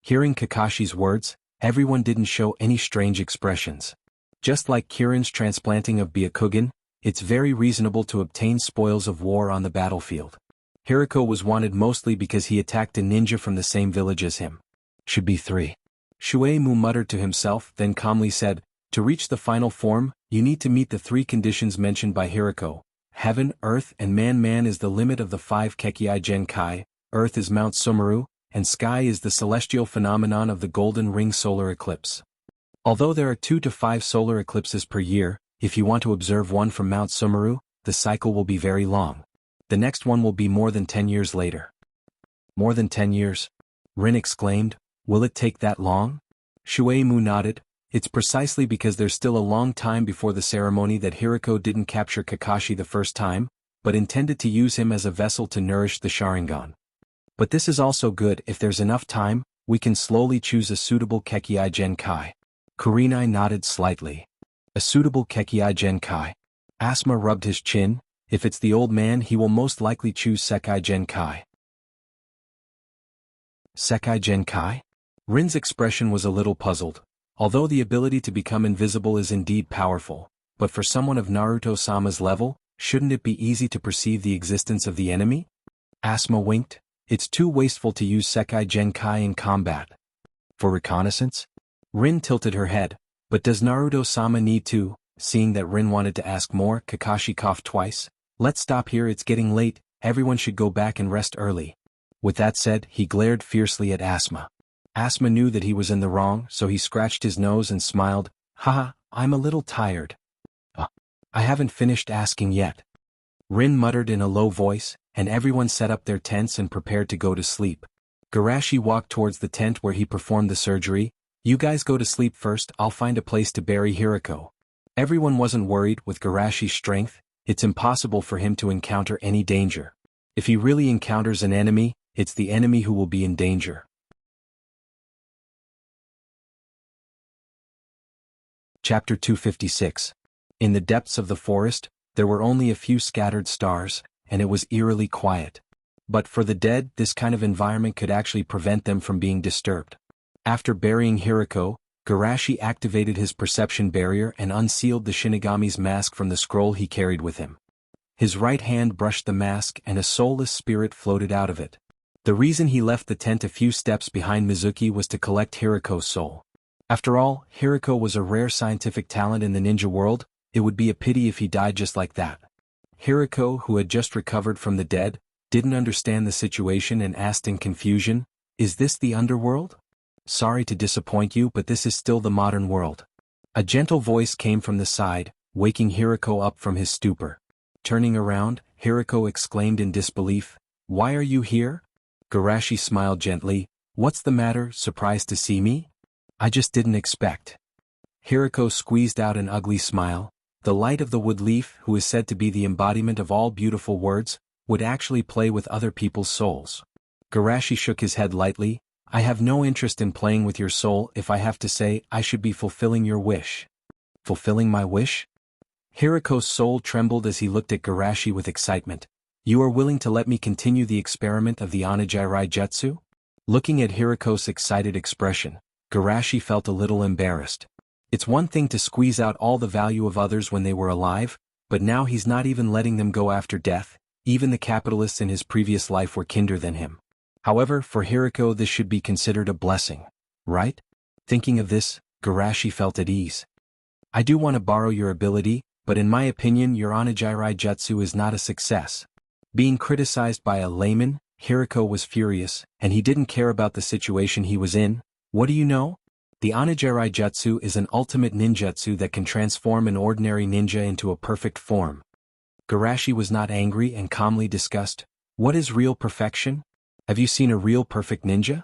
Hearing Kakashi's words, everyone didn't show any strange expressions. Just like Kirin's transplanting of Byakugan, it's very reasonable to obtain spoils of war on the battlefield. Hiriko was wanted mostly because he attacked a ninja from the same village as him. Should be 3. Shui Mu muttered to himself, then calmly said, to reach the final form, you need to meet the 3 conditions mentioned by Hiriko. Heaven, Earth, and Man. Man is the limit of the 5 Kekkei Genkai, Earth is Mount Sumeru, and Sky is the celestial phenomenon of the Golden Ring solar eclipse. Although there are 2 to 5 solar eclipses per year, if you want to observe one from Mount Sumeru, the cycle will be very long. The next one will be more than 10 years later. More than 10 years? Rin exclaimed, will it take that long? Shui Mu nodded. It's precisely because there's still a long time before the ceremony that Hiriko didn't capture Kakashi the first time, but intended to use him as a vessel to nourish the Sharingan. But this is also good. If there's enough time, we can slowly choose a suitable Kekkei Genkai. Kurenai nodded slightly. A suitable Kekkei Genkai. Asuma rubbed his chin. If it's the old man, he will most likely choose Sekai Genkai. Sekai Genkai? Rin's expression was a little puzzled. Although the ability to become invisible is indeed powerful, but for someone of Naruto-sama's level, shouldn't it be easy to perceive the existence of the enemy? Asuma winked. It's too wasteful to use Sekai Genkai in combat. For reconnaissance? Rin tilted her head. But does Naruto-sama need to? Seeing that Rin wanted to ask more, Kakashi coughed twice. Let's stop here, it's getting late, everyone should go back and rest early. With that said, he glared fiercely at Asuma. Asuma knew that he was in the wrong, so he scratched his nose and smiled. Haha, I'm a little tired. I haven't finished asking yet. Rin muttered in a low voice, and everyone set up their tents and prepared to go to sleep. Garashi walked towards the tent where he performed the surgery. You guys go to sleep first, I'll find a place to bury Hiriko. Everyone wasn't worried. With Garashi's strength, it's impossible for him to encounter any danger. If he really encounters an enemy, it's the enemy who will be in danger. Chapter 256. In the depths of the forest, there were only a few scattered stars, and it was eerily quiet. But for the dead, this kind of environment could actually prevent them from being disturbed. After burying Hiriko, Garashi activated his perception barrier and unsealed the Shinigami's mask from the scroll he carried with him. His right hand brushed the mask and a soulless spirit floated out of it. The reason he left the tent a few steps behind Mizuki was to collect Hiriko's soul. After all, Hiriko was a rare scientific talent in the ninja world. It would be a pity if he died just like that. Hiriko, who had just recovered from the dead, didn't understand the situation and asked in confusion, "Is this the underworld? Sorry to disappoint you, but this is still the modern world." A gentle voice came from the side, waking Hiriko up from his stupor. Turning around, Hiriko exclaimed in disbelief, "Why are you here?" Garashi smiled gently. "What's the matter, surprised to see me? I just didn't expect." Hiriko squeezed out an ugly smile. The light of the wood leaf, who is said to be the embodiment of all beautiful words, would actually play with other people's souls. Garashi shook his head lightly. "I have no interest in playing with your soul. If I have to say, I should be fulfilling your wish." "Fulfilling my wish?" Hiriko's soul trembled as he looked at Garashi with excitement. You are willing to let me continue the experiment of the Anajirai Jutsu? Looking at Hiriko's excited expression, Garashi felt a little embarrassed. It's one thing to squeeze out all the value of others when they were alive, but now he's not even letting them go after death. Even the capitalists in his previous life were kinder than him. However, for Hiriko this should be considered a blessing, right? Thinking of this, Garashi felt at ease. I do want to borrow your ability, but in my opinion your Anajirai Jutsu is not a success. Being criticized by a layman, Hiriko was furious, and he didn't care about the situation he was in. What do you know? The Anajirai Jutsu is an ultimate ninjutsu that can transform an ordinary ninja into a perfect form. Garashi was not angry and calmly discussed, what is real perfection? Have you seen a real perfect ninja?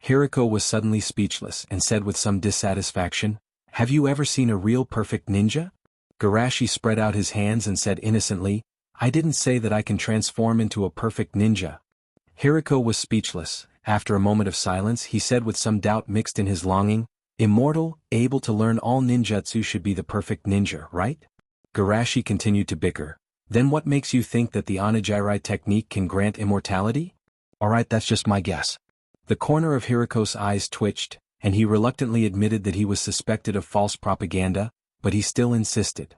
Hiriko was suddenly speechless and said with some dissatisfaction, have you ever seen a real perfect ninja? Garashi spread out his hands and said innocently, I didn't say that I can transform into a perfect ninja. Hiriko was speechless. After a moment of silence he said with some doubt mixed in his longing, immortal, able to learn all ninjutsu should be the perfect ninja, right? Garashi continued to bicker. Then what makes you think that the Anajirai technique can grant immortality? Alright, that's just my guess. The corner of Hiriko's eyes twitched, and he reluctantly admitted that he was suspected of false propaganda, but he still insisted.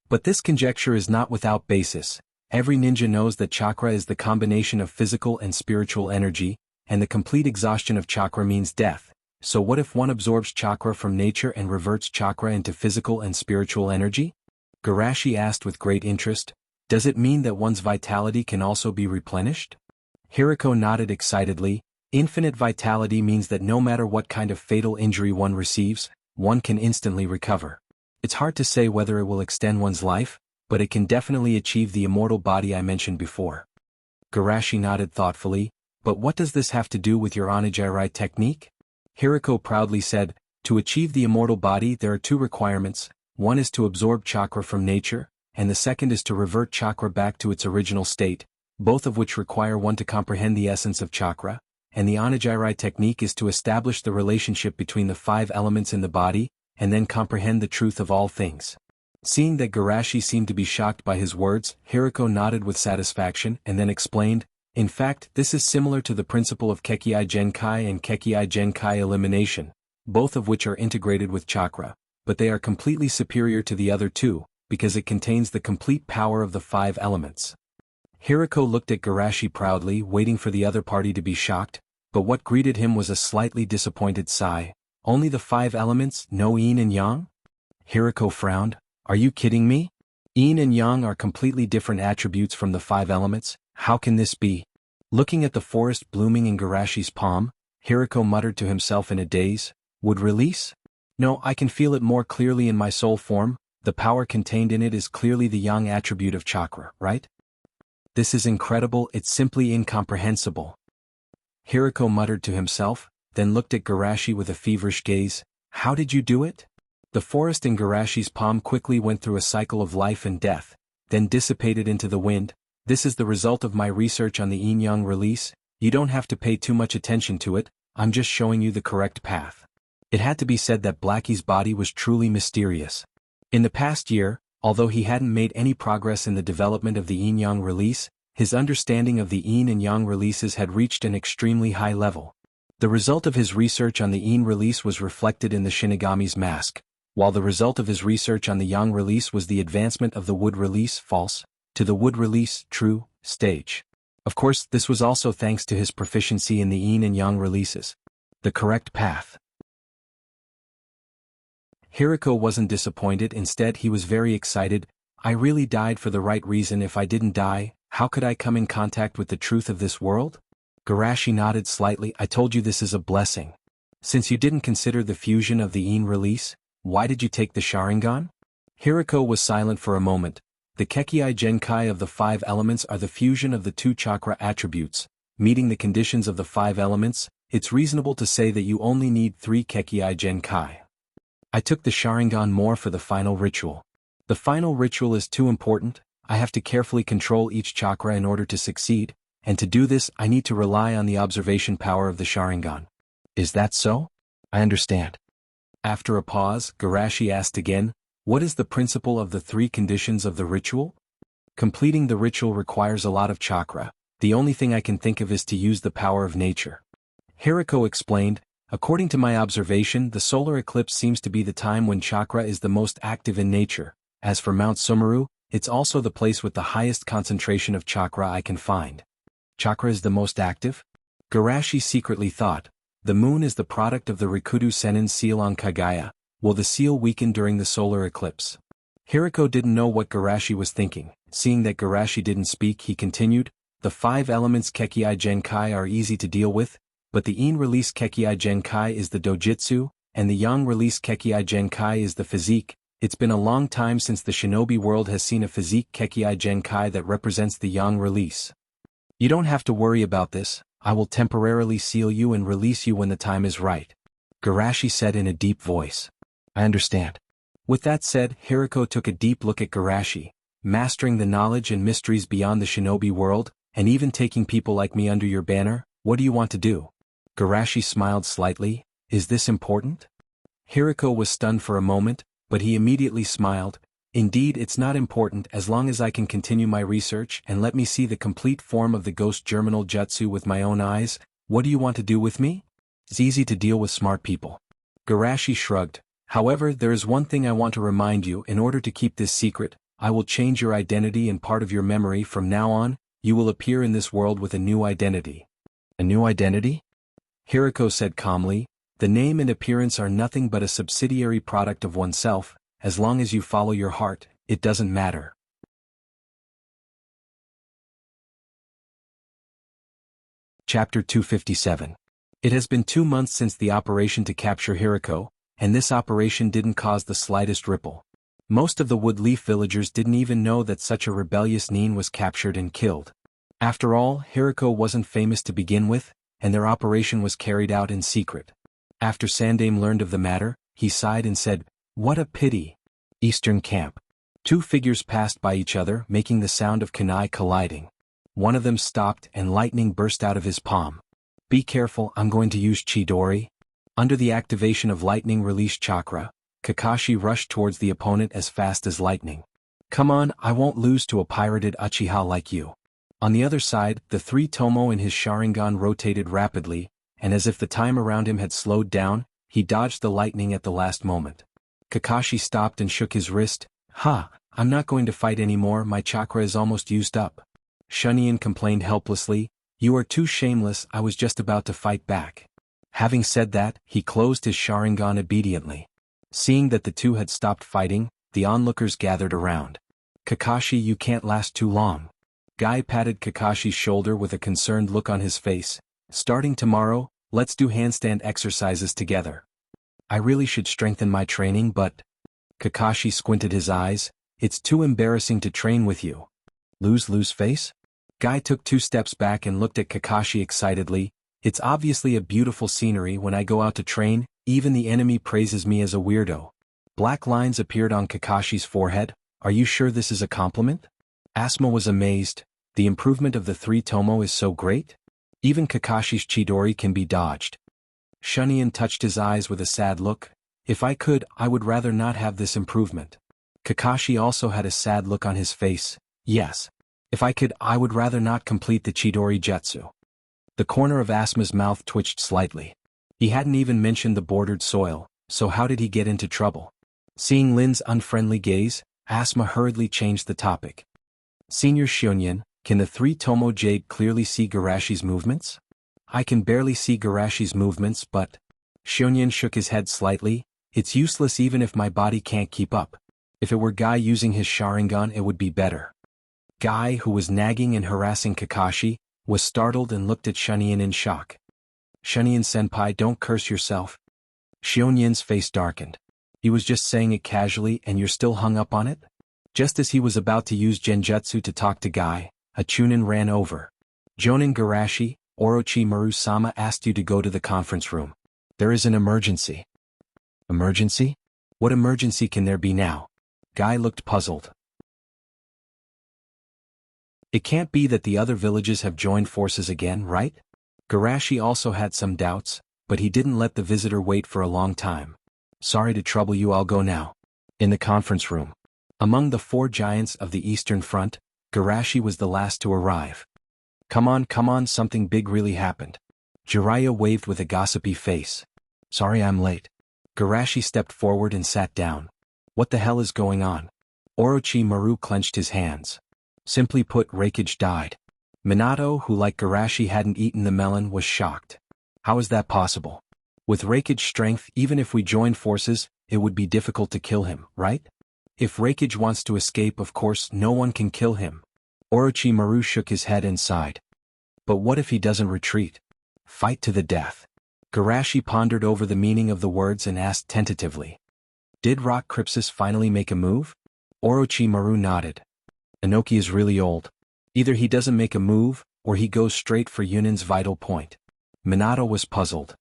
But this conjecture is not without basis. Every ninja knows that chakra is the combination of physical and spiritual energy, and the complete exhaustion of chakra means death. So what if one absorbs chakra from nature and reverts chakra into physical and spiritual energy? Garashi asked with great interest, does it mean that one's vitality can also be replenished? Hiriko nodded excitedly, infinite vitality means that no matter what kind of fatal injury one receives, one can instantly recover. It's hard to say whether it will extend one's life, but it can definitely achieve the immortal body I mentioned before. Garashi nodded thoughtfully, but what does this have to do with your Anajirai technique? Hiriko proudly said, to achieve the immortal body there are two requirements, one is to absorb chakra from nature, and the second is to revert chakra back to its original state, both of which require one to comprehend the essence of chakra, and the Anajirai technique is to establish the relationship between the 5 elements in the body, and then comprehend the truth of all things. Seeing that Garashi seemed to be shocked by his words, Hiriko nodded with satisfaction and then explained, in fact, this is similar to the principle of Kekkei Genkai and Kekkei Genkai elimination, both of which are integrated with chakra, but they are completely superior to the other two, because it contains the complete power of the 5 elements. Hiriko looked at Garashi proudly, waiting for the other party to be shocked, but what greeted him was a slightly disappointed sigh. Only the 5 elements, no yin and yang? Hiriko frowned. Are you kidding me? Yin and yang are completely different attributes from the 5 elements, how can this be? Looking at the forest blooming in Garashi's palm, Hiriko muttered to himself in a daze, would release? No, I can feel it more clearly in my soul form, the power contained in it is clearly the yang attribute of chakra, right? This is incredible, it's simply incomprehensible. Hiriko muttered to himself, then looked at Garashi with a feverish gaze, how did you do it? The forest in Garashi's palm quickly went through a cycle of life and death, then dissipated into the wind. This is the result of my research on the yin-yang release, you don't have to pay too much attention to it, I'm just showing you the correct path. It had to be said that Blackie's body was truly mysterious. In the past year, although he hadn't made any progress in the development of the yin-yang release, his understanding of the yin and yang releases had reached an extremely high level. The result of his research on the yin release was reflected in the Shinigami's mask, while the result of his research on the yang release was the advancement of the wood release false, to the wood release true, stage. Of course, this was also thanks to his proficiency in the yin and yang releases. The correct path. Hiriko wasn't disappointed, instead he was very excited. I really died for the right reason. If I didn't die, how could I come in contact with the truth of this world? Garashi nodded slightly. I told you this is a blessing. Since you didn't consider the fusion of the yin release, why did you take the Sharingan? Hiriko was silent for a moment. The Kekkei Genkai of the 5 elements are the fusion of the 2 chakra attributes. Meeting the conditions of the 5 elements, it's reasonable to say that you only need 3 Kekkei Genkai. I took the Sharingan more for the final ritual. The final ritual is too important, I have to carefully control each chakra in order to succeed, and to do this I need to rely on the observation power of the Sharingan. Is that so? I understand. After a pause, Garashi asked again, what is the principle of the 3 conditions of the ritual? Completing the ritual requires a lot of chakra. The only thing I can think of is to use the power of nature. Hiriko explained, according to my observation, the solar eclipse seems to be the time when chakra is the most active in nature. As for Mount Sumeru, it's also the place with the highest concentration of chakra I can find. Chakra is the most active? Garashi secretly thought. The moon is the product of the Rikudu Senin seal on Kagaya. Will the seal weaken during the solar eclipse? Hiriko didn't know what Garashi was thinking. Seeing that Garashi didn't speak, he continued, the 5 elements Kekkei Genkai are easy to deal with, but the Yin release Kekkei Genkai is the dojitsu, and the Yang release Kekkei Genkai is the physique. It's been a long time since the shinobi world has seen a physique Kekkei Genkai that represents the Yang release. You don't have to worry about this, I will temporarily seal you and release you when the time is right. Garashi said in a deep voice. I understand. With that said, Hiriko took a deep look at Garashi, mastering the knowledge and mysteries beyond the shinobi world, and even taking people like me under your banner. What do you want to do? Garashi smiled slightly. Is this important? Hiriko was stunned for a moment, but he immediately smiled. Indeed, it's not important as long as I can continue my research and let me see the complete form of the ghost germinal jutsu with my own eyes. What do you want to do with me? It's easy to deal with smart people. Garashi shrugged. However, there is one thing I want to remind you. In order to keep this secret, I will change your identity and part of your memory. From now on, you will appear in this world with a new identity. A new identity? Hiriko said calmly, the name and appearance are nothing but a subsidiary product of oneself. As long as you follow your heart, it doesn't matter. Chapter 257. It has been 2 months since the operation to capture Hiriko, and this operation didn't cause the slightest ripple. Most of the Woodleaf villagers didn't even know that such a rebellious Nin was captured and killed. After all, Hiriko wasn't famous to begin with, and their operation was carried out in secret. After Sandame learned of the matter, he sighed and said, what a pity. Eastern camp. 2 figures passed by each other, making the sound of kunai colliding. One of them stopped and lightning burst out of his palm. Be careful, I'm going to use Chidori. Under the activation of lightning release chakra, Kakashi rushed towards the opponent as fast as lightning. Come on, I won't lose to a pirated Uchiha like you. On the other side, the 3 Tomo in his Sharingan rotated rapidly, and as if the time around him had slowed down, he dodged the lightning at the last moment. Kakashi stopped and shook his wrist. I'm not going to fight anymore, my chakra is almost used up. Shunyan complained helplessly, you are too shameless, I was just about to fight back. Having said that, he closed his Sharingan obediently. Seeing that the 2 had stopped fighting, the onlookers gathered around. Kakashi, you can't last too long. Guy patted Kakashi's shoulder with a concerned look on his face. Starting tomorrow, let's do handstand exercises together. I really should strengthen my training, but... Kakashi squinted his eyes. It's too embarrassing to train with you. Lose face? Guy took 2 steps back and looked at Kakashi excitedly. It's obviously a beautiful scenery when I go out to train, even the enemy praises me as a weirdo. Black lines appeared on Kakashi's forehead. Are you sure this is a compliment? Asuma was amazed. The improvement of the 3 Tomo is so great? Even Kakashi's Chidori can be dodged. Shunyan touched his eyes with a sad look. If I could, I would rather not have this improvement. Kakashi also had a sad look on his face. Yes. If I could, I would rather not complete the Chidori Jutsu. The corner of Asuma's mouth twitched slightly. He hadn't even mentioned the bordered soil, so how did he get into trouble? Seeing Lin's unfriendly gaze, Asuma hurriedly changed the topic. Senior Shunyan, can the 3 Tomo Jade clearly see Garashi's movements? I can barely see Garashi's movements, but... Shunyan shook his head slightly. It's useless even if my body can't keep up. If it were Guy using his Sharingan, it would be better. Guy, who was nagging and harassing Kakashi, was startled and looked at Shunyan in shock. Shunyan-senpai, don't curse yourself. Shunyan's face darkened. He was just saying it casually and you're still hung up on it? Just as he was about to use Genjutsu to talk to Guy, a Chunin ran over. Jonin Garashi, Orochimaru-sama asked you to go to the conference room. There is an emergency. Emergency? What emergency can there be now? Guy looked puzzled. It can't be that the other villages have joined forces again, right? Garashi also had some doubts, but he didn't let the visitor wait for a long time. Sorry to trouble you, I'll go now. In the conference room. Among the 4 giants of the Eastern Front, Garashi was the last to arrive. Come on, something big really happened. Jiraiya waved with a gossipy face. Sorry I'm late. Garashi stepped forward and sat down. What the hell is going on? Orochimaru clenched his hands. Simply put, Reikage died. Minato, who like Garashi hadn't eaten the melon, was shocked. How is that possible? With Reikage's strength, even if we joined forces, it would be difficult to kill him, right? If Reikage wants to escape, of course no one can kill him. Orochimaru shook his head and sighed. But what if he doesn't retreat? Fight to the death. Garashi pondered over the meaning of the words and asked tentatively. Did Rock Crypsis finally make a move? Orochimaru nodded. Inoki is really old. Either he doesn't make a move, or he goes straight for Yunin's vital point. Minato was puzzled.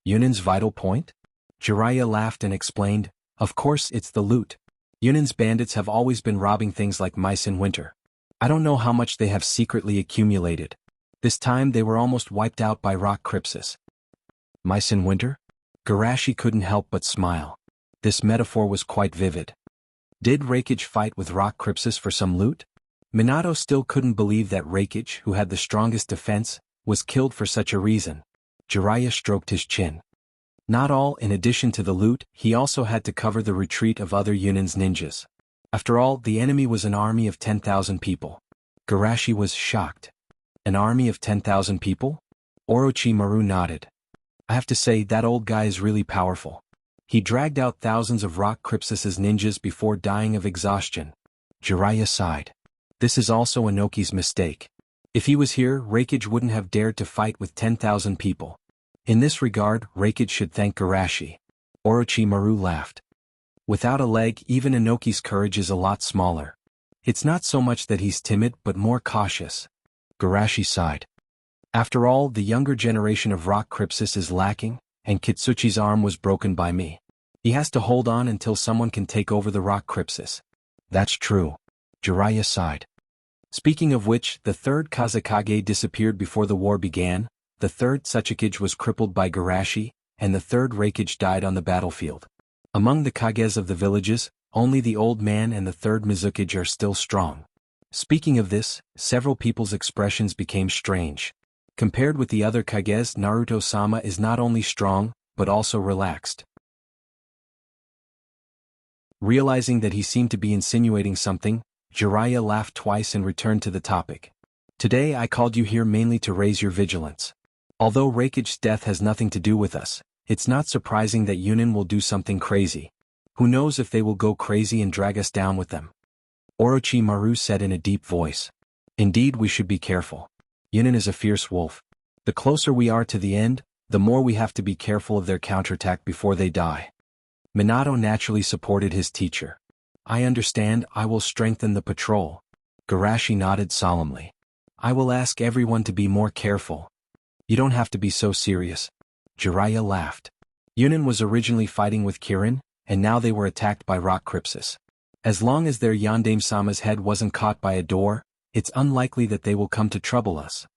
Yunin's vital point? Jiraiya laughed and explained, of course it's the loot. Yunin's bandits have always been robbing things like mice in winter. I don't know how much they have secretly accumulated. This time they were almost wiped out by Rock Crypsis. Mice in winter? Garashi couldn't help but smile. This metaphor was quite vivid. Did Reikage fight with Rock Crypsis for some loot? Minato still couldn't believe that Reikage, who had the strongest defense, was killed for such a reason. Jiraiya stroked his chin. Not all. In addition to the loot, he also had to cover the retreat of other Yunin's ninjas. After all, the enemy was an army of 10,000 people. Garashi was shocked. An army of 10,000 people? Orochimaru nodded. I have to say, that old guy is really powerful. He dragged out thousands of Rock Crypsis's ninjas before dying of exhaustion. Jiraiya sighed. This is also Inoki's mistake. If he was here, Reikage wouldn't have dared to fight with 10,000 people. In this regard, Reikage should thank Garashi. Orochimaru laughed. Without a leg, even Inoki's courage is a lot smaller. It's not so much that he's timid but more cautious. Garashi sighed. After all, the younger generation of Rock Crypsis is lacking, and Kitsuchi's arm was broken by me. He has to hold on until someone can take over the Rock Crypsis. That's true. Jiraiya sighed. Speaking of which, the third Kazekage disappeared before the war began, the third Tsuchikage was crippled by Garashi, and the third Reikage died on the battlefield. Among the Kages of the villages, only the old man and the third Mizukage are still strong. Speaking of this, several people's expressions became strange. Compared with the other Kages, Naruto-sama is not only strong, but also relaxed. Realizing that he seemed to be insinuating something, Jiraiya laughed twice and returned to the topic. Today I called you here mainly to raise your vigilance. Although Reikage's death has nothing to do with us, it's not surprising that Yunin will do something crazy. Who knows if they will go crazy and drag us down with them? Orochimaru said in a deep voice. Indeed, we should be careful. Yunin is a fierce wolf. The closer we are to the end, the more we have to be careful of their counterattack before they die. Minato naturally supported his teacher. I understand. I will strengthen the patrol. Garashi nodded solemnly. I will ask everyone to be more careful. You don't have to be so serious. Jiraiya laughed. Yunin was originally fighting with Kirin, and now they were attacked by Rock Crypsis. As long as their Yondaime-sama's head wasn't caught by a door, it's unlikely that they will come to trouble us.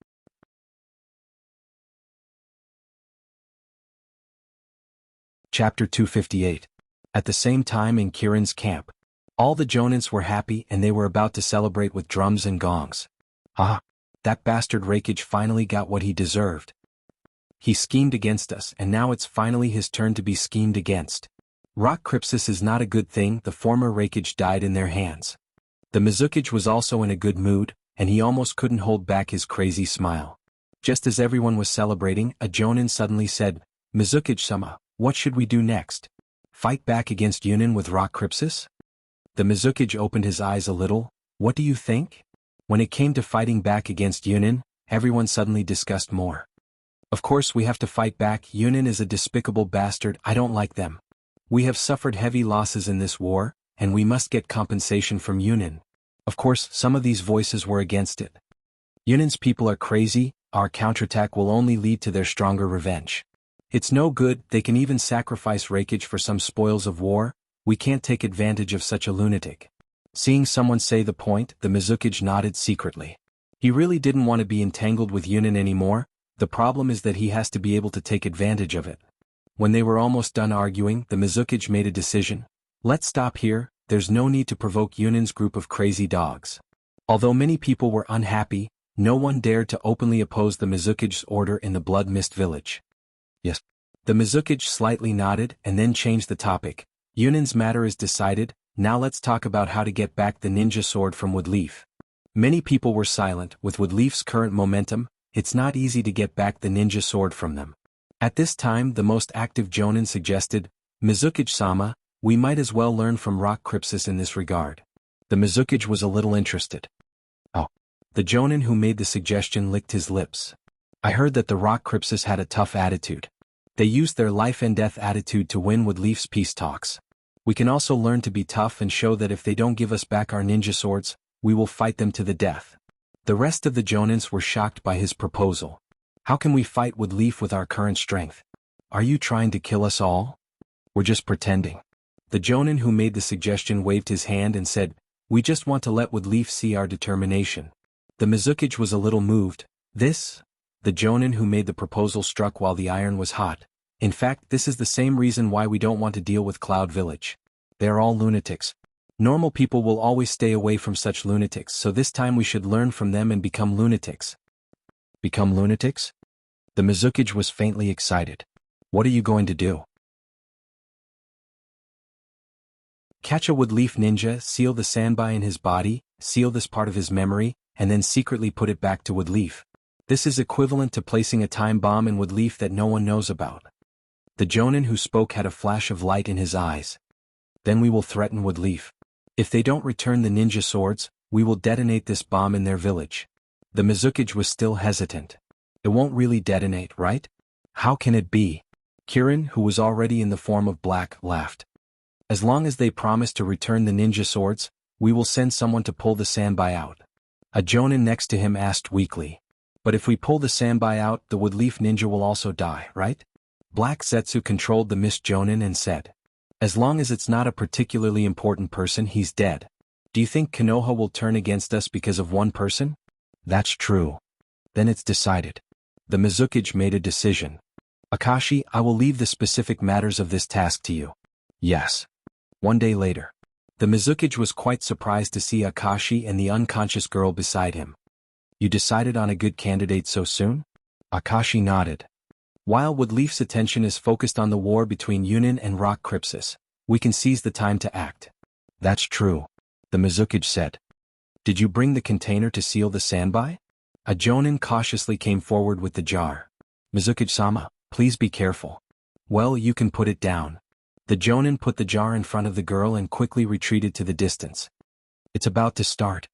Chapter 258. At the same time in Kirin's camp, all the Jonins were happy and they were about to celebrate with drums and gongs. Ah, that bastard Reikage finally got what he deserved. He schemed against us and now it's finally his turn to be schemed against. Rock Crypsis is not a good thing. The former Reikage died in their hands. The Mizukage was also in a good mood, and he almost couldn't hold back his crazy smile. Just as everyone was celebrating, a Jonin suddenly said, Mizukage-sama, what should we do next? Fight back against Yunin with Rock Crypsis? The Mizukage opened his eyes a little. What do you think? When it came to fighting back against Yunin, everyone suddenly discussed more. Of course we have to fight back. Yunin is a despicable bastard. I don't like them. We have suffered heavy losses in this war, and we must get compensation from Yunin. Of course, some of these voices were against it. Yunin's people are crazy. Our counterattack will only lead to their stronger revenge. It's no good. They can even sacrifice Reikage for some spoils of war. We can't take advantage of such a lunatic. Seeing someone say the point, the Mizukage nodded secretly. He really didn't want to be entangled with Yunin anymore. The problem is that he has to be able to take advantage of it. When they were almost done arguing, the Mizukage made a decision. Let's stop here. There's no need to provoke Yunin's group of crazy dogs. Although many people were unhappy, no one dared to openly oppose the Mizuki's order in the Blood Mist village. Yes. The Mizuki slightly nodded and then changed the topic. Yunin's matter is decided, now let's talk about how to get back the ninja sword from Woodleaf. Many people were silent. With Woodleaf's current momentum, it's not easy to get back the ninja sword from them. At this time the most active Jonin suggested, Mizuki-sama, we might as well learn from Rock Crypsis in this regard. The Mizuki was a little interested. Oh. The Jonin who made the suggestion licked his lips. I heard that the Rock Crypsis had a tough attitude. They used their life and death attitude to win Woodleaf's peace talks. We can also learn to be tough and show that if they don't give us back our ninja swords, we will fight them to the death. The rest of the Jonins were shocked by his proposal. How can we fight Woodleaf with our current strength? Are you trying to kill us all? We're just pretending. The Jonin who made the suggestion waved his hand and said, we just want to let Woodleaf see our determination. The Mizuki was a little moved. This? The Jonin who made the proposal struck while the iron was hot. In fact, this is the same reason why we don't want to deal with Cloud Village. They are all lunatics. Normal people will always stay away from such lunatics, so this time we should learn from them and become lunatics. Become lunatics? The Mizuki was faintly excited. What are you going to do? Catch a Woodleaf ninja, seal the Sanbai in his body, seal this part of his memory, and then secretly put it back to Woodleaf. This is equivalent to placing a time bomb in Woodleaf that no one knows about. The Jonin who spoke had a flash of light in his eyes. Then we will threaten Woodleaf. If they don't return the ninja swords, we will detonate this bomb in their village. The Mizuki was still hesitant. It won't really detonate, right? How can it be? Kirin, who was already in the form of black, laughed. As long as they promise to return the ninja swords, we will send someone to pull the Sanbai out. A Jonin next to him asked weakly. But if we pull the Sanbai out, the Woodleaf ninja will also die, right? Black Zetsu controlled the Mist Jonin and said. As long as it's not a particularly important person, he's dead. Do you think Konoha will turn against us because of one person? That's true. Then it's decided. The Mizuki made a decision. Akashi, I will leave the specific matters of this task to you. Yes. One day later. The Mizuki was quite surprised to see Akashi and the unconscious girl beside him. You decided on a good candidate so soon? Akashi nodded. While Woodleaf's attention is focused on the war between Yunin and Rock Crypsis, we can seize the time to act. That's true. The Mizuki said. Did you bring the container to seal the Sanbai? A Jonin cautiously came forward with the jar. Mizuki-sama, please be careful. Well, you can put it down. The Jonin put the jar in front of the girl and quickly retreated to the distance. It's about to start.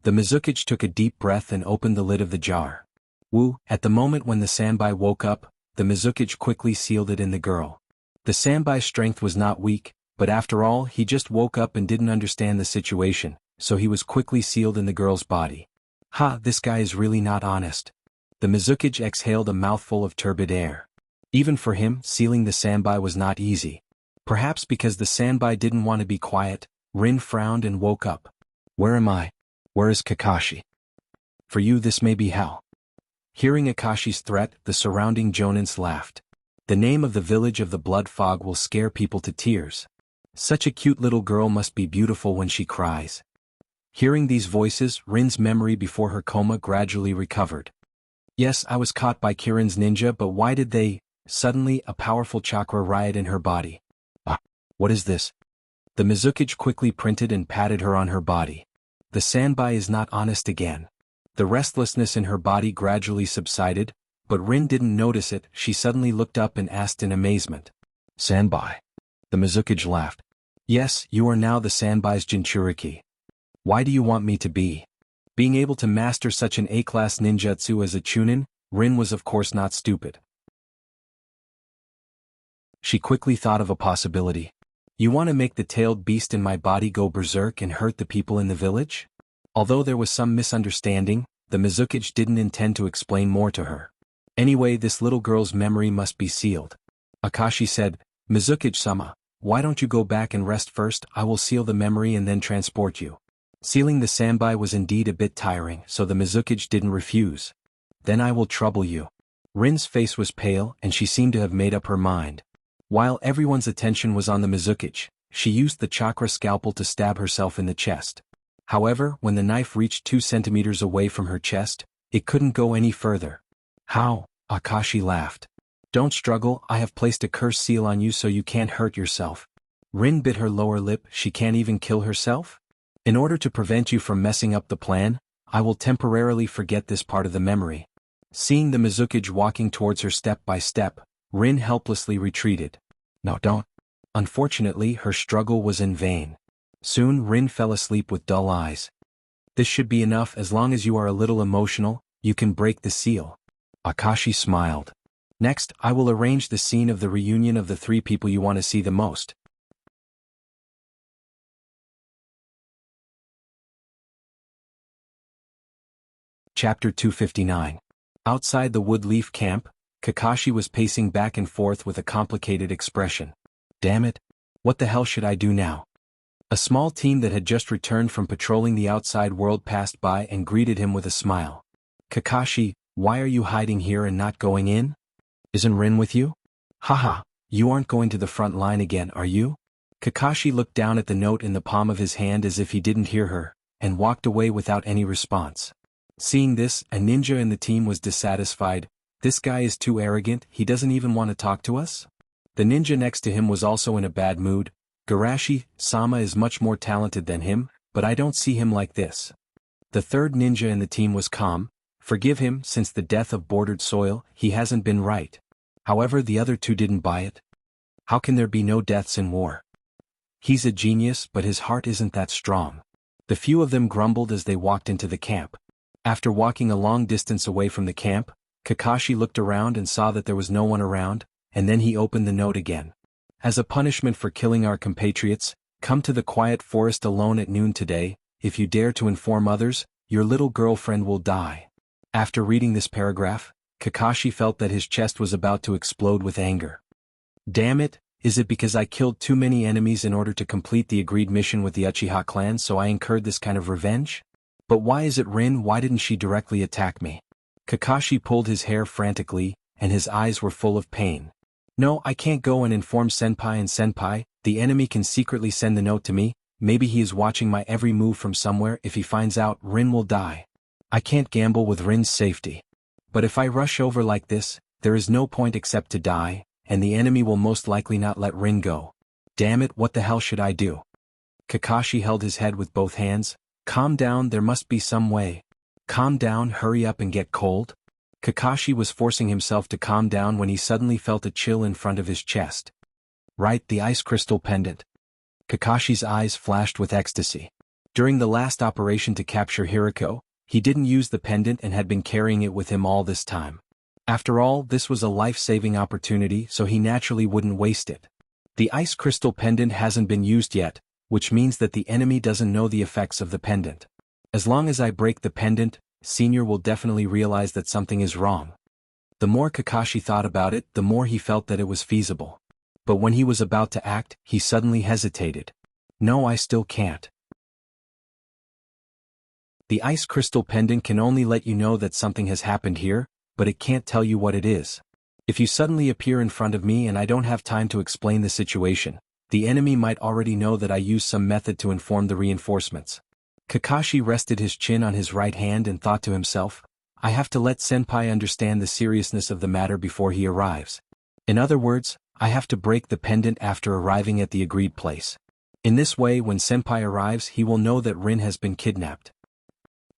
The Mizuki took a deep breath and opened the lid of the jar. At the moment when the Sanbai woke up, the Mizuki quickly sealed it in the girl. The Sanbai's strength was not weak, but after all he just woke up and didn't understand the situation, so he was quickly sealed in the girl's body. This guy is really not honest. The Mizuki exhaled a mouthful of turbid air. Even for him, sealing the Sanbai was not easy. Perhaps because the Sanbai didn't want to be quiet, Rin frowned and woke up. Where am I? Where is Kakashi? For you this may be hell. Hearing Akashi's threat, the surrounding Jonins laughed. The name of the village of the blood fog will scare people to tears. Such a cute little girl must be beautiful when she cries. Hearing these voices, Rin's memory before her coma gradually recovered. Yes, I was caught by Kirin's ninja, but why did they? Suddenly, a powerful chakra riot in her body. What is this? The Mizuki quickly printed and patted her on her body. The Sanbai is not honest again. The restlessness in her body gradually subsided, but Rin didn't notice it. She suddenly looked up and asked in amazement. Sanbai. The Mizuki laughed. Yes, you are now the Sanbai's Jinchuriki. Why do you want me to be? Being able to master such an A-class ninjutsu as a Chunin, Rin was of course not stupid. She quickly thought of a possibility. You want to make the tailed beast in my body go berserk and hurt the people in the village? Although there was some misunderstanding, the Mizuki didn't intend to explain more to her. Anyway, this little girl's memory must be sealed. Akashi said, Mizuki-sama, why don't you go back and rest first? I will seal the memory and then transport you. Sealing the Sanbai was indeed a bit tiring, so the Mizuki didn't refuse. Then I will trouble you. Rin's face was pale and she seemed to have made up her mind. While everyone's attention was on the Mizuki, she used the chakra scalpel to stab herself in the chest. However, when the knife reached 2 centimeters away from her chest, it couldn't go any further. How? Akashi laughed. Don't struggle, I have placed a curse seal on you so you can't hurt yourself. Rin bit her lower lip, she can't even kill herself? In order to prevent you from messing up the plan, I will temporarily forget this part of the memory. Seeing the Mizukage walking towards her step by step, Rin helplessly retreated. No, don't. Unfortunately, her struggle was in vain. Soon Rin fell asleep with dull eyes. This should be enough. As long as you are a little emotional, you can break the seal. Akashi smiled. Next, I will arrange the scene of the reunion of the 3 people you want to see the most. Chapter 259. Outside the Woodleaf camp, Kakashi was pacing back and forth with a complicated expression. Damn it! What the hell should I do now? A small team that had just returned from patrolling the outside world passed by and greeted him with a smile. Kakashi, why are you hiding here and not going in? Isn't Rin with you? Haha, you aren't going to the front line again, are you? Kakashi looked down at the note in the palm of his hand as if he didn't hear her, and walked away without any response. Seeing this, a ninja in the team was dissatisfied. This guy is too arrogant, he doesn't even want to talk to us? The ninja next to him was also in a bad mood. Garashi-sama is much more talented than him, but I don't see him like this. The third ninja in the team was calm. Forgive him, since the death of bordered soil, he hasn't been right. However, the other 2 didn't buy it. How can there be no deaths in war? He's a genius, but his heart isn't that strong. The few of them grumbled as they walked into the camp. After walking a long distance away from the camp, Kakashi looked around and saw that there was no one around, and then he opened the note again. As a punishment for killing our compatriots, come to the quiet forest alone at noon today. If you dare to inform others, your little girlfriend will die. After reading this paragraph, Kakashi felt that his chest was about to explode with anger. Damn it, is it because I killed too many enemies in order to complete the agreed mission with the Uchiha clan so I incurred this kind of revenge? But why is it Rin? Why didn't she directly attack me? Kakashi pulled his hair frantically, and his eyes were full of pain. No, I can't go and inform Senpai and Senpai. The enemy can secretly send the note to me. Maybe he is watching my every move from somewhere. If he finds out, Rin will die. I can't gamble with Rin's safety. But if I rush over like this, there is no point except to die, and the enemy will most likely not let Rin go. Damn it, what the hell should I do? Kakashi held his head with both hands. Calm down, there must be some way. Calm down, hurry up and get cold. Kakashi was forcing himself to calm down when he suddenly felt a chill in front of his chest. Right, the ice crystal pendant. Kakashi's eyes flashed with ecstasy. During the last operation to capture Hiriko, he didn't use the pendant and had been carrying it with him all this time. After all, this was a life-saving opportunity, so he naturally wouldn't waste it. The ice crystal pendant hasn't been used yet, which means that the enemy doesn't know the effects of the pendant. As long as I break the pendant, Senior will definitely realize that something is wrong. The more Kakashi thought about it, the more he felt that it was feasible. But when he was about to act, he suddenly hesitated. No, I still can't. The ice crystal pendant can only let you know that something has happened here, but it can't tell you what it is. If you suddenly appear in front of me and I don't have time to explain the situation, the enemy might already know that I used some method to inform the reinforcements. Kakashi rested his chin on his right hand and thought to himself, I have to let Senpai understand the seriousness of the matter before he arrives. In other words, I have to break the pendant after arriving at the agreed place. In this way, when Senpai arrives, he will know that Rin has been kidnapped.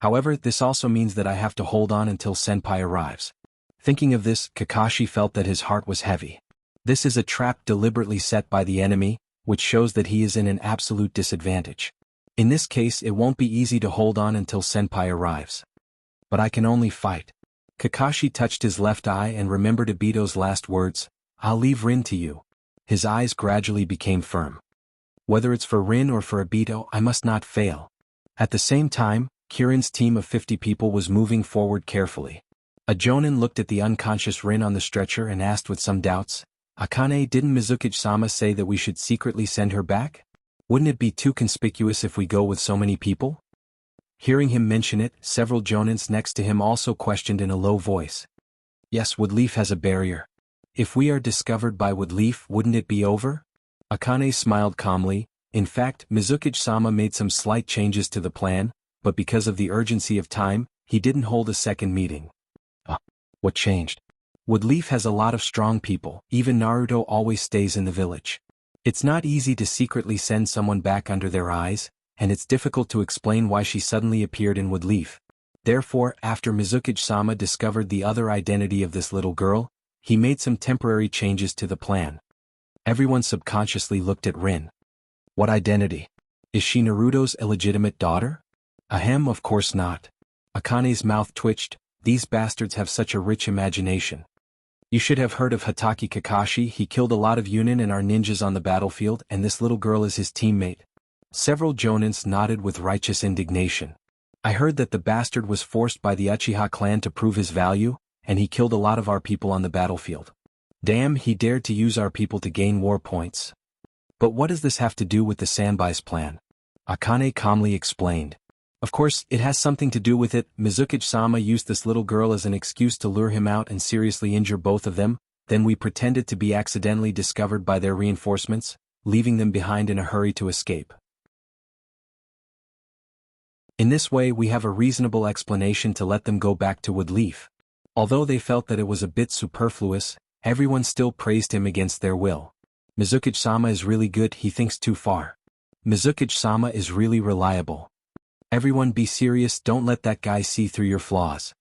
However, this also means that I have to hold on until Senpai arrives. Thinking of this, Kakashi felt that his heart was heavy. This is a trap deliberately set by the enemy, which shows that he is in an absolute disadvantage. In this case, it won't be easy to hold on until Senpai arrives. But I can only fight. Kakashi touched his left eye and remembered Obito's last words, I'll leave Rin to you. His eyes gradually became firm. Whether it's for Rin or for Obito, I must not fail. At the same time, Kirin's team of 50 people was moving forward carefully. A jonin looked at the unconscious Rin on the stretcher and asked with some doubts, Akane, didn't Mizukage-sama say that we should secretly send her back? Wouldn't it be too conspicuous if we go with so many people? Hearing him mention it, several jonins next to him also questioned in a low voice. Yes, Woodleaf has a barrier. If we are discovered by Woodleaf, wouldn't it be over? Akane smiled calmly, In fact, Mizuki-sama made some slight changes to the plan, but because of the urgency of time, he didn't hold a second meeting. What changed? Woodleaf has a lot of strong people, even Naruto always stays in the village. It's not easy to secretly send someone back under their eyes, and it's difficult to explain why she suddenly appeared in Woodleaf. Therefore, after Mizuki-sama discovered the other identity of this little girl, he made some temporary changes to the plan. Everyone subconsciously looked at Rin. What identity? Is she Naruto's illegitimate daughter? Ahem, of course not. Akane's mouth twitched. These bastards have such a rich imagination. You should have heard of Hatake Kakashi. He killed a lot of Yunin and our ninjas on the battlefield, and this little girl is his teammate. Several jonins nodded with righteous indignation. I heard that the bastard was forced by the Uchiha clan to prove his value, and he killed a lot of our people on the battlefield. Damn, he dared to use our people to gain war points. But what does this have to do with the Sanbai's plan? Akane calmly explained. Of course, it has something to do with it. Mizuki-sama used this little girl as an excuse to lure him out and seriously injure both of them, then we pretended to be accidentally discovered by their reinforcements, leaving them behind in a hurry to escape. In this way we have a reasonable explanation to let them go back to Woodleaf. Although they felt that it was a bit superfluous, everyone still praised him against their will. Mizuki-sama is really good, he thinks too far. Mizuki-sama is really reliable. Everyone be serious, don't let that guy see through your flaws.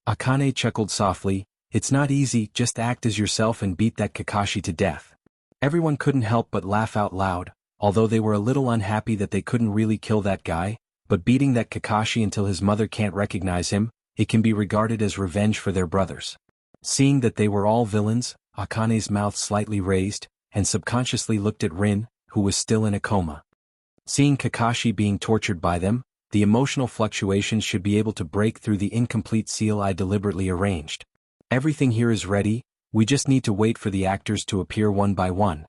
Akane chuckled softly, it's not easy, just act as yourself and beat that Kakashi to death. Everyone couldn't help but laugh out loud, although they were a little unhappy that they couldn't really kill that guy, but beating that Kakashi until his mother can't recognize him, it can be regarded as revenge for their brothers. Seeing that they were all villains, Akane's mouth slightly raised, and subconsciously looked at Rin, who was still in a coma. Seeing Kakashi being tortured by them, the emotional fluctuations should be able to break through the incomplete seal I deliberately arranged. Everything here is ready, we just need to wait for the actors to appear one by one.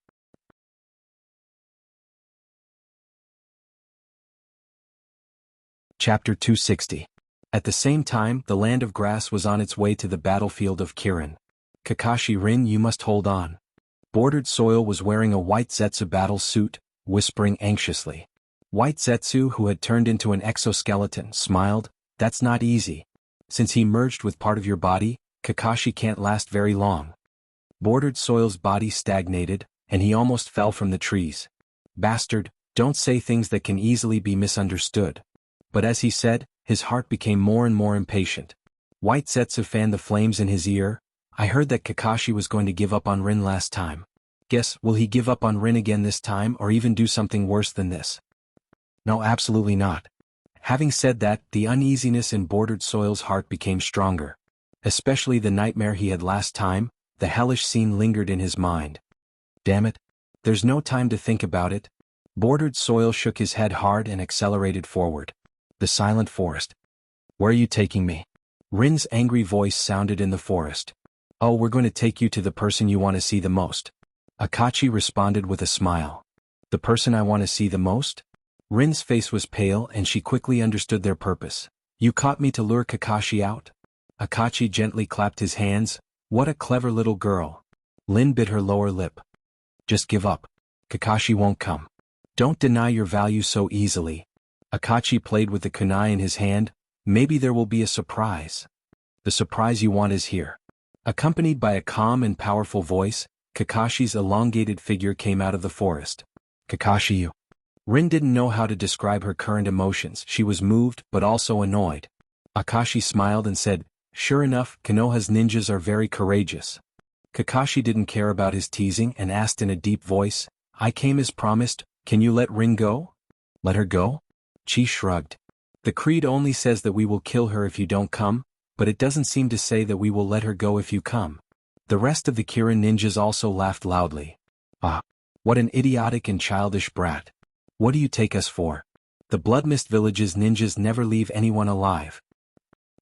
Chapter 260. At the same time, the land of grass was on its way to the battlefield of Kirin. Kakashi Rin, you must hold on. Bordered Soil was wearing a white Zetsu battle suit, whispering anxiously. White Zetsu, who had turned into an exoskeleton, smiled, that's not easy. Since he merged with part of your body, Kakashi can't last very long. Bordered Soil's body stagnated, and he almost fell from the trees. Bastard, don't say things that can easily be misunderstood. But as he said, his heart became more and more impatient. White Zetsu fanned the flames in his ear. I heard that Kakashi was going to give up on Rin last time. Guess, will he give up on Rin again this time or even do something worse than this? No, absolutely not. Having said that, the uneasiness in Bordered Soil's heart became stronger. Especially the nightmare he had last time, the hellish scene lingered in his mind. Damn it. There's no time to think about it. Bordered Soil shook his head hard and accelerated forward. The silent forest. Where are you taking me? Rin's angry voice sounded in the forest. Oh, we're going to take you to the person you want to see the most. Akachi responded with a smile. The person I want to see the most? Rin's face was pale and she quickly understood their purpose. You caught me to lure Kakashi out? Akachi gently clapped his hands. What a clever little girl. Lin bit her lower lip. Just give up. Kakashi won't come. Don't deny your value so easily. Akachi played with the kunai in his hand. Maybe there will be a surprise. The surprise you want is here. Accompanied by a calm and powerful voice, Kakashi's elongated figure came out of the forest. Kakashi, you. Rin didn't know how to describe her current emotions. She was moved, but also annoyed. Akashi smiled and said, sure enough, Konoha's ninjas are very courageous. Kakashi didn't care about his teasing and asked in a deep voice, I came as promised, can you let Rin go? Let her go? Chi shrugged. The creed only says that we will kill her if you don't come, but it doesn't seem to say that we will let her go if you come. The rest of the Kirin ninjas also laughed loudly. Ah, what an idiotic and childish brat. What do you take us for? The Bloodmist Village's ninjas never leave anyone alive.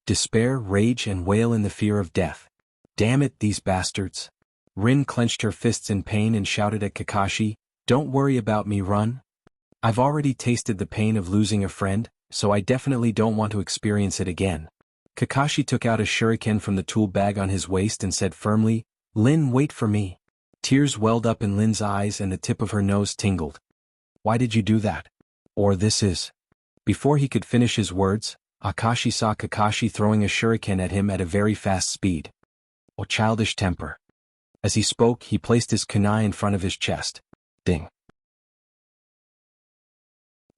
Despair, rage, and wail in the fear of death. Damn it, these bastards. Rin clenched her fists in pain and shouted at Kakashi, don't worry about me, run. I've already tasted the pain of losing a friend, so I definitely don't want to experience it again. Kakashi took out a shuriken from the tool bag on his waist and said firmly, Lin, wait for me. Tears welled up in Lin's eyes and the tip of her nose tingled. Why did you do that? Or this is. Before he could finish his words, Akashi saw Kakashi throwing a shuriken at him at a very fast speed. Oh, childish temper. As he spoke, he placed his kunai in front of his chest. Ding.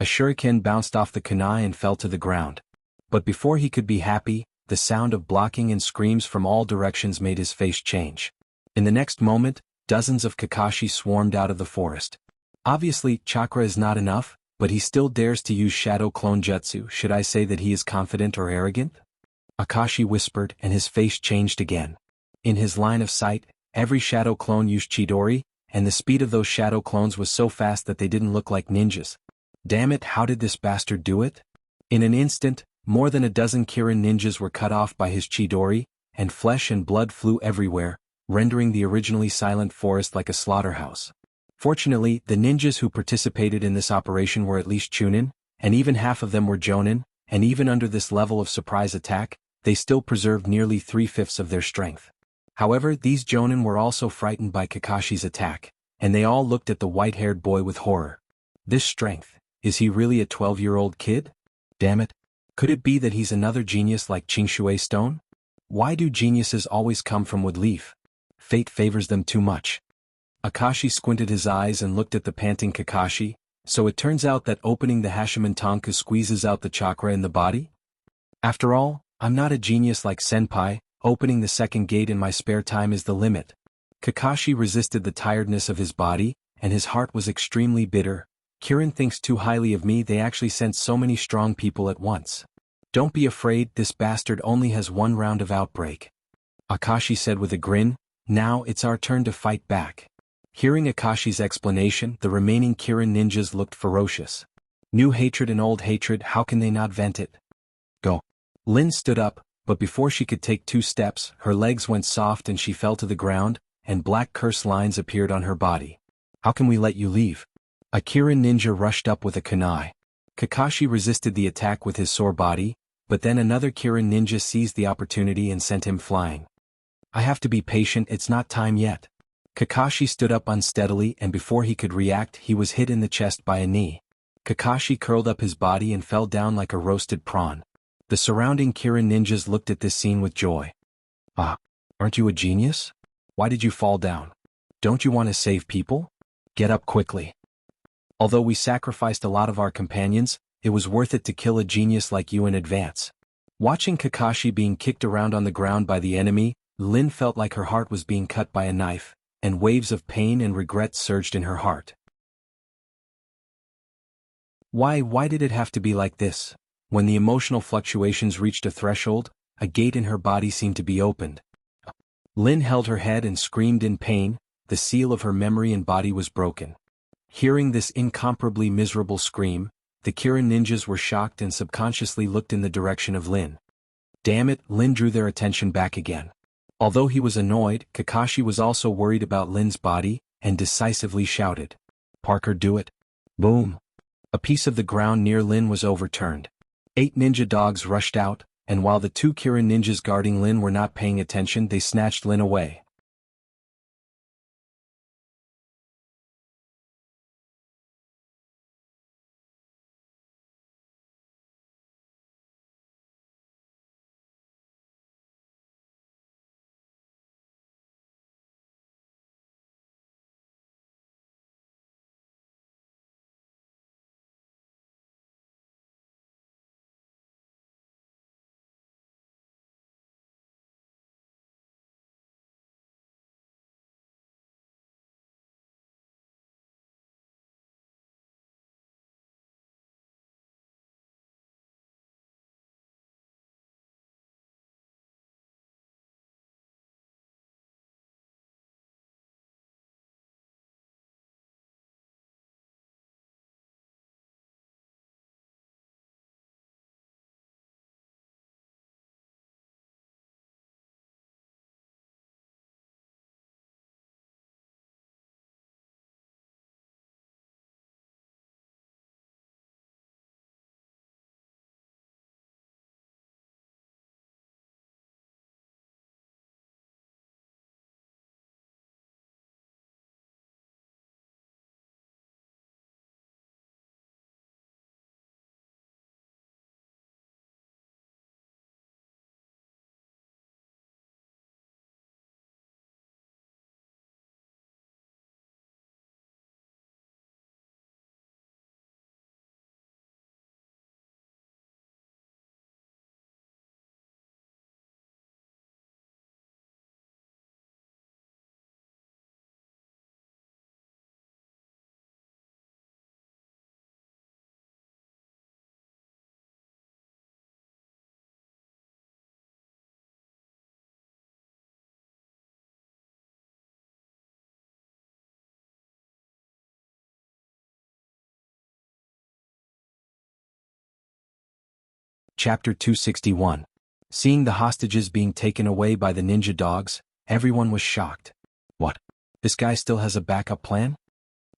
A shuriken bounced off the kunai and fell to the ground. But before he could be happy, the sound of blocking and screams from all directions made his face change. In the next moment, dozens of Kakashi swarmed out of the forest. Obviously, chakra is not enough, but he still dares to use shadow clone jutsu. Should I say that he is confident or arrogant? Akashi whispered, and his face changed again. In his line of sight, every shadow clone used Chidori, and the speed of those shadow clones was so fast that they didn't look like ninjas. Damn it, how did this bastard do it? In an instant, more than a dozen Kirin ninjas were cut off by his Chidori, and flesh and blood flew everywhere, rendering the originally silent forest like a slaughterhouse. Fortunately, the ninjas who participated in this operation were at least Chunin, and even half of them were Jonin, and even under this level of surprise attack, they still preserved nearly 3/5 of their strength. However, these Jonin were also frightened by Kakashi's attack, and they all looked at the white-haired boy with horror. This strength, is he really a 12-year-old kid? Damn it. Could it be that he's another genius like Qingshui Stone? Why do geniuses always come from wood leaf? Fate favors them too much. Akashi squinted his eyes and looked at the panting Kakashi. So it turns out that opening the Hashiman Tonka squeezes out the chakra in the body? After all, I'm not a genius like Senpai, opening the second gate in my spare time is the limit. Kakashi resisted the tiredness of his body, and his heart was extremely bitter. Kirin thinks too highly of me, they actually sent so many strong people at once. Don't be afraid, this bastard only has one round of outbreak. Akashi said with a grin, now it's our turn to fight back. Hearing Akashi's explanation, the remaining Kirin ninjas looked ferocious. New hatred and old hatred, how can they not vent it? Go. Lin stood up, but before she could take 2 steps, her legs went soft and she fell to the ground, and black curse lines appeared on her body. How can we let you leave? A Kirin ninja rushed up with a kunai. Kakashi resisted the attack with his sore body, but then another Kirin ninja seized the opportunity and sent him flying. I have to be patient, it's not time yet. Kakashi stood up unsteadily, and before he could react, he was hit in the chest by a knee. Kakashi curled up his body and fell down like a roasted prawn. The surrounding Kirin ninjas looked at this scene with joy. Ah, aren't you a genius? Why did you fall down? Don't you want to save people? Get up quickly. Although we sacrificed a lot of our companions, it was worth it to kill a genius like you in advance. Watching Kakashi being kicked around on the ground by the enemy, Lin felt like her heart was being cut by a knife, and waves of pain and regret surged in her heart. Why did it have to be like this? When the emotional fluctuations reached a threshold, a gate in her body seemed to be opened. Lin held her head and screamed in pain, the seal of her memory and body was broken. Hearing this incomparably miserable scream, the Kirin ninjas were shocked and subconsciously looked in the direction of Lin. Damn it, Lin drew their attention back again. Although he was annoyed, Kakashi was also worried about Lin's body, and decisively shouted, Parker, do it. Boom. A piece of the ground near Lin was overturned. 8 ninja dogs rushed out, and while the 2 Kirin ninjas guarding Lin were not paying attention, they snatched Lin away. Chapter 261. Seeing the hostages being taken away by the ninja dogs, everyone was shocked. What? This guy still has a backup plan?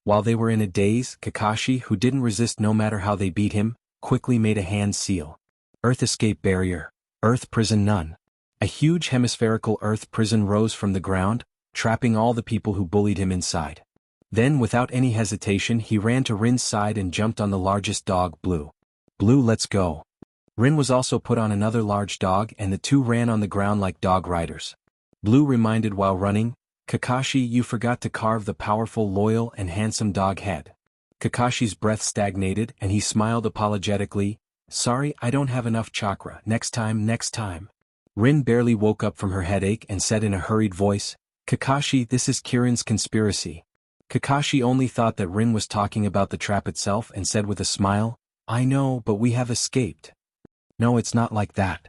While they were in a daze, Kakashi, who didn't resist no matter how they beat him, quickly made a hand seal. Earth escape barrier. Earth prison none. A huge hemispherical earth prison rose from the ground, trapping all the people who bullied him inside. Then without any hesitation he ran to Rin's side and jumped on the largest dog, Blue. Blue, let's go. Rin was also put on another large dog and the two ran on the ground like dog riders. Blue reminded while running, Kakashi, you forgot to carve the powerful, loyal, and handsome dog head. Kakashi's breath stagnated and he smiled apologetically. Sorry, I don't have enough chakra. Next time, next time. Rin barely woke up from her headache and said in a hurried voice, Kakashi, this is Kirin's conspiracy. Kakashi only thought that Rin was talking about the trap itself and said with a smile, I know, but we have escaped. No, it's not like that.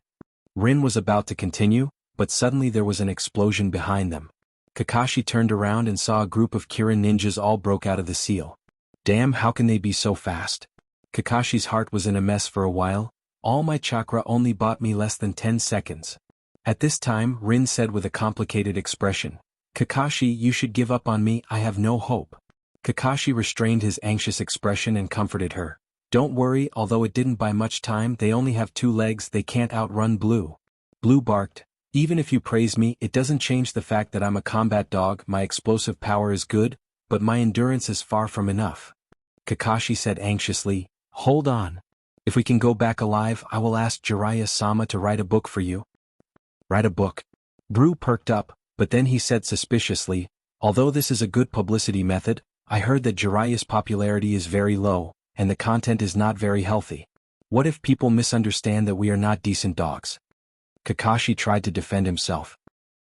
Rin was about to continue, but suddenly there was an explosion behind them. Kakashi turned around and saw a group of Kirin ninjas all broke out of the seal. Damn, how can they be so fast? Kakashi's heart was in a mess for a while. All my chakra only bought me less than 10 seconds. At this time, Rin said with a complicated expression, Kakashi, you should give up on me, I have no hope. Kakashi restrained his anxious expression and comforted her. Don't worry, although it didn't buy much time, they only have 2 legs, they can't outrun Blue. Blue barked, even if you praise me, it doesn't change the fact that I'm a combat dog, my explosive power is good, but my endurance is far from enough. Kakashi said anxiously, hold on. If we can go back alive, I will ask Jiraiya-sama to write a book for you. Write a book? Blue perked up, but then he said suspiciously, although this is a good publicity method, I heard that Jiraiya's popularity is very low, and the content is not very healthy. What if people misunderstand that we are not decent dogs? Kakashi tried to defend himself.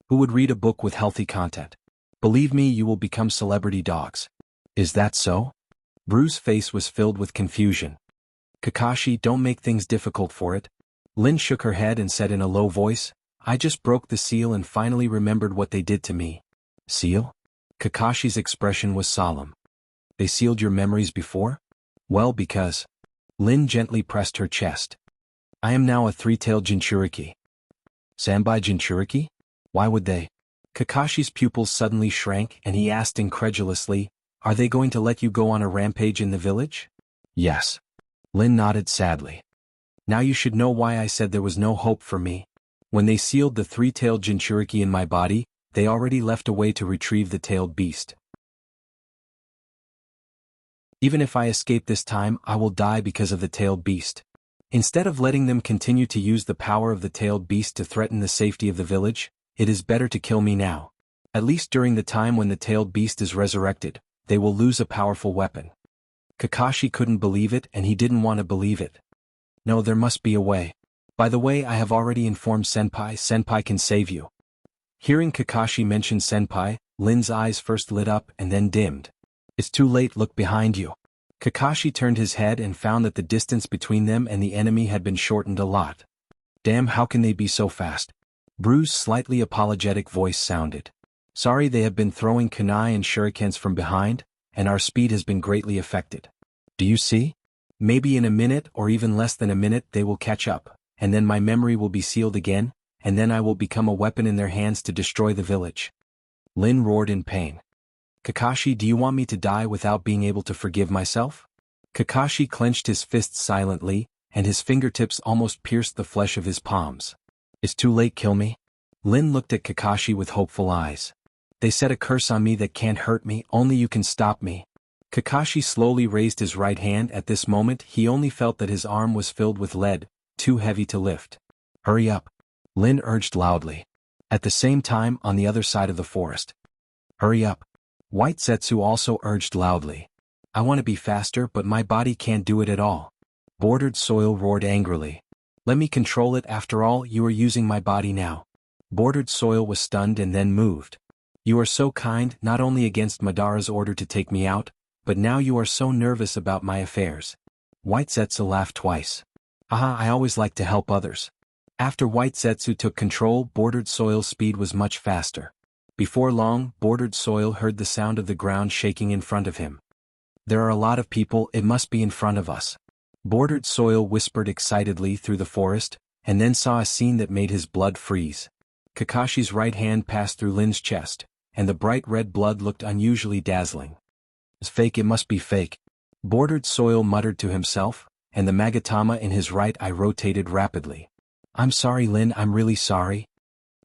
Who would read a book with healthy content? Believe me, you will become celebrity dogs. Is that so? Bru's face was filled with confusion. Kakashi, don't make things difficult for it. Lin shook her head and said in a low voice, I just broke the seal and finally remembered what they did to me. Seal? Kakashi's expression was solemn. They sealed your memories before? Well, because... Lin gently pressed her chest. I am now a 3-tailed Jinchuriki. Sanbai Jinchuriki? Why would they? Kakashi's pupils suddenly shrank and he asked incredulously, are they going to let you go on a rampage in the village? Yes. Lin nodded sadly. Now you should know why I said there was no hope for me. When they sealed the 3-tailed Jinchuriki in my body, they already left a way to retrieve the tailed beast. Even if I escape this time, I will die because of the tailed beast. Instead of letting them continue to use the power of the tailed beast to threaten the safety of the village, it is better to kill me now. At least during the time when the tailed beast is resurrected, they will lose a powerful weapon. Kakashi couldn't believe it and he didn't want to believe it. No, there must be a way. By the way, I have already informed Senpai, Senpai can save you. Hearing Kakashi mention Senpai, Lin's eyes first lit up and then dimmed. It's too late, look behind you. Kakashi turned his head and found that the distance between them and the enemy had been shortened a lot. Damn, how can they be so fast? Bru's slightly apologetic voice sounded. Sorry, they have been throwing kunai and shurikens from behind, and our speed has been greatly affected. Do you see? Maybe in a minute or even less than a minute they will catch up, and then my memory will be sealed again, and then I will become a weapon in their hands to destroy the village. Lin roared in pain. Kakashi, do you want me to die without being able to forgive myself? Kakashi clenched his fists silently, and his fingertips almost pierced the flesh of his palms. It's too late, kill me. Lin looked at Kakashi with hopeful eyes. They set a curse on me that can't hurt me, only you can stop me. Kakashi slowly raised his right hand. At this moment he only felt that his arm was filled with lead, too heavy to lift. Hurry up. Lin urged loudly. At the same time, on the other side of the forest. Hurry up. White Zetsu also urged loudly. I want to be faster, but my body can't do it at all. Bordered Soil roared angrily. Let me control it, after all, you are using my body now. Bordered Soil was stunned and then moved. You are so kind, not only against Madara's order to take me out, but now you are so nervous about my affairs. White Zetsu laughed twice. Haha, I always like to help others. After White Zetsu took control, Bordered Soil's speed was much faster. Before long, Bordered Soil heard the sound of the ground shaking in front of him. There are a lot of people, it must be in front of us. Bordered Soil whispered excitedly through the forest, and then saw a scene that made his blood freeze. Kakashi's right hand passed through Lin's chest, and the bright red blood looked unusually dazzling. It's fake, it must be fake. Bordered Soil muttered to himself, and the Magatama in his right eye rotated rapidly. I'm sorry, Lin, I'm really sorry.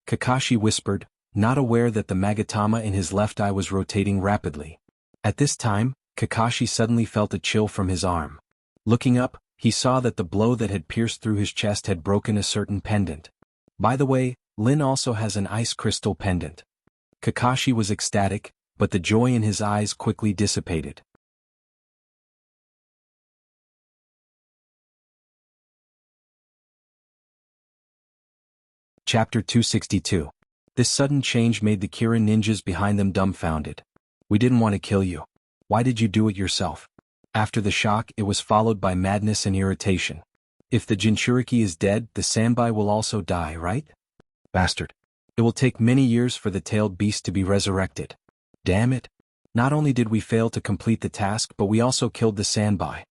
Kakashi whispered, not aware that the Magatama in his left eye was rotating rapidly. At this time, Kakashi suddenly felt a chill from his arm. Looking up, he saw that the blow that had pierced through his chest had broken a certain pendant. By the way, Lin also has an ice crystal pendant. Kakashi was ecstatic, but the joy in his eyes quickly dissipated. Chapter 262. This sudden change made the Kirin ninjas behind them dumbfounded. We didn't want to kill you. Why did you do it yourself? After the shock, it was followed by madness and irritation. If the Jinchuriki is dead, the Sanbai will also die, right? Bastard. It will take many years for the tailed beast to be resurrected. Damn it. Not only did we fail to complete the task, but we also killed the Sanbai.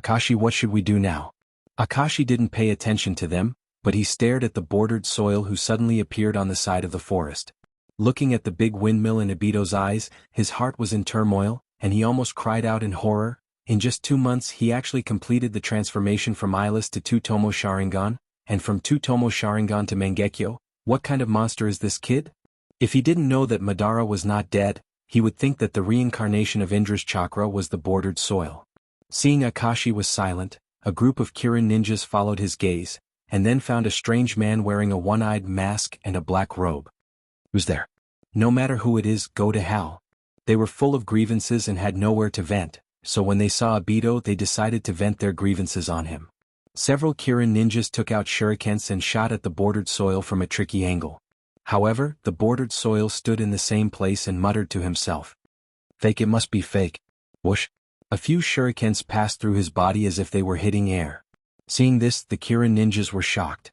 Akashi, what should we do now? Akashi didn't pay attention to them, but he stared at the Bordered Soil who suddenly appeared on the side of the forest. Looking at the big windmill in Obito's eyes, his heart was in turmoil, and he almost cried out in horror. In just 2 months he actually completed the transformation from Eyeless to Two-Tomo Sharingan, and from Two-Tomo Sharingan to Mangekyo. What kind of monster is this kid? If he didn't know that Madara was not dead, he would think that the reincarnation of Indra's chakra was the Bordered Soil. Seeing Akashi was silent, a group of Kirin ninjas followed his gaze, and then found a strange man wearing a one-eyed mask and a black robe. Who's there? No matter who it is, go to hell. They were full of grievances and had nowhere to vent, so when they saw Obito they decided to vent their grievances on him. Several Kirin ninjas took out shurikens and shot at the Bordered Soil from a tricky angle. However, the Bordered Soil stood in the same place and muttered to himself. Fake, it must be fake. Whoosh. A few shurikens passed through his body as if they were hitting air. Seeing this, the Kirin ninjas were shocked.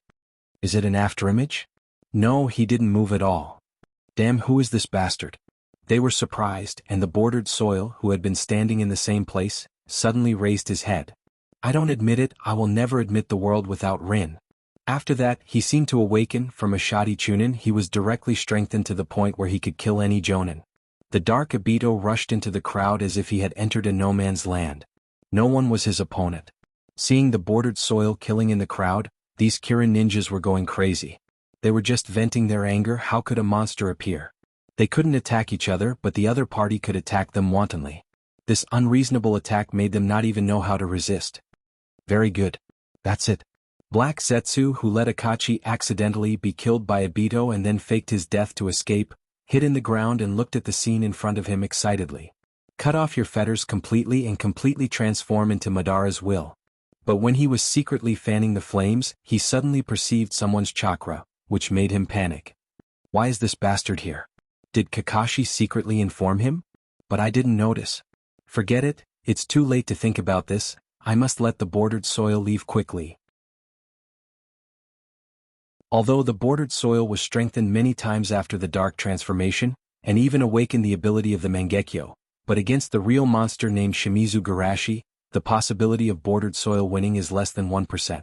Is it an afterimage? No, he didn't move at all. Damn, who is this bastard? They were surprised, and the Bordered Soil, who had been standing in the same place, suddenly raised his head. I don't admit it, I will never admit the world without Rin. After that, he seemed to awaken from a shoddy chunin. He was directly strengthened to the point where he could kill any jonin. The dark Obito rushed into the crowd as if he had entered a no man's land. No one was his opponent. Seeing the Bordered Soil killing in the crowd, these Kirin ninjas were going crazy. They were just venting their anger. How could a monster appear? They couldn't attack each other, but the other party could attack them wantonly. This unreasonable attack made them not even know how to resist. Very good. That's it. Black Zetsu, who let Akachi accidentally be killed by Obito and then faked his death to escape, hid in the ground and looked at the scene in front of him excitedly. Cut off your fetters completely and completely transform into Madara's will. But when he was secretly fanning the flames, he suddenly perceived someone's chakra, which made him panic. Why is this bastard here? Did Kakashi secretly inform him? But I didn't notice. Forget it, it's too late to think about this. I must let the Bordered Soil leave quickly. Although the Bordered Soil was strengthened many times after the dark transformation, and even awakened the ability of the Mangekyo, but against the real monster named Shimizu Garashi, the possibility of Bordered Soil winning is less than 1%.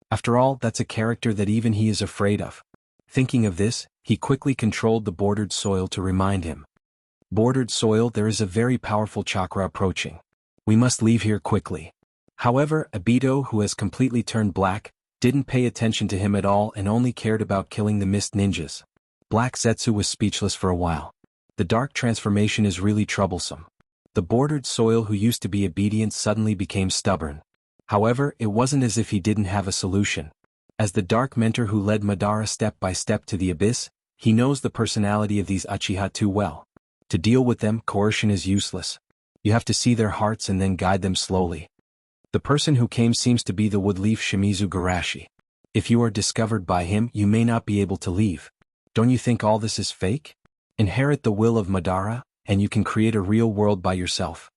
After all, that's a character that even he is afraid of. Thinking of this, he quickly controlled the Bordered Soil to remind him. Bordered Soil, there is a very powerful chakra approaching. We must leave here quickly. However, Obito, who has completely turned black, didn't pay attention to him at all and only cared about killing the mist ninjas. Black Zetsu was speechless for a while. The dark transformation is really troublesome. The Bordered Soil who used to be obedient suddenly became stubborn. However, it wasn't as if he didn't have a solution. As the dark mentor who led Madara step by step to the abyss, he knows the personality of these Uchiha too well. To deal with them, coercion is useless. You have to see their hearts and then guide them slowly. The person who came seems to be the woodleaf Shimizu Garashi. If you are discovered by him, you may not be able to leave. Don't you think all this is fake? Inherit the will of Madara, and you can create a real world by yourself.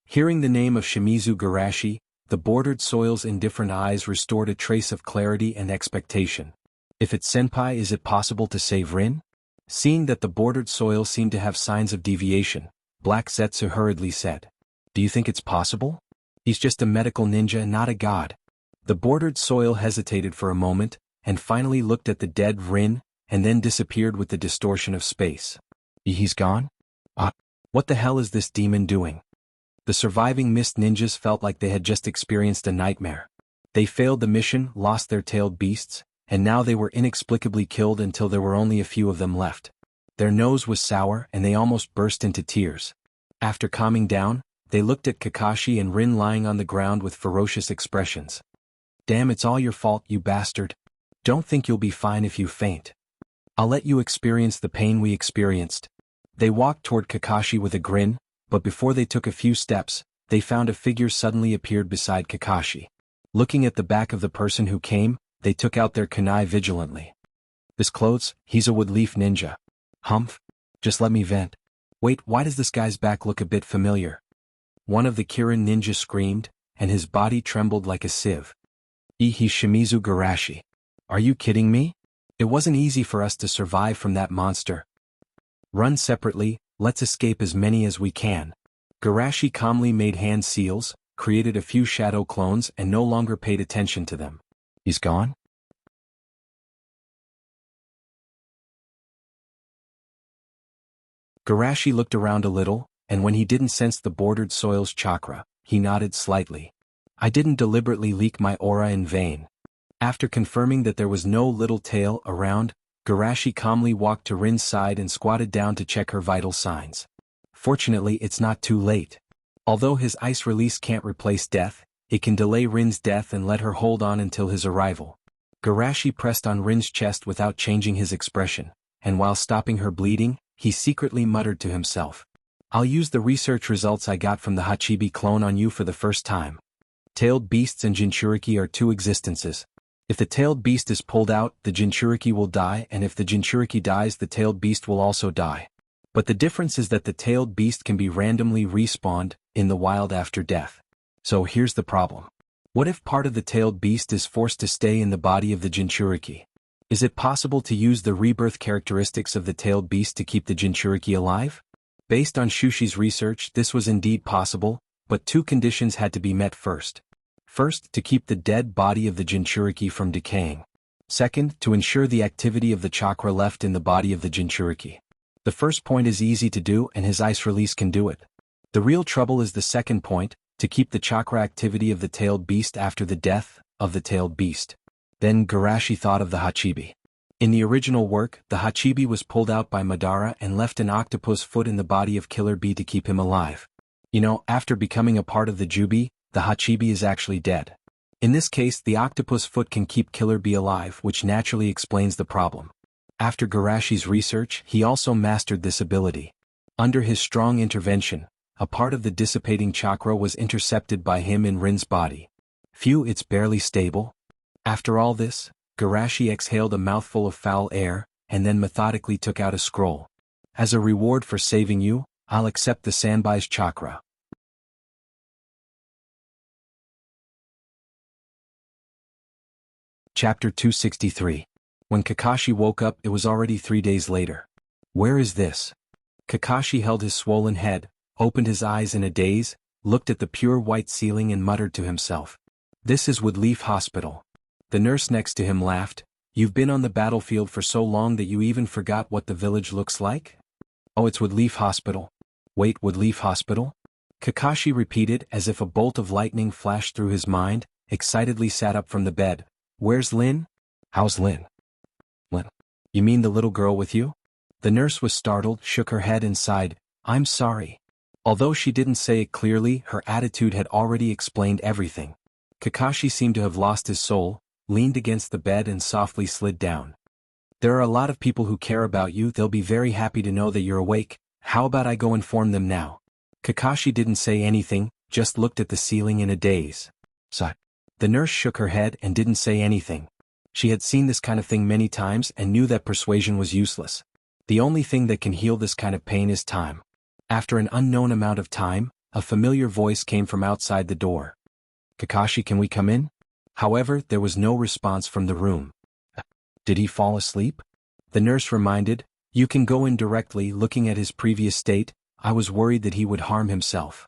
Hearing the name of Shimizu Garashi, the Bordered Soil's indifferent eyes restored a trace of clarity and expectation. If it's Senpai, is it possible to save Rin? Seeing that the Bordered Soil seemed to have signs of deviation, Black Zetsu hurriedly said, Do you think it's possible? He's just a medical ninja and not a god. The bordered soil hesitated for a moment, and finally looked at the dead Rin, and then disappeared with the distortion of space. He's gone? What the hell is this demon doing? The surviving mist ninjas felt like they had just experienced a nightmare. They failed the mission, lost their tailed beasts, and now they were inexplicably killed until there were only a few of them left. Their nose was sour and they almost burst into tears. After calming down, they looked at Kakashi and Rin lying on the ground with ferocious expressions. Damn, it's all your fault, you bastard. Don't think you'll be fine if you faint. I'll let you experience the pain we experienced. They walked toward Kakashi with a grin, but before they took a few steps, they found a figure suddenly appeared beside Kakashi. Looking at the back of the person who came, they took out their kunai vigilantly. This clothes, he's a woodleaf ninja. Humph. Just let me vent. Wait, why does this guy's back look a bit familiar? One of the Kirin ninjas screamed, and his body trembled like a sieve. He's Shimizu Garashi. Are you kidding me? It wasn't easy for us to survive from that monster. Run separately, let's escape as many as we can. Garashi calmly made hand seals, created a few shadow clones and no longer paid attention to them. He's gone? Garashi looked around a little, and when he didn't sense the bordered soil's chakra, he nodded slightly. I didn't deliberately leak my aura in vain. After confirming that there was no little tail around, Garashi calmly walked to Rin's side and squatted down to check her vital signs. Fortunately, it's not too late. Although his ice release can't replace death, it can delay Rin's death and let her hold on until his arrival. Garashi pressed on Rin's chest without changing his expression, and while stopping her bleeding, he secretly muttered to himself. I'll use the research results I got from the Hachibi clone on you for the first time. Tailed beasts and Jinchuriki are two existences. If the tailed beast is pulled out, the Jinchuriki will die, and if the Jinchuriki dies, the tailed beast will also die. But the difference is that the tailed beast can be randomly respawned in the wild after death. So here's the problem. What if part of the tailed beast is forced to stay in the body of the Jinchuriki? Is it possible to use the rebirth characteristics of the tailed beast to keep the Jinchuriki alive? Based on Shushi's research, this was indeed possible, but two conditions had to be met first. First, to keep the dead body of the Jinchuriki from decaying. Second, to ensure the activity of the chakra left in the body of the Jinchuriki. The first point is easy to do and his ice release can do it. The real trouble is the second point, to keep the chakra activity of the tailed beast after the death of the tailed beast. Then Garashi thought of the Hachibi. In the original work, the Hachibi was pulled out by Madara and left an octopus foot in the body of Killer Bee to keep him alive. After becoming a part of the Jubi, the Hachibi is actually dead. In this case, the octopus foot can keep Killer Bee alive, which naturally explains the problem. After Garashi's research, he also mastered this ability. Under his strong intervention, a part of the dissipating chakra was intercepted by him in Rin's body. Phew, it's barely stable. After all this, Garashi exhaled a mouthful of foul air, and then methodically took out a scroll. As a reward for saving you, I'll accept the Sanbai's chakra. Chapter 263. When Kakashi woke up, it was already 3 days later. Where is this? Kakashi held his swollen head, opened his eyes in a daze, looked at the pure white ceiling and muttered to himself. This is Woodleaf Hospital. The nurse next to him laughed. You've been on the battlefield for so long that you even forgot what the village looks like? Oh, it's Woodleaf Hospital. Wait, Woodleaf Hospital? Kakashi repeated as if a bolt of lightning flashed through his mind, excitedly sat up from the bed. Where's Lin? How's Lin? Lin? You mean the little girl with you? The nurse was startled, shook her head and sighed. I'm sorry. Although she didn't say it clearly, her attitude had already explained everything. Kakashi seemed to have lost his soul, leaned against the bed and softly slid down. There are a lot of people who care about you, they'll be very happy to know that you're awake. How about I go inform them now? Kakashi didn't say anything, just looked at the ceiling in a daze. Sigh. The nurse shook her head and didn't say anything. She had seen this kind of thing many times and knew that persuasion was useless. The only thing that can heal this kind of pain is time. After an unknown amount of time, a familiar voice came from outside the door. Kakashi, can we come in? However, there was no response from the room. Did he fall asleep? The nurse reminded, you can go in directly. Looking at his previous state, I was worried that he would harm himself.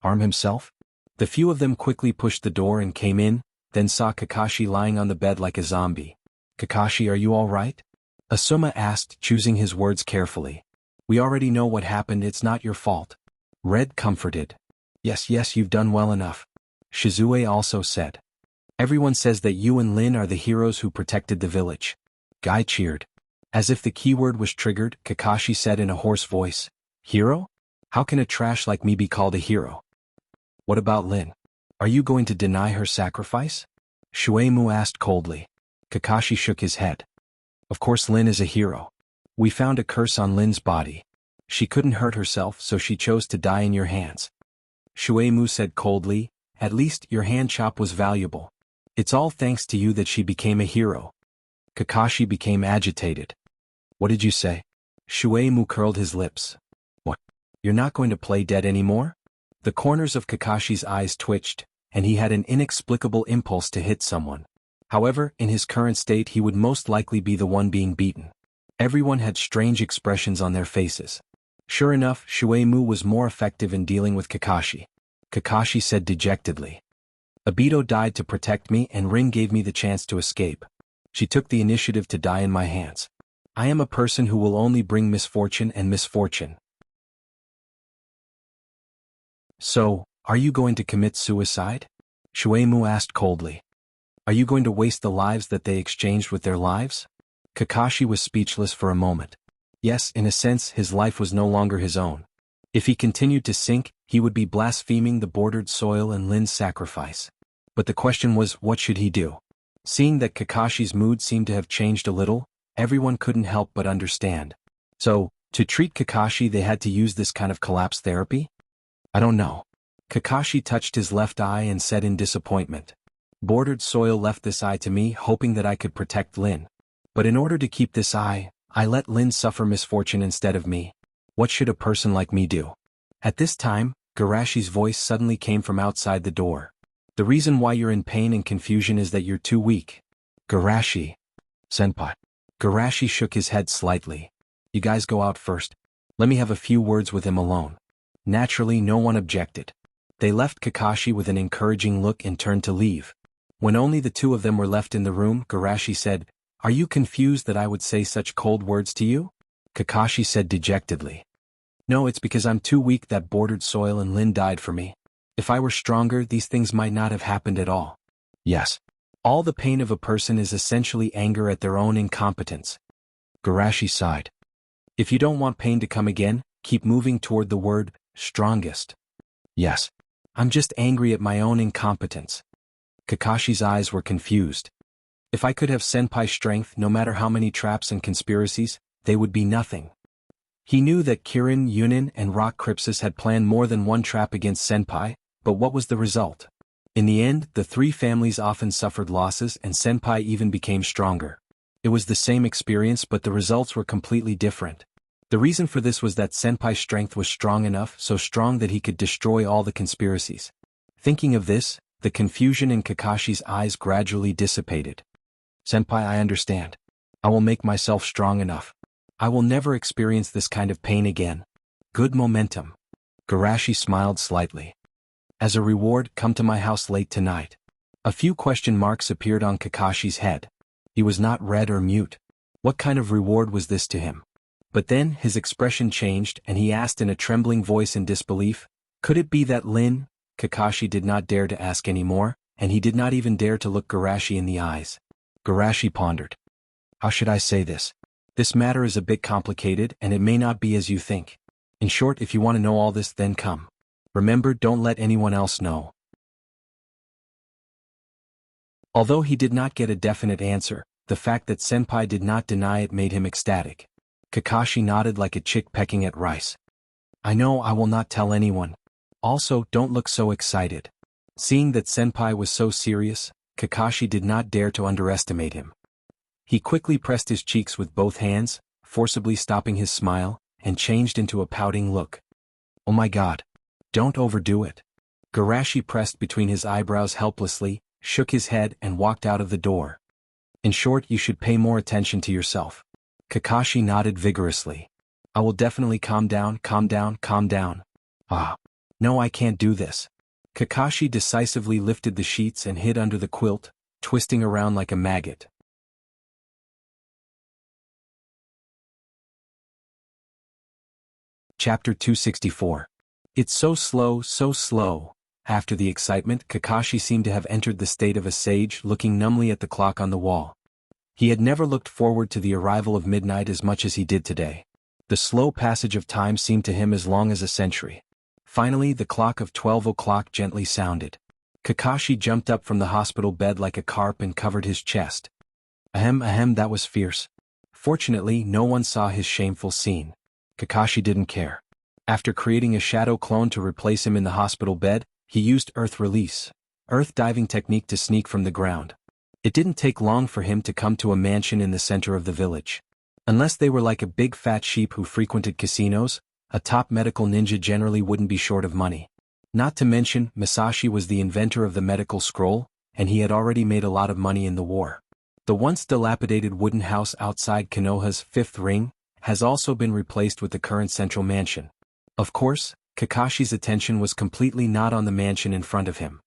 Harm himself? The few of them quickly pushed the door and came in, then saw Kakashi lying on the bed like a zombie. "Kakashi, are you all right?" Asuma asked, choosing his words carefully. "We already know what happened, it's not your fault." Red comforted. Yes, you've done well enough." Shizue also said. "Everyone says that you and Lin are the heroes who protected the village." Guy cheered. As if the keyword was triggered, Kakashi said in a hoarse voice, "Hero? How can a trash like me be called a hero?" "What about Lin? Are you going to deny her sacrifice?" Shueimu asked coldly. Kakashi shook his head. "Of course Lin is a hero. We found a curse on Lin's body. She couldn't hurt herself, so she chose to die in your hands." Shueimu said coldly, "At least your hand chop was valuable. It's all thanks to you that she became a hero." Kakashi became agitated. "What did you say?" Shueimu curled his lips. "What? You're not going to play dead anymore?" The corners of Kakashi's eyes twitched, and he had an inexplicable impulse to hit someone. However, in his current state he would most likely be the one being beaten. Everyone had strange expressions on their faces. Sure enough, Shueimu was more effective in dealing with Kakashi. Kakashi said dejectedly. "Obito died to protect me and Rin gave me the chance to escape. She took the initiative to die in my hands. I am a person who will only bring misfortune and misfortune." "So, are you going to commit suicide?" Shueimu asked coldly. "Are you going to waste the lives that they exchanged with their lives?" Kakashi was speechless for a moment. Yes, in a sense, his life was no longer his own. If he continued to sink, he would be blaspheming the bordered soil and Lin's sacrifice. But the question was, what should he do? Seeing that Kakashi's mood seemed to have changed a little, everyone couldn't help but understand. So, to treat Kakashi they had to use this kind of collapse therapy? I don't know. Kakashi touched his left eye and said in disappointment. Bordered soil left this eye to me, hoping that I could protect Lin. But in order to keep this eye, I let Lin suffer misfortune instead of me. What should a person like me do? At this time, Garashi's voice suddenly came from outside the door. "The reason why you're in pain and confusion is that you're too weak." Garashi. Senpai. Garashi shook his head slightly. "You guys go out first. Let me have a few words with him alone." Naturally, no one objected. They left Kakashi with an encouraging look and turned to leave. When only the two of them were left in the room, Garashi said, "Are you confused that I would say such cold words to you?" Kakashi said dejectedly. "No, it's because I'm too weak that bordered soil and Lin died for me. If I were stronger, these things might not have happened at all." Yes. All the pain of a person is essentially anger at their own incompetence. Garashi sighed. "If you don't want pain to come again, keep moving toward the word, strongest." Yes. I'm just angry at my own incompetence. Kakashi's eyes were confused. If I could have Senpai's strength, no matter how many traps and conspiracies, they would be nothing. He knew that Kirin, Yunin, and Rock Crypsis had planned more than one trap against Senpai, but what was the result? In the end, the three families often suffered losses and Senpai even became stronger. It was the same experience, but the results were completely different. The reason for this was that Senpai's strength was strong enough, so strong that he could destroy all the conspiracies. Thinking of this, the confusion in Kakashi's eyes gradually dissipated. "Senpai, I understand. I will make myself strong enough. I will never experience this kind of pain again." Good momentum. Garashi smiled slightly. "As a reward, come to my house late tonight." A few question marks appeared on Kakashi's head. He was not red or mute. What kind of reward was this to him? But then his expression changed and he asked in a trembling voice in disbelief, "Could it be that Lin?" Kakashi did not dare to ask any more, and he did not even dare to look Garashi in the eyes. Garashi pondered. "How should I say this? This matter is a bit complicated and it may not be as you think. In short, if you want to know all this, then come. Remember, don't let anyone else know." Although he did not get a definite answer, the fact that Senpai did not deny it made him ecstatic. Kakashi nodded like a chick pecking at rice. "I know, I will not tell anyone. Also, don't look so excited." Seeing that Senpai was so serious, Kakashi did not dare to underestimate him. He quickly pressed his cheeks with both hands, forcibly stopping his smile, and changed into a pouting look. "Oh my god. Don't overdo it." Garashi pressed between his eyebrows helplessly, shook his head and walked out of the door. "In short, you should pay more attention to yourself." Kakashi nodded vigorously. "I will definitely calm down, calm down, calm down." "Ah. No, I can't do this. Kakashi decisively lifted the sheets and hid under the quilt, twisting around like a maggot. Chapter 264. It's so slow, so slow. After the excitement, Kakashi seemed to have entered the state of a sage, looking numbly at the clock on the wall. He had never looked forward to the arrival of midnight as much as he did today. The slow passage of time seemed to him as long as a century. Finally, the clock of 12 o'clock gently sounded. Kakashi jumped up from the hospital bed like a carp and covered his chest. Ahem, that was fierce. Fortunately, no one saw his shameful scene. Kakashi didn't care. After creating a shadow clone to replace him in the hospital bed, he used Earth Release, Earth diving technique to sneak from the ground. It didn't take long for him to come to a mansion in the center of the village. Unless they were like a big fat sheep who frequented casinos, a top medical ninja generally wouldn't be short of money. Not to mention, Masashi was the inventor of the medical scroll, and he had already made a lot of money in the war. The once dilapidated wooden house outside Konoha's fifth ring has also been replaced with the current central mansion. Of course, Kakashi's attention was completely not on the mansion in front of him.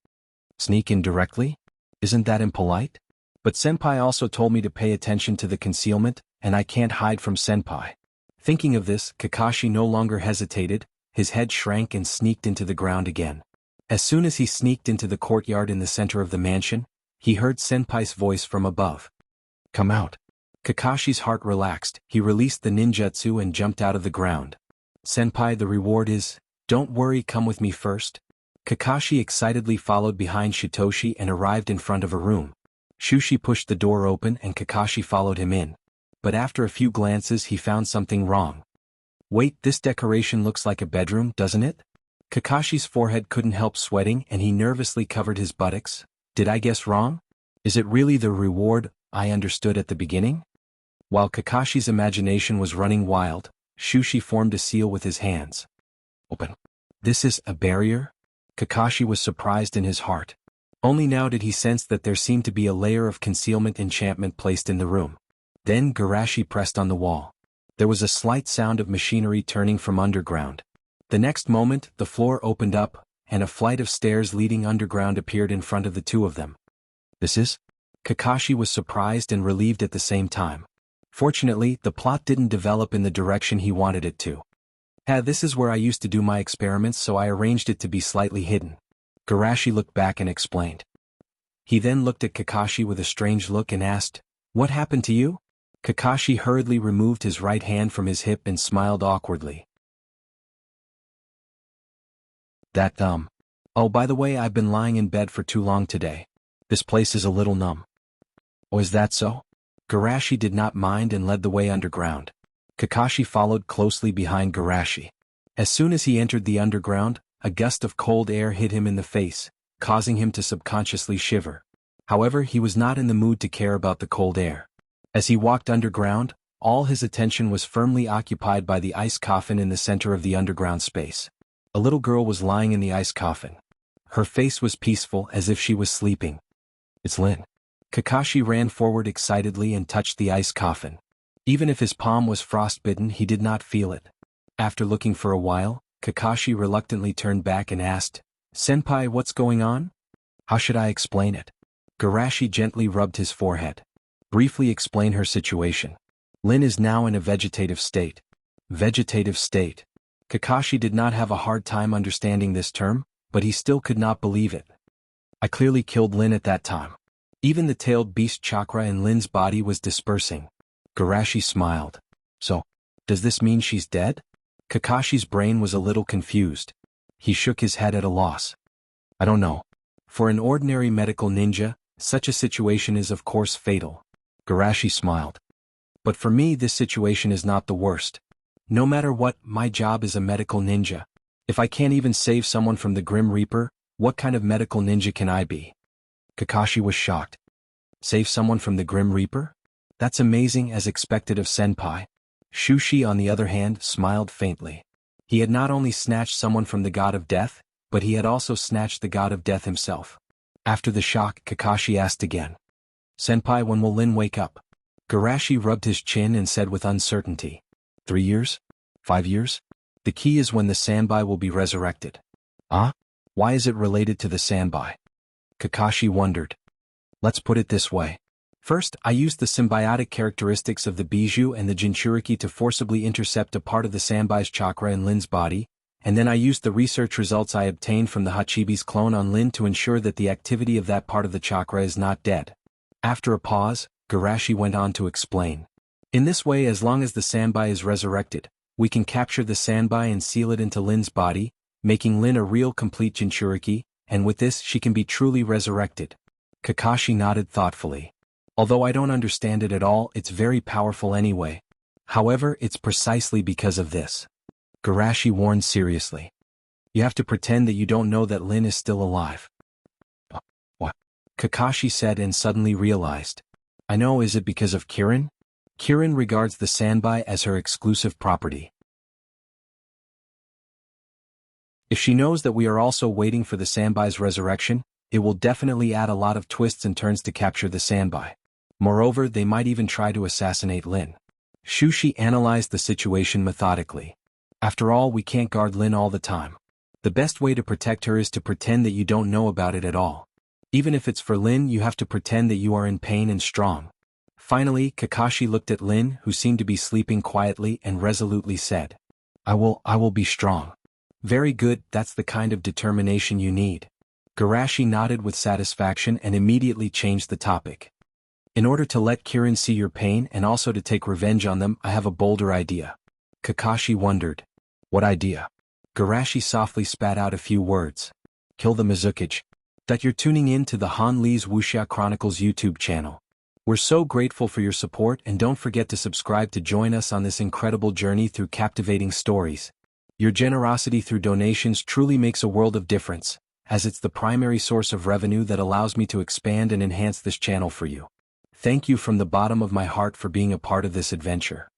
Sneak in directly? Isn't that impolite? But Senpai also told me to pay attention to the concealment, and I can't hide from Senpai. Thinking of this, Kakashi no longer hesitated, his head shrank and sneaked into the ground again. As soon as he sneaked into the courtyard in the center of the mansion, he heard Senpai's voice from above. Come out. Kakashi's heart relaxed, he released the ninjutsu and jumped out of the ground. Senpai, the reward is, don't worry, come with me first. Kakashi excitedly followed behind Shitoshi and arrived in front of a room. Shushi pushed the door open and Kakashi followed him in. But after a few glances he found something wrong. Wait, this decoration looks like a bedroom, doesn't it? Kakashi's forehead couldn't help sweating and he nervously covered his buttocks. Did I guess wrong? Is it really the reward I understood at the beginning? While Kakashi's imagination was running wild, Shushi formed a seal with his hands. Open. This is a barrier? Kakashi was surprised in his heart. Only now did he sense that there seemed to be a layer of concealment enchantment placed in the room. Then Garashi pressed on the wall. There was a slight sound of machinery turning from underground. The next moment, the floor opened up, and a flight of stairs leading underground appeared in front of the two of them. This is? Kakashi was surprised and relieved at the same time. Fortunately, the plot didn't develop in the direction he wanted it to. This is where I used to do my experiments, so I arranged it to be slightly hidden. Garashi looked back and explained. He then looked at Kakashi with a strange look and asked, What happened to you? Kakashi hurriedly removed his right hand from his hip and smiled awkwardly. Oh, by the way, I've been lying in bed for too long today. This place is a little numb. Oh, is that so? Garashi did not mind and led the way underground. Kakashi followed closely behind Garashi. As soon as he entered the underground, a gust of cold air hit him in the face, causing him to subconsciously shiver. However, he was not in the mood to care about the cold air. As he walked underground, all his attention was firmly occupied by the ice coffin in the center of the underground space. A little girl was lying in the ice coffin. Her face was peaceful as if she was sleeping. It's Lin. Kakashi ran forward excitedly and touched the ice coffin. Even if his palm was frostbitten, he did not feel it. After looking for a while, Kakashi reluctantly turned back and asked, Senpai, what's going on? How should I explain it? Garashi gently rubbed his forehead. Briefly explain her situation. Lin is now in a vegetative state. Vegetative state. Kakashi did not have a hard time understanding this term, but he still could not believe it. I clearly killed Lin at that time. Even the tailed beast chakra in Lin's body was dispersing. Garashi smiled. So, does this mean she's dead? Kakashi's brain was a little confused. He shook his head at a loss. I don't know. For an ordinary medical ninja, such a situation is of course fatal. Garashi smiled. But for me this situation is not the worst. No matter what, my job is a medical ninja. If I can't even save someone from the Grim Reaper, what kind of medical ninja can I be? Kakashi was shocked. Save someone from the Grim Reaper? That's amazing, as expected of Senpai. Shushi, on the other hand, smiled faintly. He had not only snatched someone from the god of death, but he had also snatched the god of death himself. After the shock, Kakashi asked again. Senpai, when will Lin wake up? Garashi rubbed his chin and said with uncertainty. 3 years? 5 years? The key is when the Sanbai will be resurrected. Ah? Why is it related to the Sanbai? Kakashi wondered. Let's put it this way. First, I used the symbiotic characteristics of the Bijou and the Jinchuriki to forcibly intercept a part of the Sanbai's chakra in Lin's body, and then I used the research results I obtained from the Hachibi's clone on Lin to ensure that the activity of that part of the chakra is not dead. After a pause, Garashi went on to explain. In this way, as long as the Sanbai is resurrected, we can capture the Sanbai and seal it into Lin's body, making Lin a real complete Jinchuriki, and with this she can be truly resurrected. Kakashi nodded thoughtfully. Although I don't understand it at all, it's very powerful anyway. However, it's precisely because of this. Garashi warned seriously. You have to pretend that you don't know that Lin is still alive. What? Kakashi said and suddenly realized. I know, is it because of Kirin? Kirin regards the Sanbai as her exclusive property. If she knows that we are also waiting for the Sanbai's resurrection, it will definitely add a lot of twists and turns to capture the Sanbai. Moreover, they might even try to assassinate Lin. Shushi analyzed the situation methodically. After all, we can't guard Lin all the time. The best way to protect her is to pretend that you don't know about it at all. Even if it's for Lin, you have to pretend that you are in pain and strong. Finally, Kakashi looked at Lin, who seemed to be sleeping quietly, and resolutely said, I will be strong. Very good, that's the kind of determination you need. Garashi nodded with satisfaction and immediately changed the topic. In order to let Kirin see your pain and also to take revenge on them, I have a bolder idea. Kakashi wondered. What idea? Garashi softly spat out a few words. Kill the Mizukage. That you're tuning in to the Han Lee's Wuxia Chronicles YouTube channel. We're so grateful for your support, and don't forget to subscribe to join us on this incredible journey through captivating stories. Your generosity through donations truly makes a world of difference, as it's the primary source of revenue that allows me to expand and enhance this channel for you. Thank you from the bottom of my heart for being a part of this adventure.